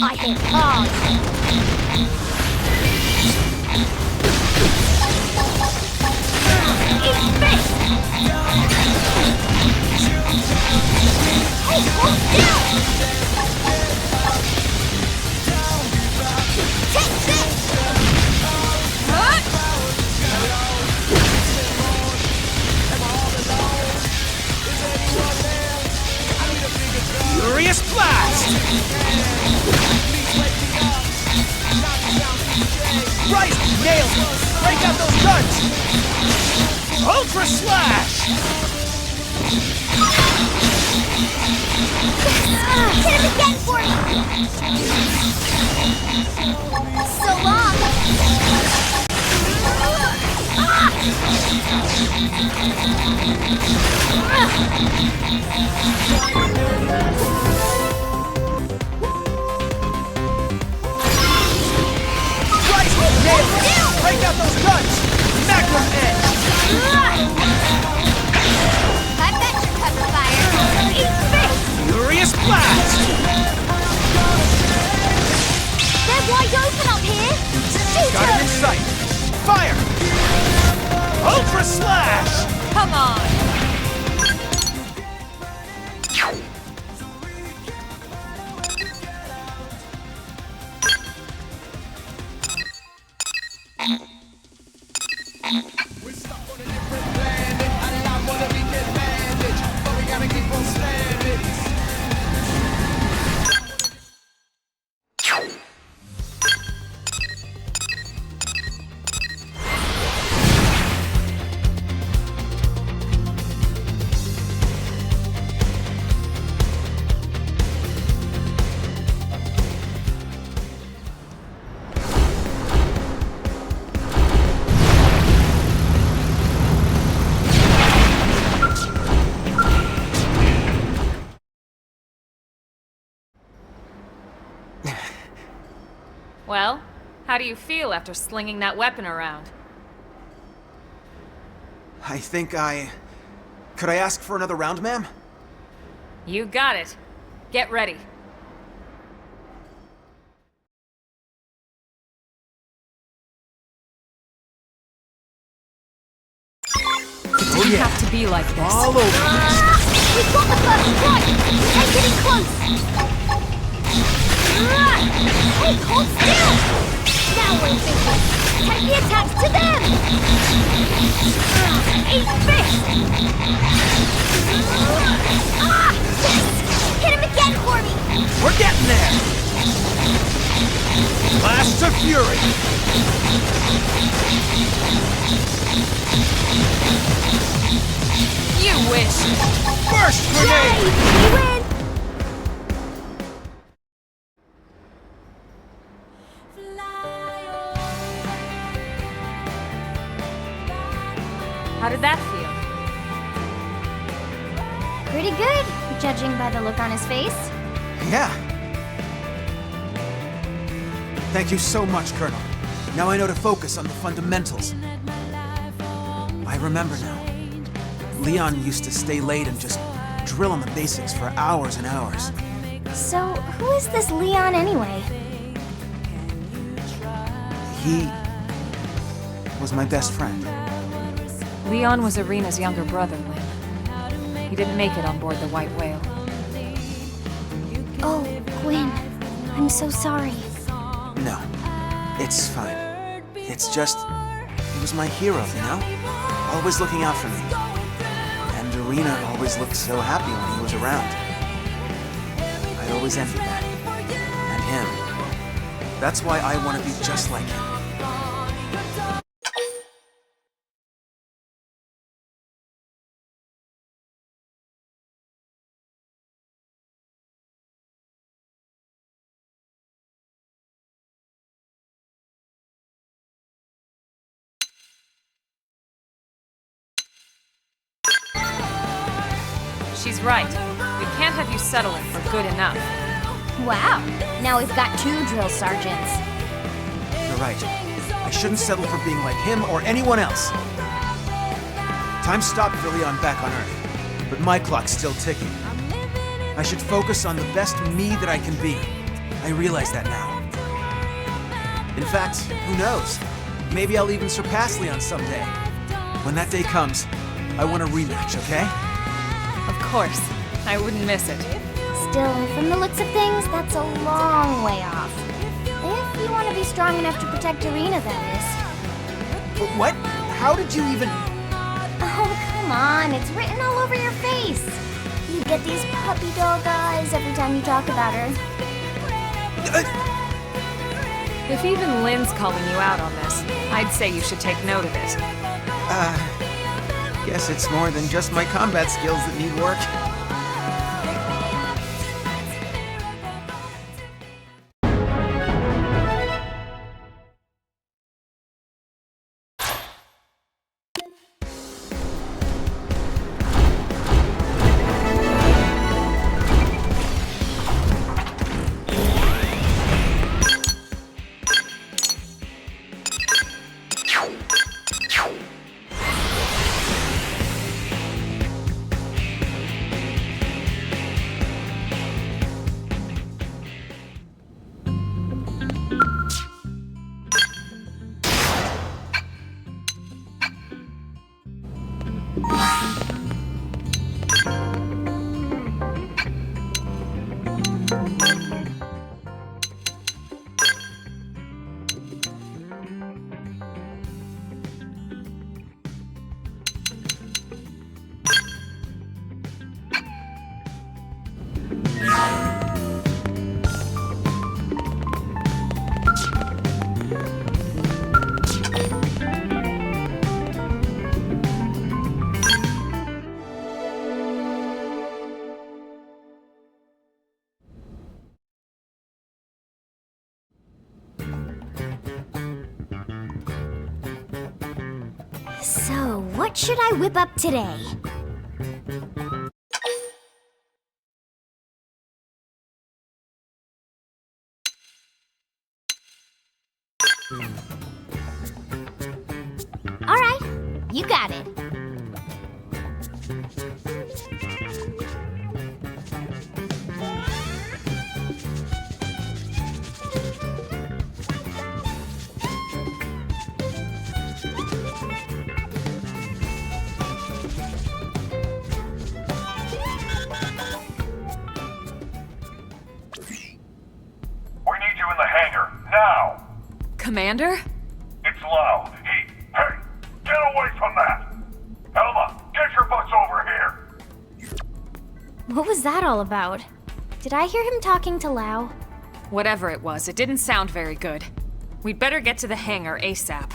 I hit hard. Eat this! Hey, hold still! Take this! Furious blast! Right! Nailed it! Break out those guns! Ultra slash! Hit him again for me! So long! Break out those guns! Magnum edge! I bet you cover fire! Eat this! Furious blast! They're wide open up here! Shoot Got him in sight! Fire! Ultra slash! Come on! We're stuck on a different planet, and a lot more that we can manage, but we gotta keep on slamming. Well, how do you feel after slinging that weapon around? I think Could I ask for another round, ma'am? You got it. Get ready. It didn't have to be like this. All over. We've got the first strike! They're getting close! Hey, hold still! Now we're thinking! Take the attacks to them! Ace fist! Ah! Yes! Hit him again for me! We're getting there! Blast of Fury! You wish! Burst grenade! Yay! We win! How did that feel? Pretty good, judging by the look on his face. Yeah. Thank you so much, Colonel. Now I know to focus on the fundamentals. I remember now. Leon used to stay late and just drill on the basics for hours and hours. So, who is this Leon anyway? He was my best friend. Leon was Irina's younger brother, Lynn. He didn't make it on board the White Whale. Oh, Gwen. I'm so sorry. No, it's fine. It's just, he was my hero, you know? Always looking out for me. And Irina always looked so happy when he was around. I always envied that. And him. That's why I want to be just like him. She's right. We can't have you settling for good enough. Wow. Now we've got 2 drill sergeants. You're right. I shouldn't settle for being like him or anyone else. Time stopped for Leon back on Earth, but my clock's still ticking. I should focus on the best me that I can be. I realize that now. In fact, who knows? Maybe I'll even surpass Leon someday. When that day comes, I want a rematch, okay? Of course. I wouldn't miss it. Still, from the looks of things, that's a long way off. If you want to be strong enough to protect Irina, that is. But what? How did you even... Oh, come on. It's written all over your face. You get these puppy dog eyes every time you talk about her. If even Lynn's calling you out on this, I'd say you should take note of it. Guess it's more than just my combat skills that need work. So, what should I whip up today? All right, you got it. In the hangar, now! Commander? It's Lau. Hey! from that. Elma, get your butts over here. What was that all about? Did I hear him talking to Lau? Whatever it was, it didn't sound very good. We'd better get to the hangar ASAP.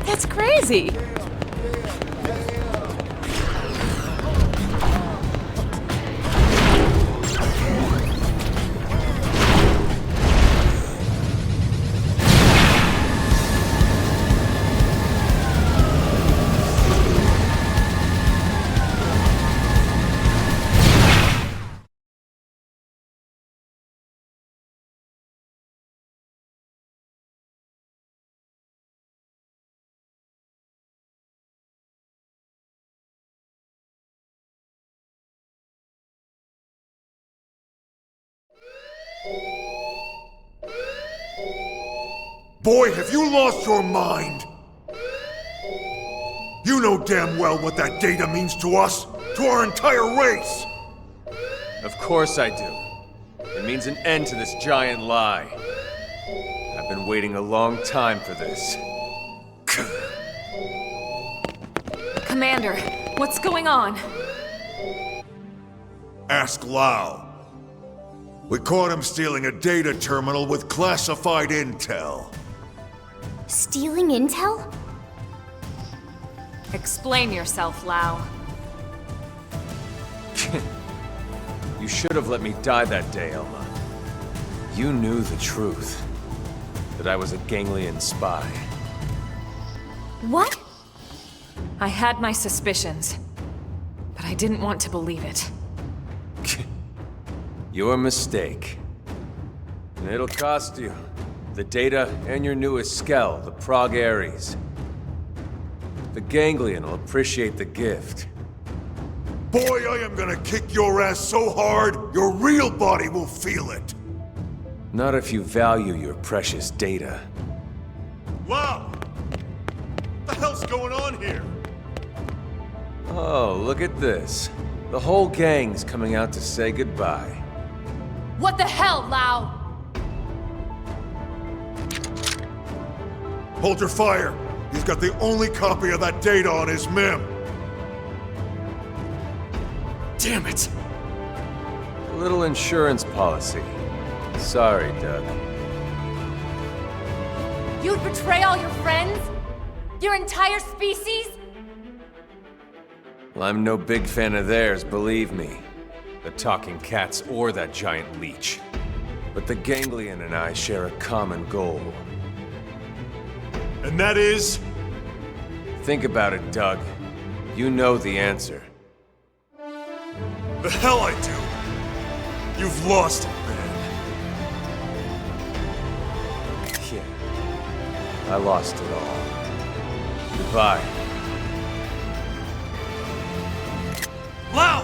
That's crazy! Boy, have you lost your mind! You know damn well what that data means to us, to our entire race! Of course I do. It means an end to this giant lie. I've been waiting a long time for this. Commander, what's going on? Ask Lau. We caught him stealing a data terminal with classified intel. Stealing intel? Explain yourself, Lau. You should have let me die that day, Elma. You knew the truth. That I was a Ganglion spy. What? I had my suspicions, but I didn't want to believe it. Your mistake. And it'll cost you. The data and your newest skell, the Pharg Ares. The Ganglion will appreciate the gift. Boy, I am gonna kick your ass so hard, your real body will feel it! Not if you value your precious data. Wow! What the hell's going on here? Oh, look at this. The whole gang's coming out to say goodbye. What the hell, Lau? Hold your fire! He's got the only copy of that data on his MIM! Damn it! A little insurance policy. Sorry, Doug. You'd betray all your friends? Your entire species? Well, I'm no big fan of theirs, believe me. The talking cats or that giant leech. But the Ganglion and I share a common goal. And that is? Think about it, Doug. You know the answer. The hell I do! You've lost it, man. Yeah. I lost it all. Goodbye. Lau!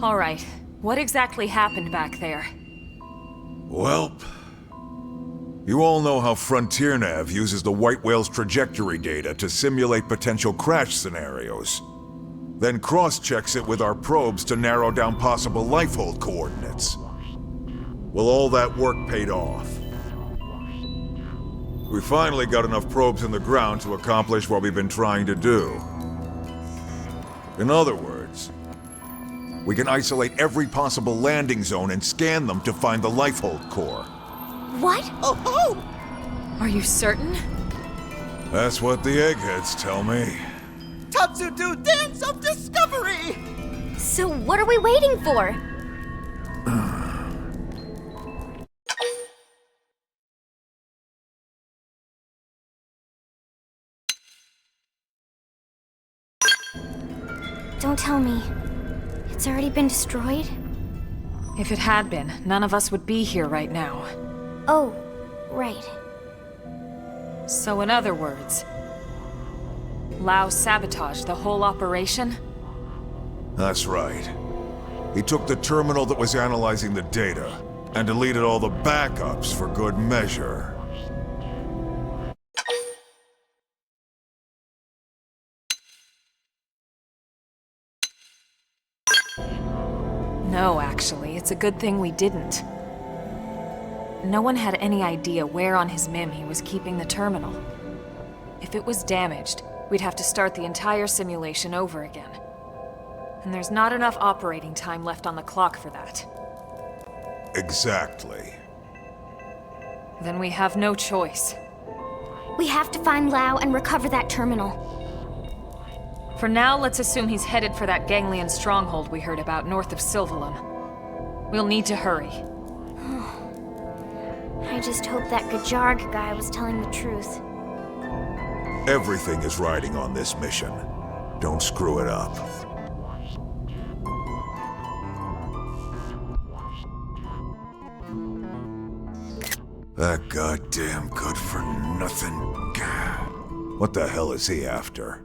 All right. What exactly happened back there? Welp. You all know how Frontier Nav uses the White Whale's trajectory data to simulate potential crash scenarios. Then cross-checks it with our probes to narrow down possible lifehold coordinates. Well, all that work paid off. We finally got enough probes in the ground to accomplish what we've been trying to do. In other words, we can isolate every possible landing zone and scan them to find the lifehold core. What? Oh ho! Are you certain? That's what the eggheads tell me. Tatsu do dance of discovery! So what are we waiting for? Don't tell me. It's already been destroyed? If it had been, none of us would be here right now. Oh, right. So in other words, Lao sabotaged the whole operation? That's right. He took the terminal that was analyzing the data and deleted all the backups for good measure. No, actually, it's a good thing we didn't. No one had any idea where on his MIM he was keeping the terminal. If it was damaged, we'd have to start the entire simulation over again. And there's not enough operating time left on the clock for that. Exactly. Then we have no choice. We have to find Lao and recover that terminal. For now, let's assume he's headed for that ganglion stronghold we heard about north of Silvalum. We'll need to hurry. I just hope that Gajarg guy was telling the truth. Everything is riding on this mission. Don't screw it up. That goddamn good-for-nothing... What the hell is he after?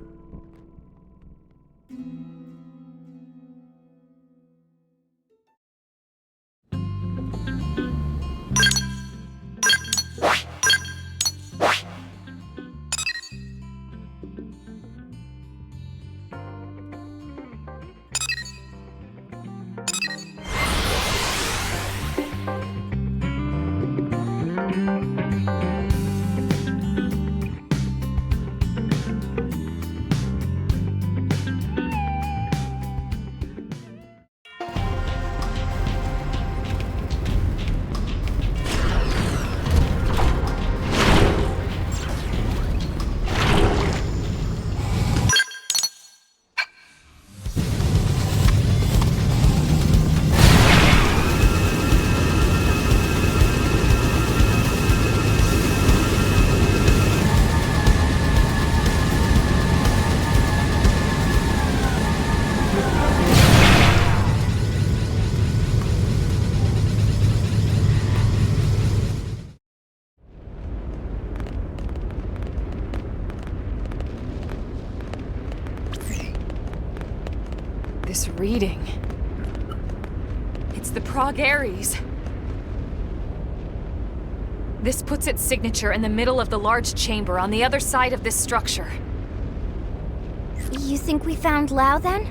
This reading. It's the Pharg Ares. This puts its signature in the middle of the large chamber on the other side of this structure. You think we found Lao then?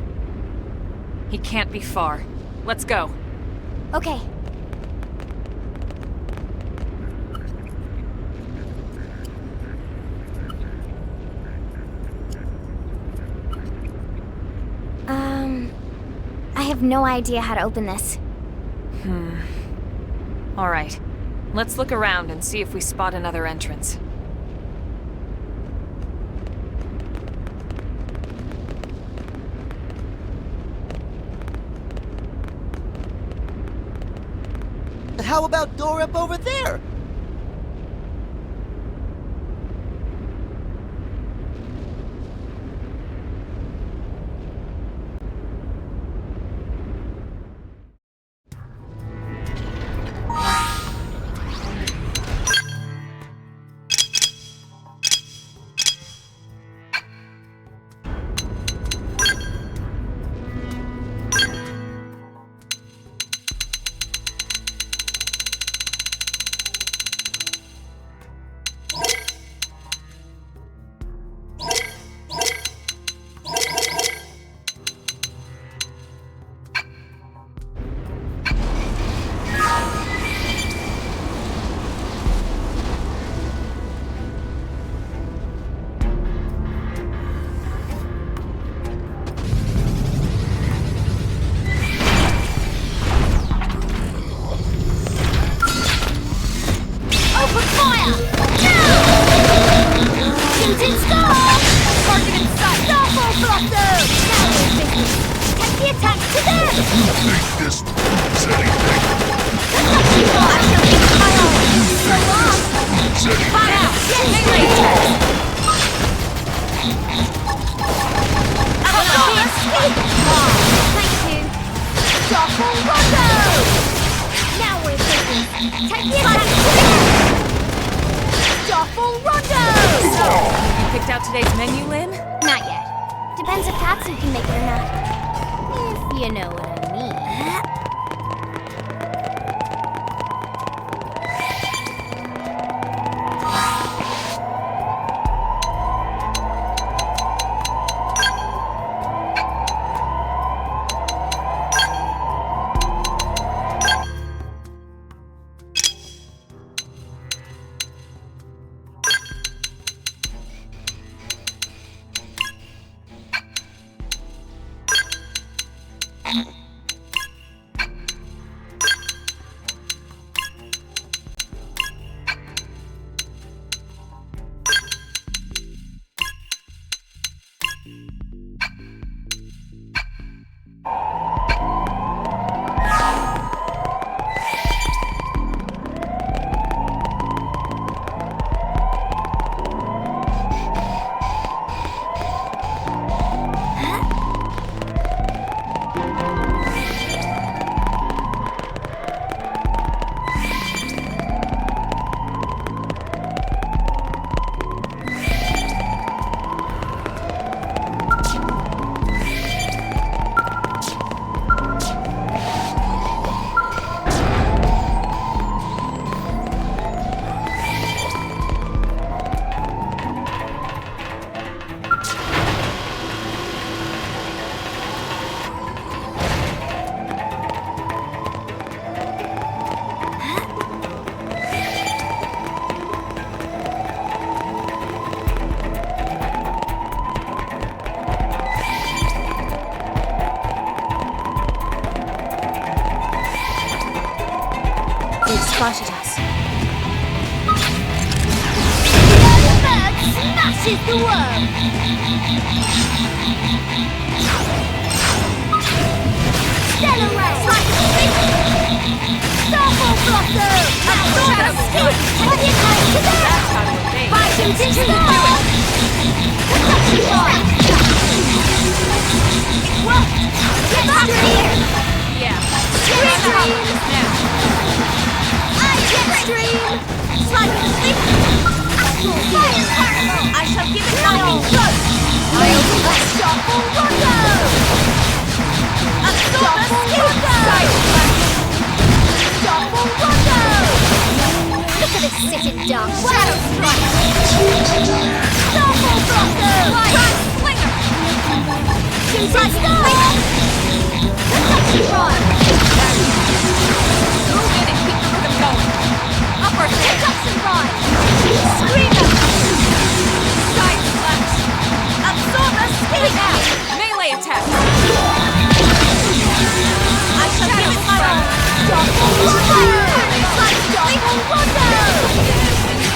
He can't be far. Let's go. Okay. I have no idea how to open this. All right. Let's look around and see if we spot another entrance. How about door up over there? You think this proves anything? Now we're thinking. Shuffle Rondo! So, you picked out today's menu, Lynn? Not yet. Depends if Tatsu can make it or not. If you know what I mean. Spotted us. The bird smashes the world! Stellar Ray! Starfall Blossom! Absorb Skip! What is like to that? Fighting to star! It worked! Get back here! Yeah. Jetstream! Slide the stick! Astral Fire Particle! I shall give it lightning stroke! I'll do a Shuffle Rondo! A Shuffle Rondo! Shuffle Rondo! Look at this sitting duck! Shadow Strike! Shuffle Rondo! Drive Slinger! Shooting Star! Lucky Rod! Move in and keep the rhythm going. Upper hit. Ducks and Ride! Screamer! Side slash. Absorber Speed! Now, melee attack. I shall give it my all! Shuffle Rondo! Shuffle Rondo!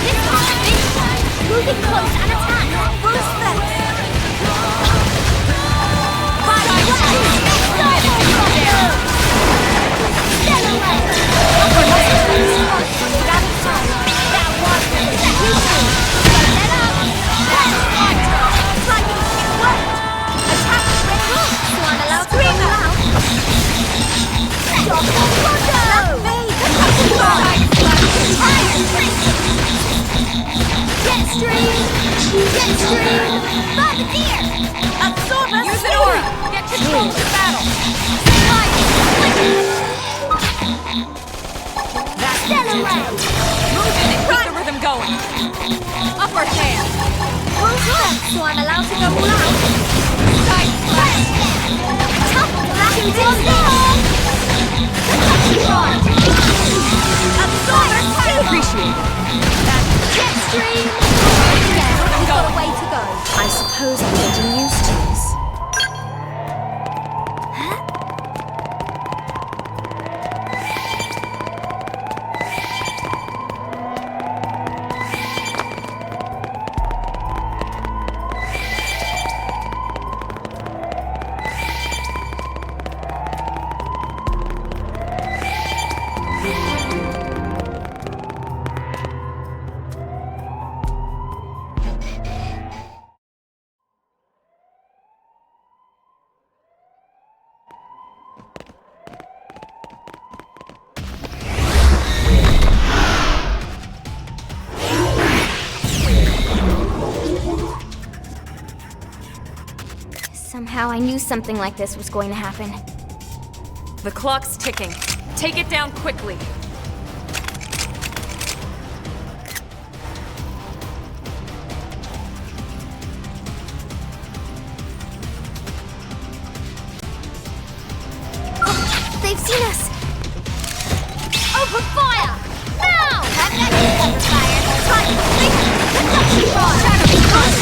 This time, moving close and attack! Full strength! By the way! Shuffle Rondo! Stellar Ray! That was the execution! Let up! Sliding it worked! Attack red rock! Swan allowed to roll out! Shuffle Rondo! Jetstream! Jetstream! Bombardier! Absorber! Use an aura. Get control of the battle. Stellar Ray! Move in and keep the rhythm going. Upper hand. Full strength, so I'm allowed to go all out. Side slash. Tough blackened star! Absorber! Appreciate it. Jetstream! Yeah, we've got a way to go. I suppose I'm getting used to this. Somehow I knew something like this was going to happen. The clock's ticking. Take it down quickly. They've seen us! Open fire! Now! I've got you covered fire! Touch! Lift up the roar!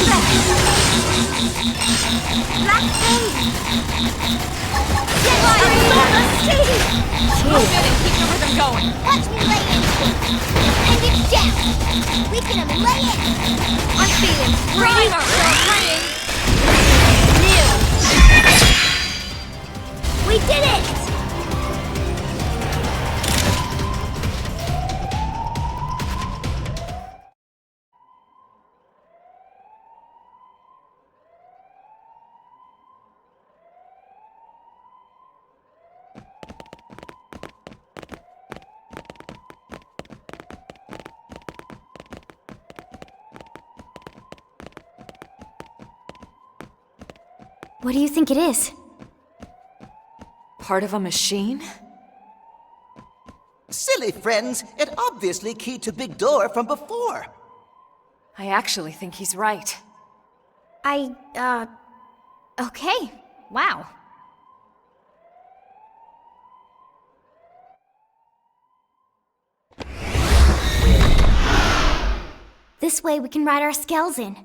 Shadow! Black Thing! Get fire! Move in and keep the rhythm going! Watch me lay it! And it's down! We can lay it! I'm feeling pretty! We did it! What do you think it is? Part of a machine? Silly friends, it obviously keyed to big door from before. I actually think he's right. Okay. Wow. This way we can ride our skells in.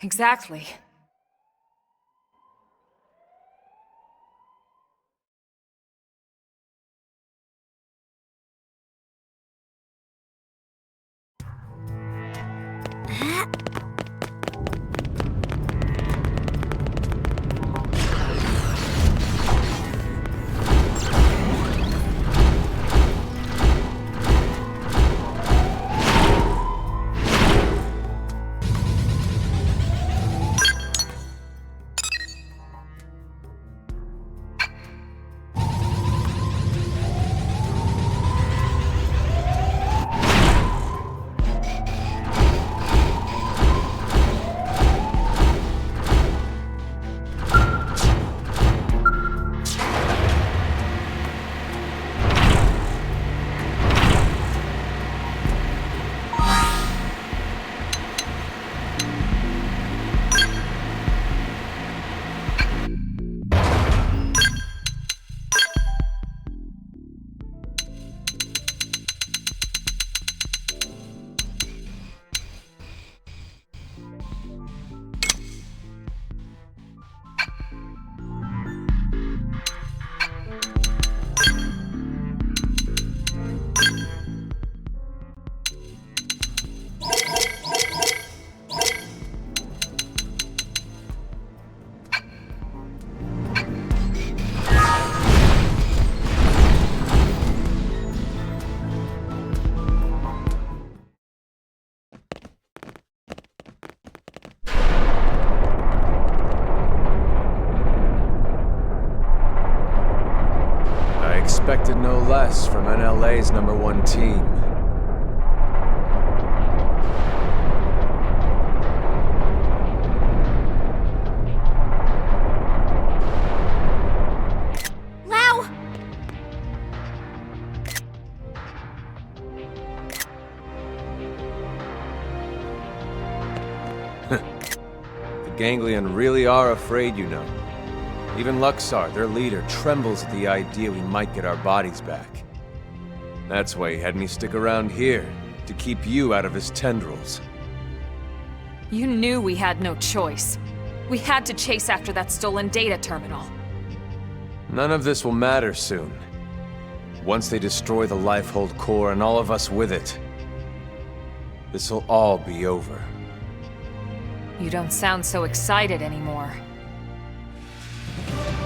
Exactly. Expected no less from NLA's #1 team. Lau! The Ganglion really are afraid, you know. Even Luxar, their leader, trembles at the idea we might get our bodies back. That's why he had me stick around here, to keep you out of his tendrils. You knew we had no choice. We had to chase after that stolen data terminal. None of this will matter soon. Once they destroy the Lifehold core and all of us with it, this'll all be over. You don't sound so excited anymore.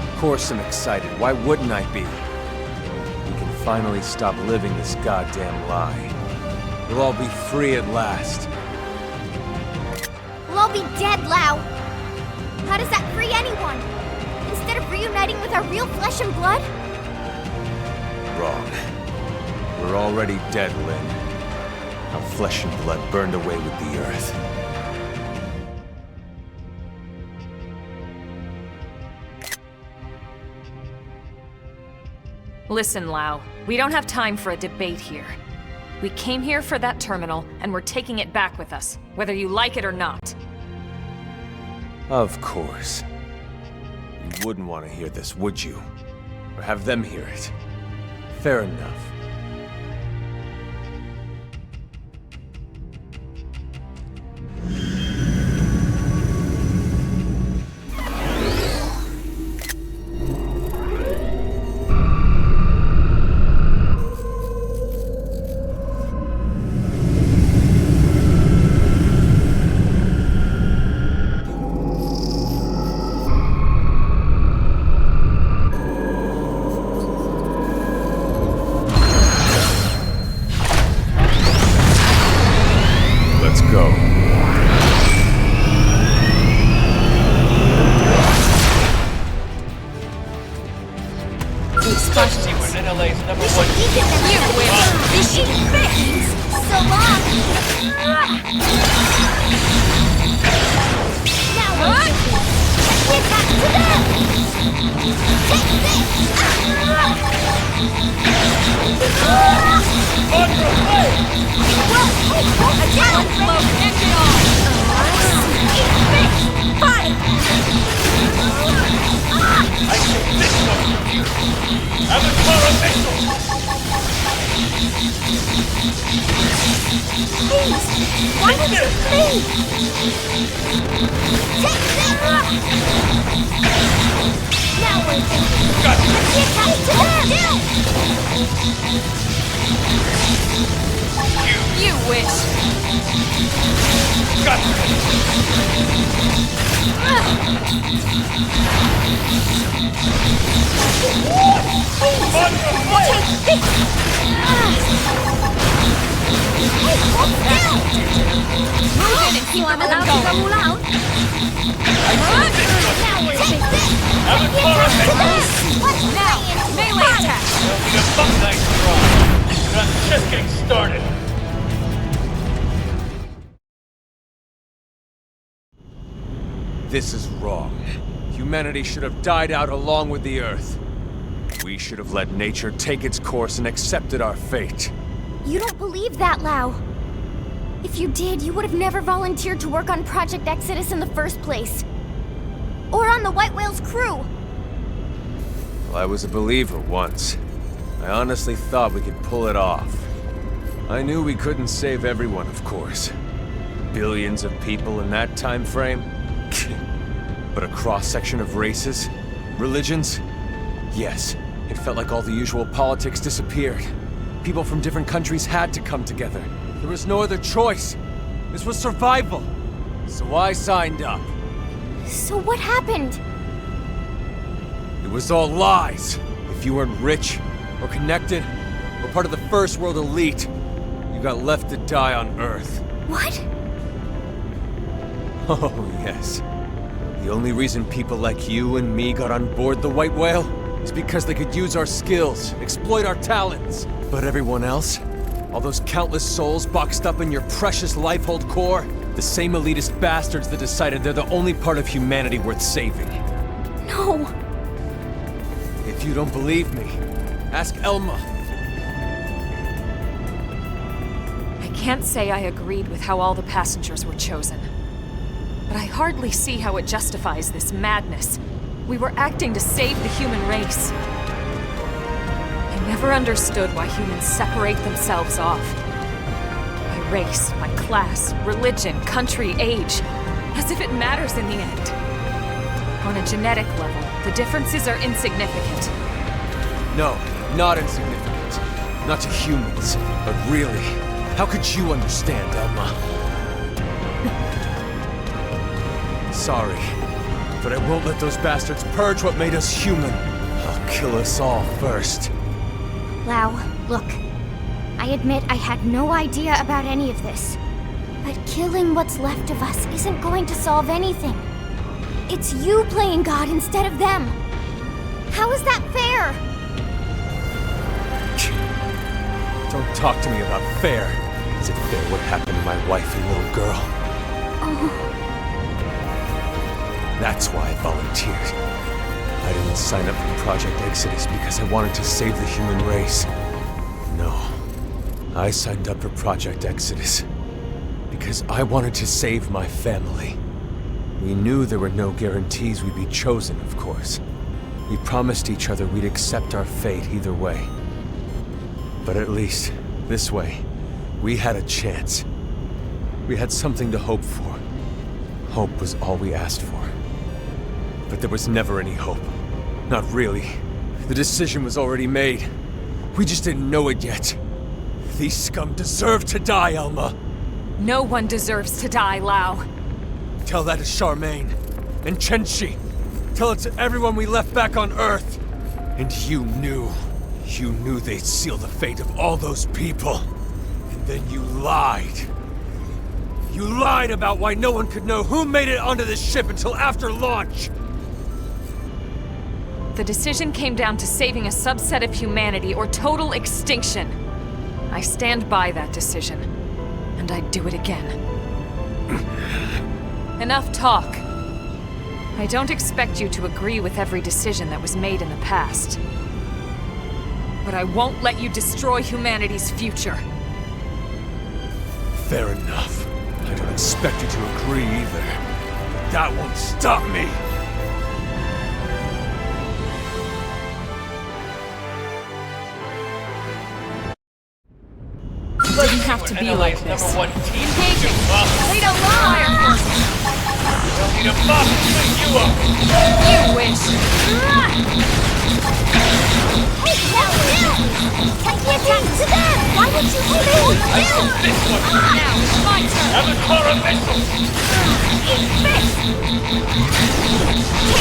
Of course I'm excited. Why wouldn't I be? We can finally stop living this goddamn lie. We'll all be free at last. We'll all be dead, Lau! How does that free anyone? Instead of reuniting with our real flesh and blood? Wrong. We're already dead, Lynn. Our flesh and blood burned away with the earth. Listen, Lau, we don't have time for a debate here. We came here for that terminal, and we're taking it back with us, whether you like it or not. Of course. You wouldn't want to hear this, would you? Or have them hear it? Fair enough. This is wrong. Humanity should have died out along with the Earth. We should have let nature take its course and accepted our fate. You don't believe that, Lau. If you did, you would have never volunteered to work on Project Exodus in the first place. Or on the White Whale's crew. Well, I was a believer once. I honestly thought we could pull it off. I knew we couldn't save everyone, of course. Billions of people in that time frame. But a cross-section of races? Religions? Yes, it felt like all the usual politics disappeared. People from different countries had to come together. There was no other choice. This was survival. So I signed up. So what happened? It was all lies. If you weren't rich, or connected, or part of the First World elite, you got left to die on Earth. What? Oh, yes. The only reason people like you and me got on board the White Whale is because they could use our skills, exploit our talents. But everyone else? All those countless souls boxed up in your precious Lifehold core? The same elitist bastards that decided they're the only part of humanity worth saving. No. If you don't believe me, ask Elma. I can't say I agreed with how all the passengers were chosen. But I hardly see how it justifies this madness. We were acting to save the human race. I never understood why humans separate themselves off. By race, by class, religion, country, age. As if it matters in the end. On a genetic level, the differences are insignificant. No, not insignificant. Not to humans. But really, how could you understand, Elma? Sorry, but I won't let those bastards purge what made us human. I'll kill us all first. Lau, look. I admit I had no idea about any of this. But killing what's left of us isn't going to solve anything. It's you playing God instead of them. How is that fair? Don't talk to me about fair. Is it fair what happened to my wife and little girl? Oh. That's why I volunteered. I didn't didn't sign up for Project Exodus because I wanted to save the human race. No. I signed up for Project Exodus because I wanted to save my family. We knew there were no guarantees we'd be chosen, of course. We promised each other we'd accept our fate either way. But at least, this way, we had a chance. We had something to hope for. Hope was all we asked for. But there was never any hope. Not really. The decision was already made. We just didn't know it yet. These scum deserve to die, Elma. No one deserves to die, Lau. Tell that to Charmaine. And Chenchi. Tell it to everyone we left back on Earth. And you knew they'd seal the fate of all those people. And then you lied. You lied about why no one could know who made it onto this ship until after launch. The decision came down to saving a subset of humanity or total extinction. I stand by that decision. And I'd do it again. Enough talk. I don't expect you to agree with every decision that was made in the past. But I won't let you destroy humanity's future. Fair enough. I don't expect you to agree either. But that won't stop me! It didn't have to be like this. Engaging! Lead a fire! Need a buff to pick you up! You wish! Hey, now, take the attack to them! Why would you leave? I saw this one! Now, it's my turn! Avatar missile! Eat this!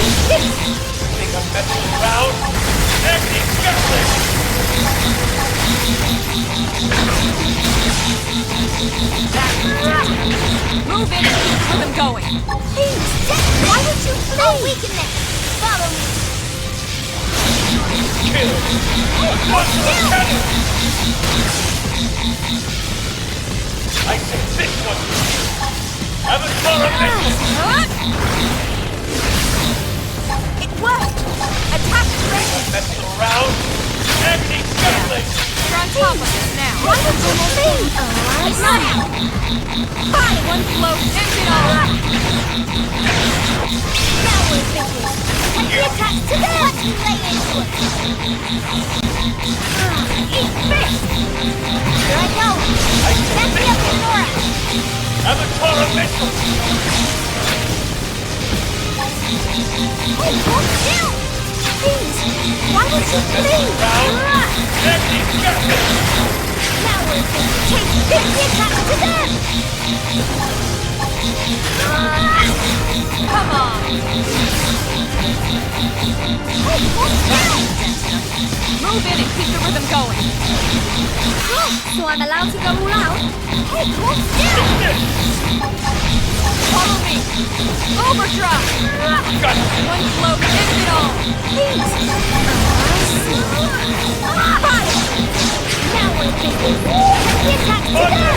Take this! Think I'm messing around? Agony Scarlet! Move in and keep them going! Please, why would you flee? I'll weaken them! Follow me! Kill! What's the cannon? I say this one! Avatar missile! It worked! Attack ready! Messing around? Agony Scarlet! You're on top of this now! Why would you flee? It's not out! Fire! One blow ends it all! Now we're thinking! Take the attack to them! Let's lay into it! Eat this! Here I go! Let me up, Nora! Avatar missile! Hey, hold still! Please! Why would you flee? Agony Scarlet! Now we're thinking! Take the attack to them! Come on! Hey, hold still! Move in and keep the rhythm going! Oh, so I'm allowed to go all out? Hey, hold still! Follow me! Overdrive! One blow ends it all! Please! Fire! Now we're thinking! Take the attack to them!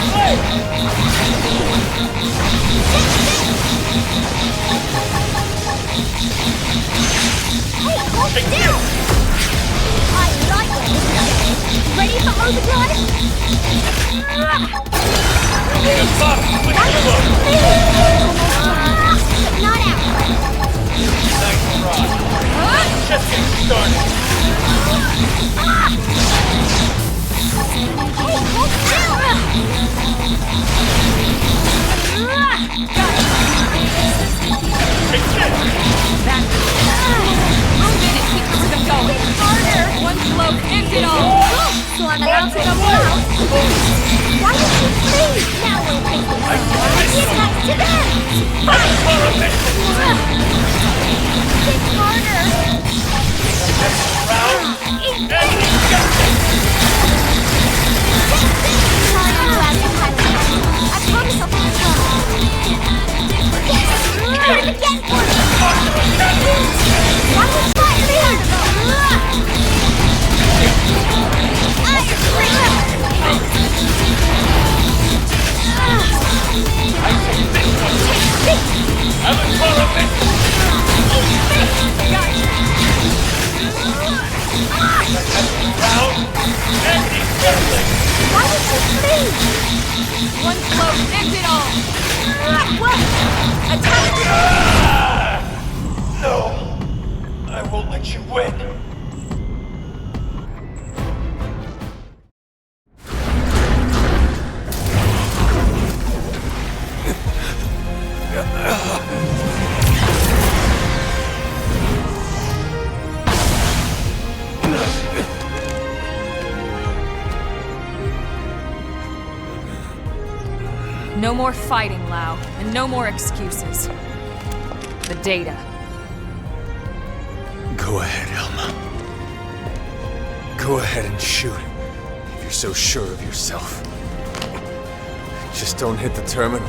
Hey, hold still! I like it! Ready for overdrive? Need a buff to pick you up! But not out! Nice try! Just getting started! Hey, hold still! Take this! Back! Move in and keep the rhythm going! Harder! One blow ends it all! So I'm allowed to go out? Why would you flee? Now we're thinking. Take the attack to them! Avatar missile! Think harder! Around! Eat Agony Scarlet! Sorry, I'm glad you had me. I promise I'll be strong. Yes! Try it again for me! Why would you flee? Iron Freak! I say this one! Take this! Avatar missile! Eat this! let you win. No more fighting, Lau, and no more excuses. The data. Go ahead, Elma. Go ahead and shoot, if you're so sure of yourself. Just don't hit the terminal.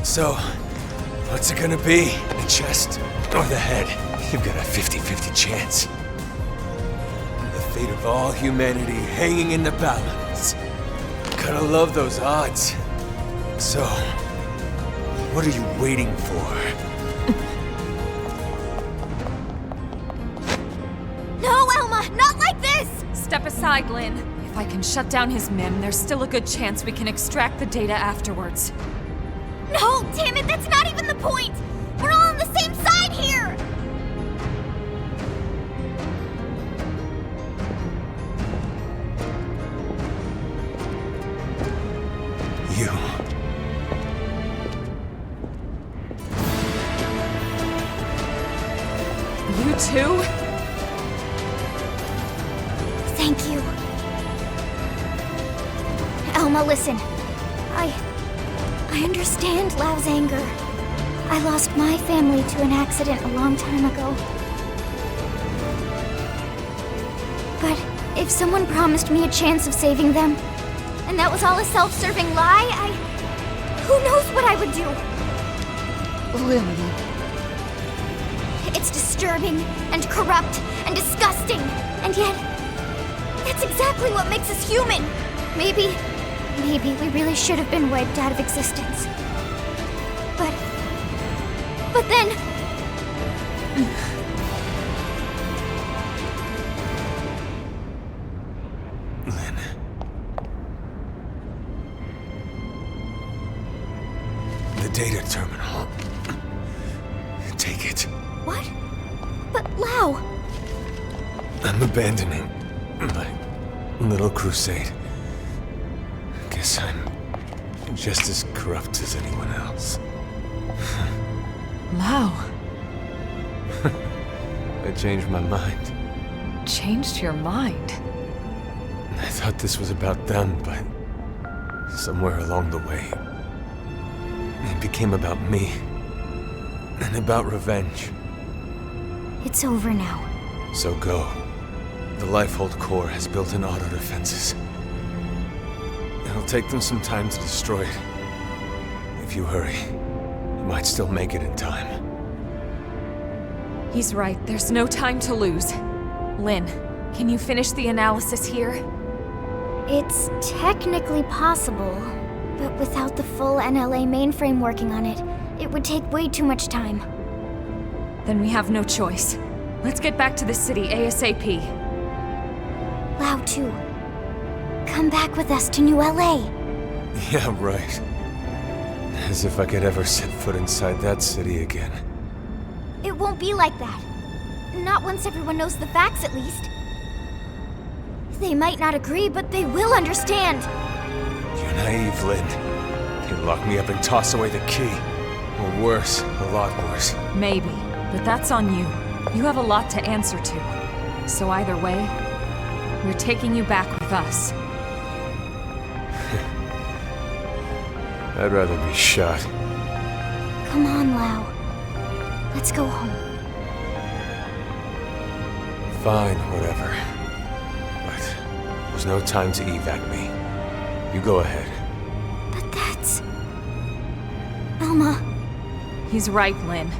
So, what's it gonna be? The chest or the head? You've got a 50-50 chance. The fate of all humanity hanging in the balance. Gotta love those odds. So, what are you waiting for? No, Elma! Not like this! Step aside, Lynn. If I can shut down his MIM, there's still a good chance we can extract the data afterwards. No, damn it, that's not even the point! We're all on the same side here! You. You too? Thank you. Elma, listen. I understand Lau's anger. I lost my family to an accident a long time ago. But if someone promised me a chance of saving them, and that was all a self-serving lie, who knows what I would do? Lynn. It's disturbing, and corrupt, and disgusting, and yet, that's exactly what makes us human. Maybe we really should have been wiped out of existence. But then... Lynn. The data terminal. Take it. What? But Lau... I'm abandoning my little crusade. Guess I'm just as corrupt as anyone else. Lau. I changed my mind. Changed your mind? I thought this was about them, but somewhere along the way, it became about me. And about revenge. It's over now. So go. The Lifehold core has built-in auto defenses. It'll take them some time to destroy it. If you hurry, you might still make it in time. He's right. There's no time to lose. Lynn, can you finish the analysis here? It's technically possible, but without the full NLA mainframe working on it, it would take way too much time. Then we have no choice. Let's get back to the city ASAP. Lau too. Come back with us to New LA. Yeah, right. As if I could ever set foot inside that city again. It won't be like that. Not once everyone knows the facts, at least. They might not agree, but they will understand. You're naive, Lynn. You'd lock me up and toss away the key. Or worse, a lot worse. Maybe, but that's on you. You have a lot to answer to. So either way, we're taking you back with us. I'd rather be shot. Come on, Lau. Let's go home. Fine, whatever. But there's no time to evac me. You go ahead. But that's... Elma. He's right, Lynn.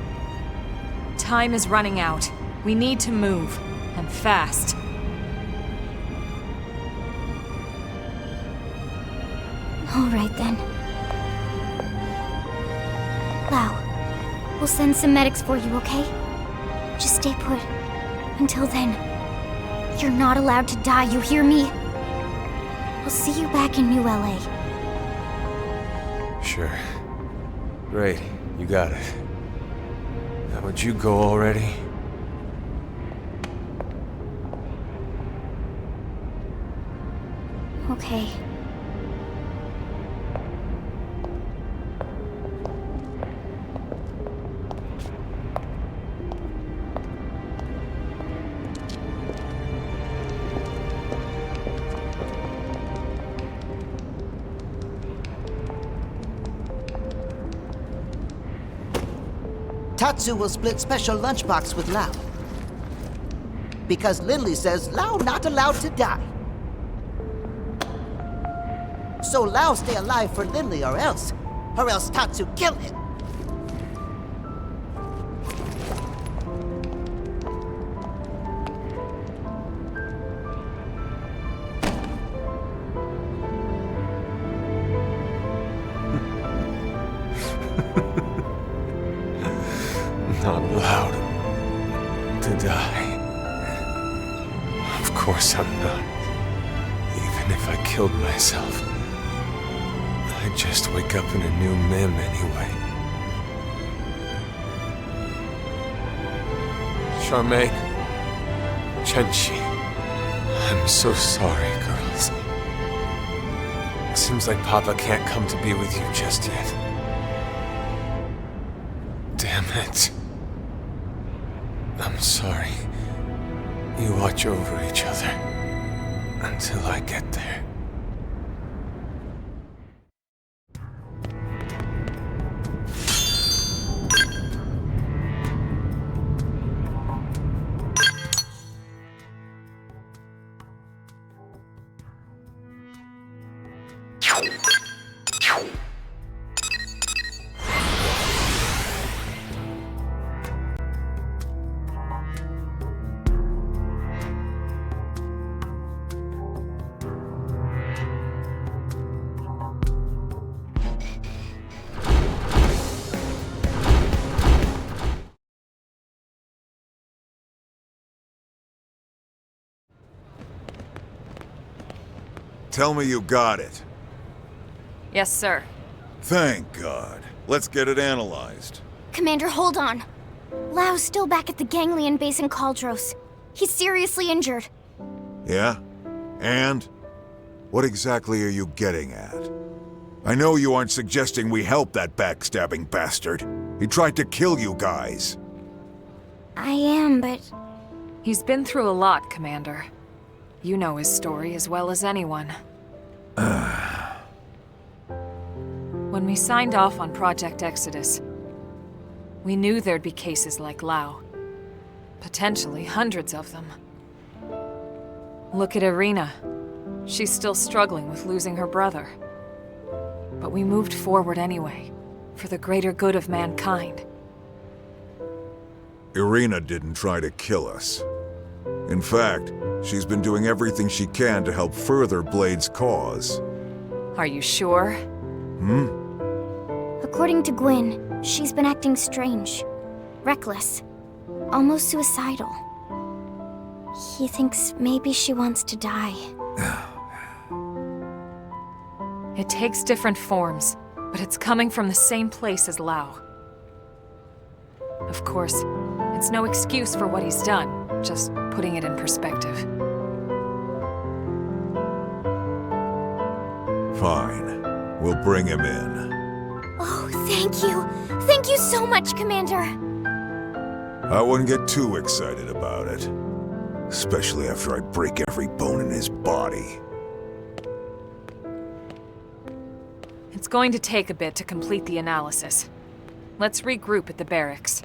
Time is running out. We need to move. And fast. All right, then. Lau, we'll send some medics for you, okay? Just stay put. Until then, you're not allowed to die, you hear me? I'll see you back in New LA. Sure. Great, you got it. How Would you go already? Okay. Tatsu will split special lunchbox with Lao. Because Lindley says Lao not allowed to die. So Lao stay alive for Lindley or else Tatsu kill him. Not allowed to die. Of course I'm not. Even if I killed myself, I'd just wake up in a new Mim anyway. Charmaine, Chenchi, I'm so sorry, girls. Seems like Papa can't come to be with you just yet. Damn it. I'm sorry. You watch over each other until I get there. Tell me you got it. Yes, sir. Thank God. Let's get it analyzed. Commander, hold on. Lao's still back at the Ganglion base in Kaldros. He's seriously injured. Yeah? And? What exactly are you getting at? I know you aren't suggesting we help that backstabbing bastard. He tried to kill you guys. I am, but... He's been through a lot, Commander. You know his story as well as anyone. When we signed off on Project Exodus, we knew there'd be cases like Lao. Potentially hundreds of them. Look at Irina. She's still struggling with losing her brother. But we moved forward anyway, for the greater good of mankind. Irina didn't try to kill us. In fact, she's been doing everything she can to help further Blade's cause. Are you sure? According to Gwyn, she's been acting strange. Reckless. Almost suicidal. He thinks maybe she wants to die. It takes different forms, but it's coming from the same place as Lao. Of course, it's no excuse for what he's done, just putting it in perspective. Fine. We'll bring him in. Oh, thank you. Thank you so much, Commander. I wouldn't get too excited about it. Especially after I break every bone in his body. It's going to take a bit to complete the analysis. Let's regroup at the barracks.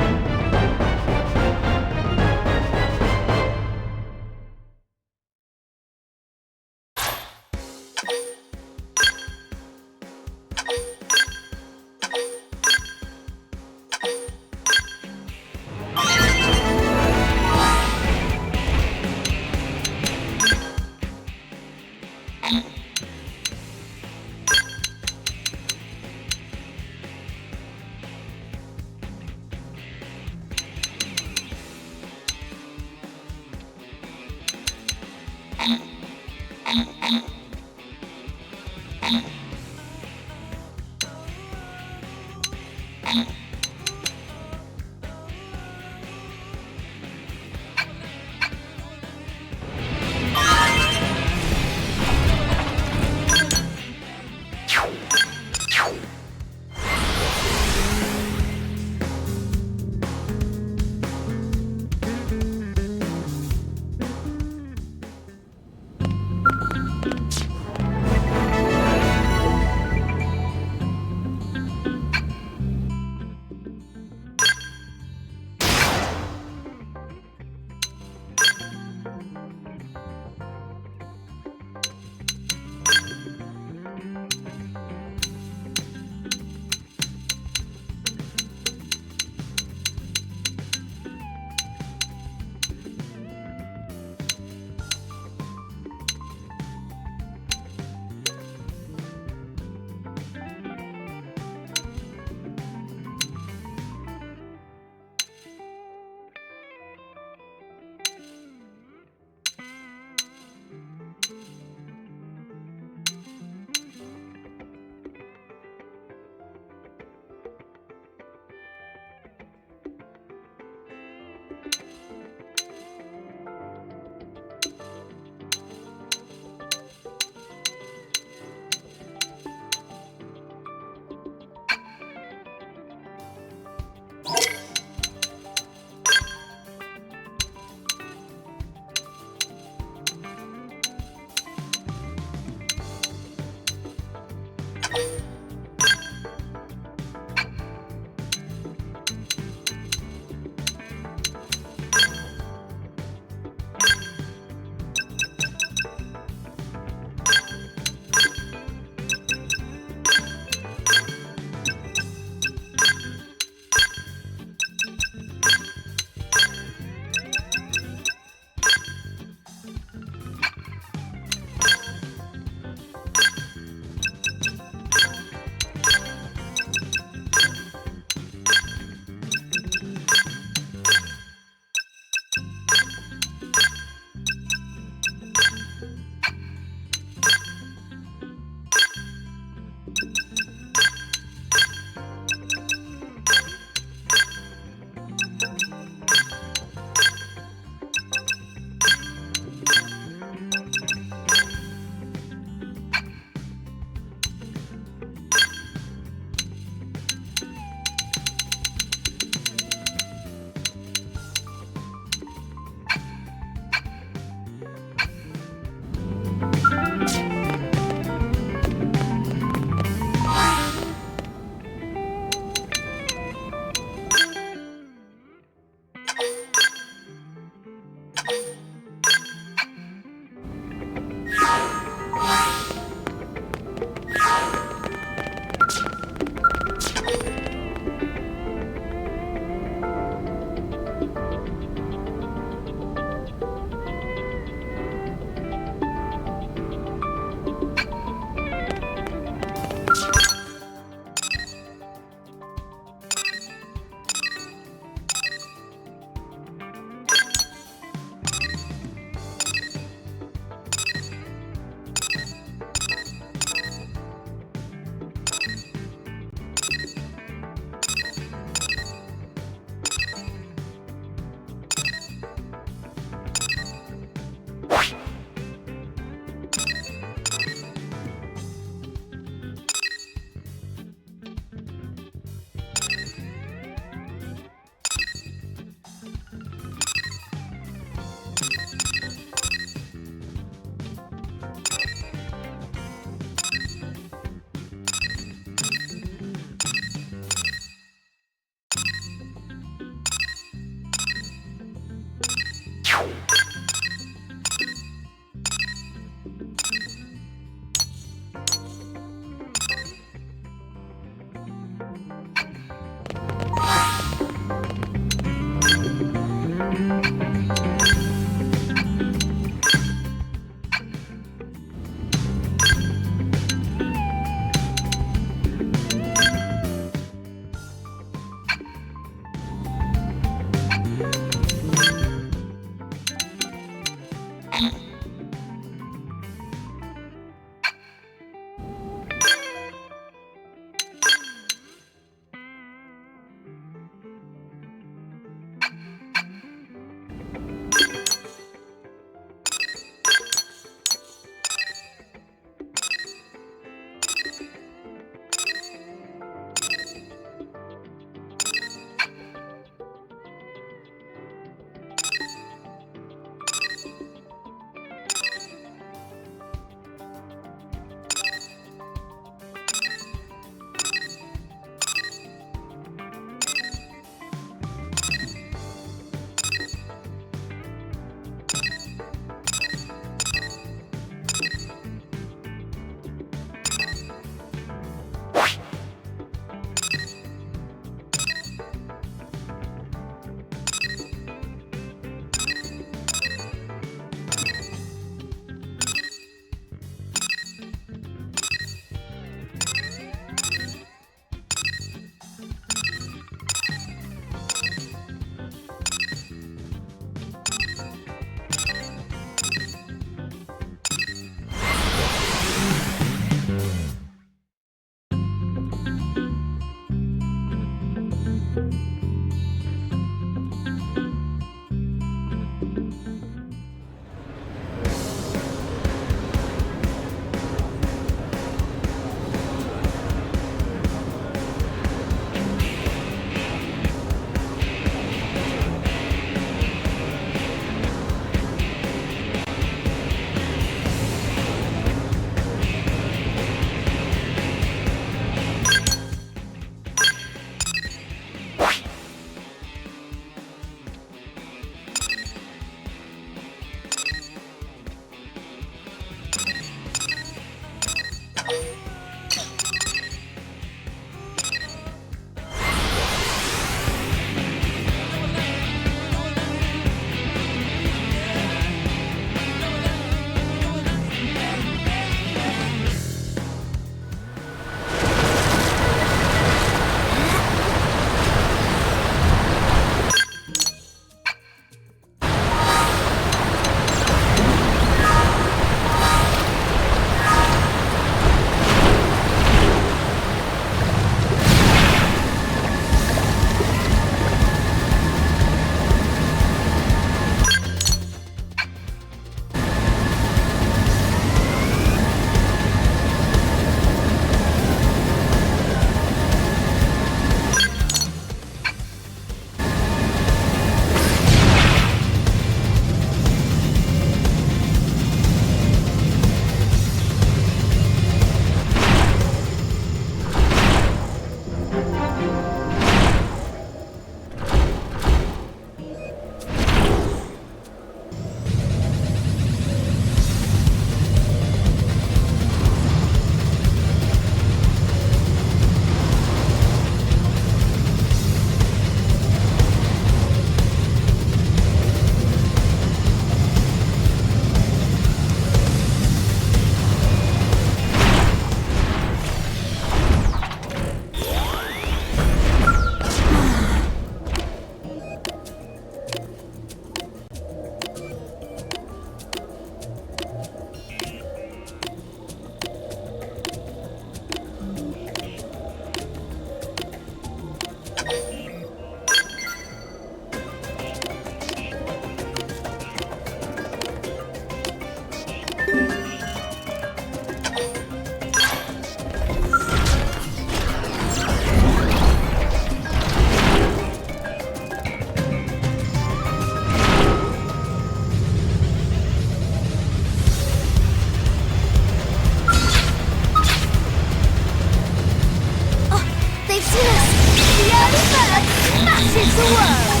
that smashes the world!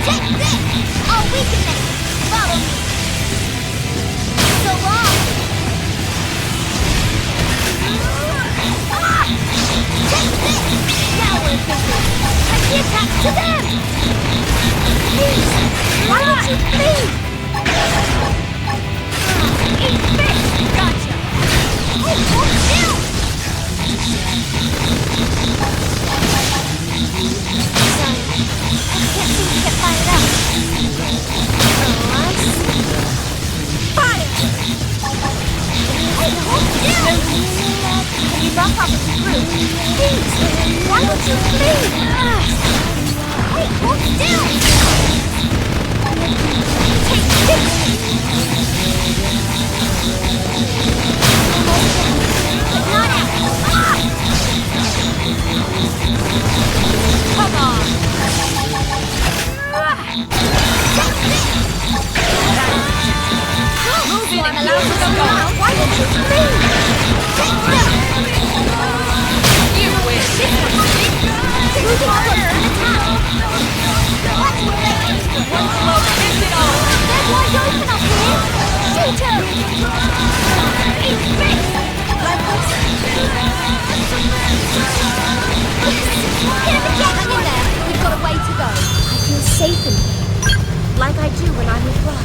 Take this! I'll weaken it! Follow me! So long! Ah! Take this! Now we're thinking! Take the attack to them! Please! Why don't you flee? Eat this! Gotcha! Oh, hold still! Sorry, I can't seem to get fired up. Fire! Hey, hold still! Can you back off of the group? Please! Why don't you flee? Hey, hold still! Take this! But not out! Come on! Move on, allow us to go now. Why don't you flee? Take them! You win! Moving closer and attack! Watch your legs! One slow finish it all! They're wide open up here! Shoot him! Eat this! Like this! Hang in there! We've got a way to go. I feel safe in here. Like I do when I'm with Rob.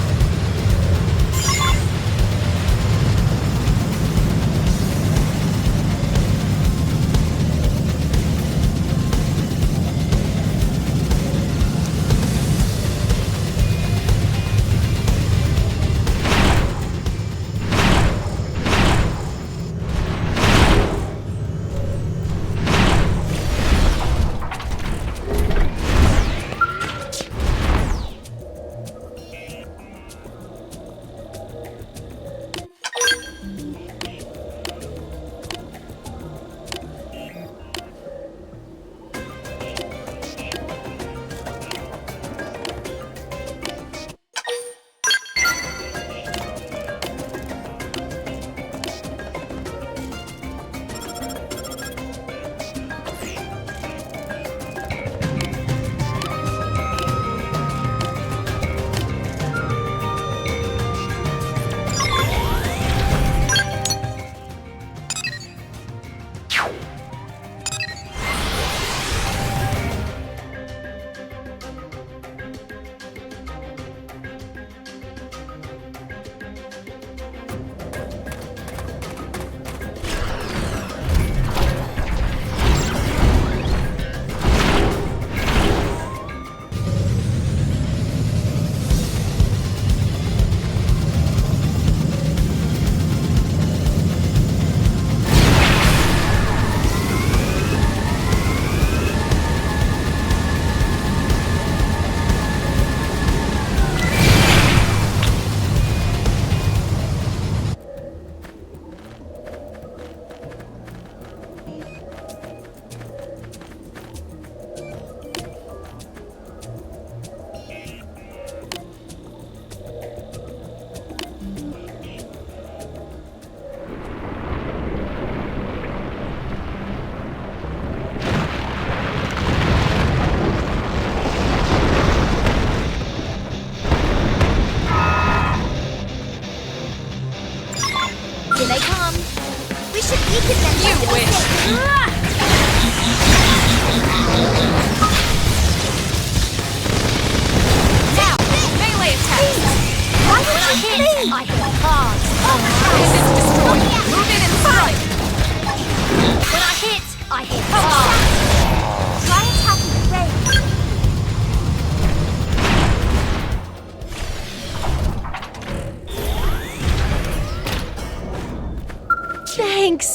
Here they come. We should weaken them. You win. Now, melee attack. Why would you hit? I hit hard. This is destroyed. Move in and fight. When I hit hard. Try attacking the range. Thanks.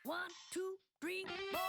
1, 2, 3, 4.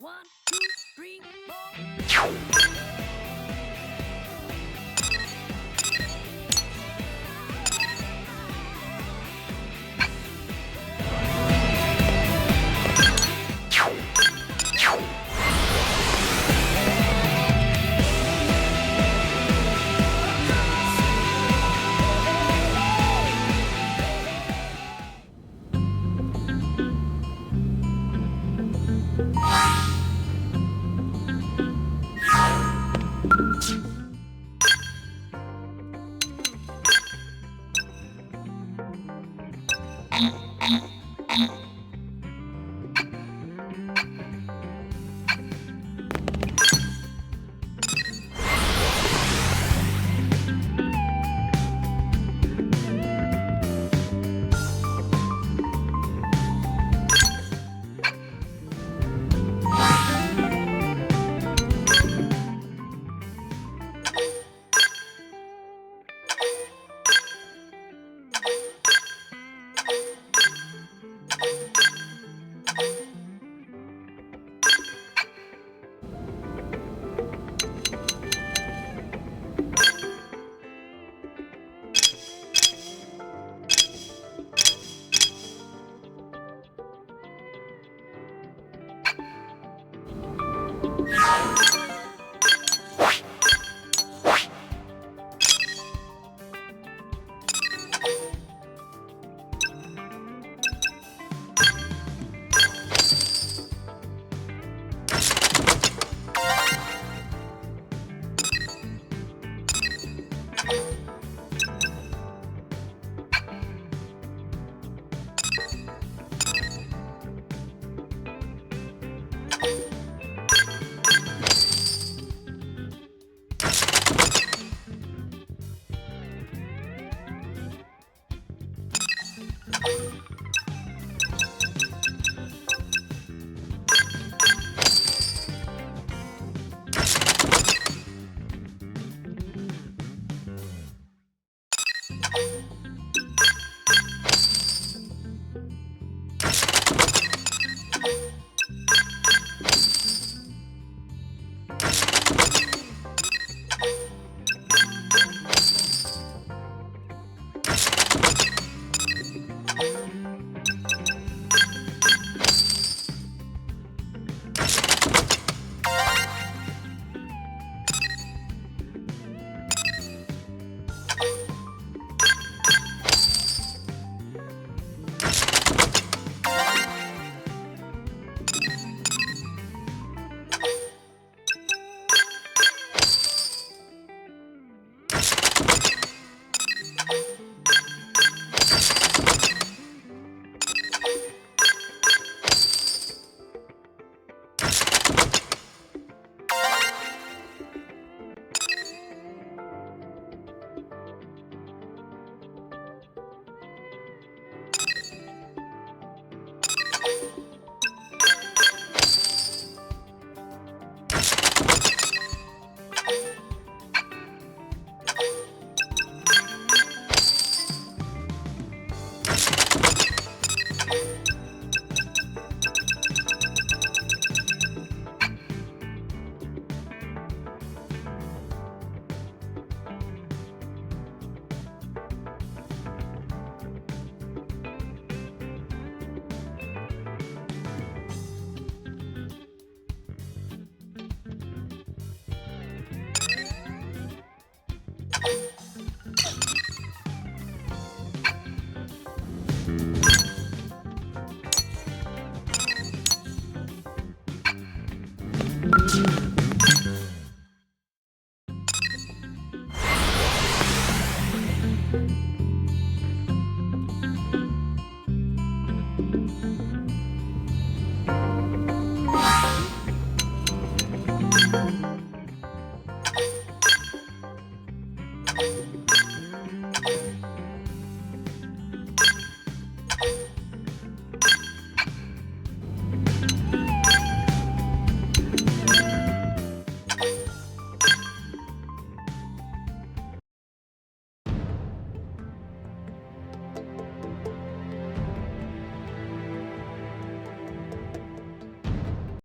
One, two, three, four.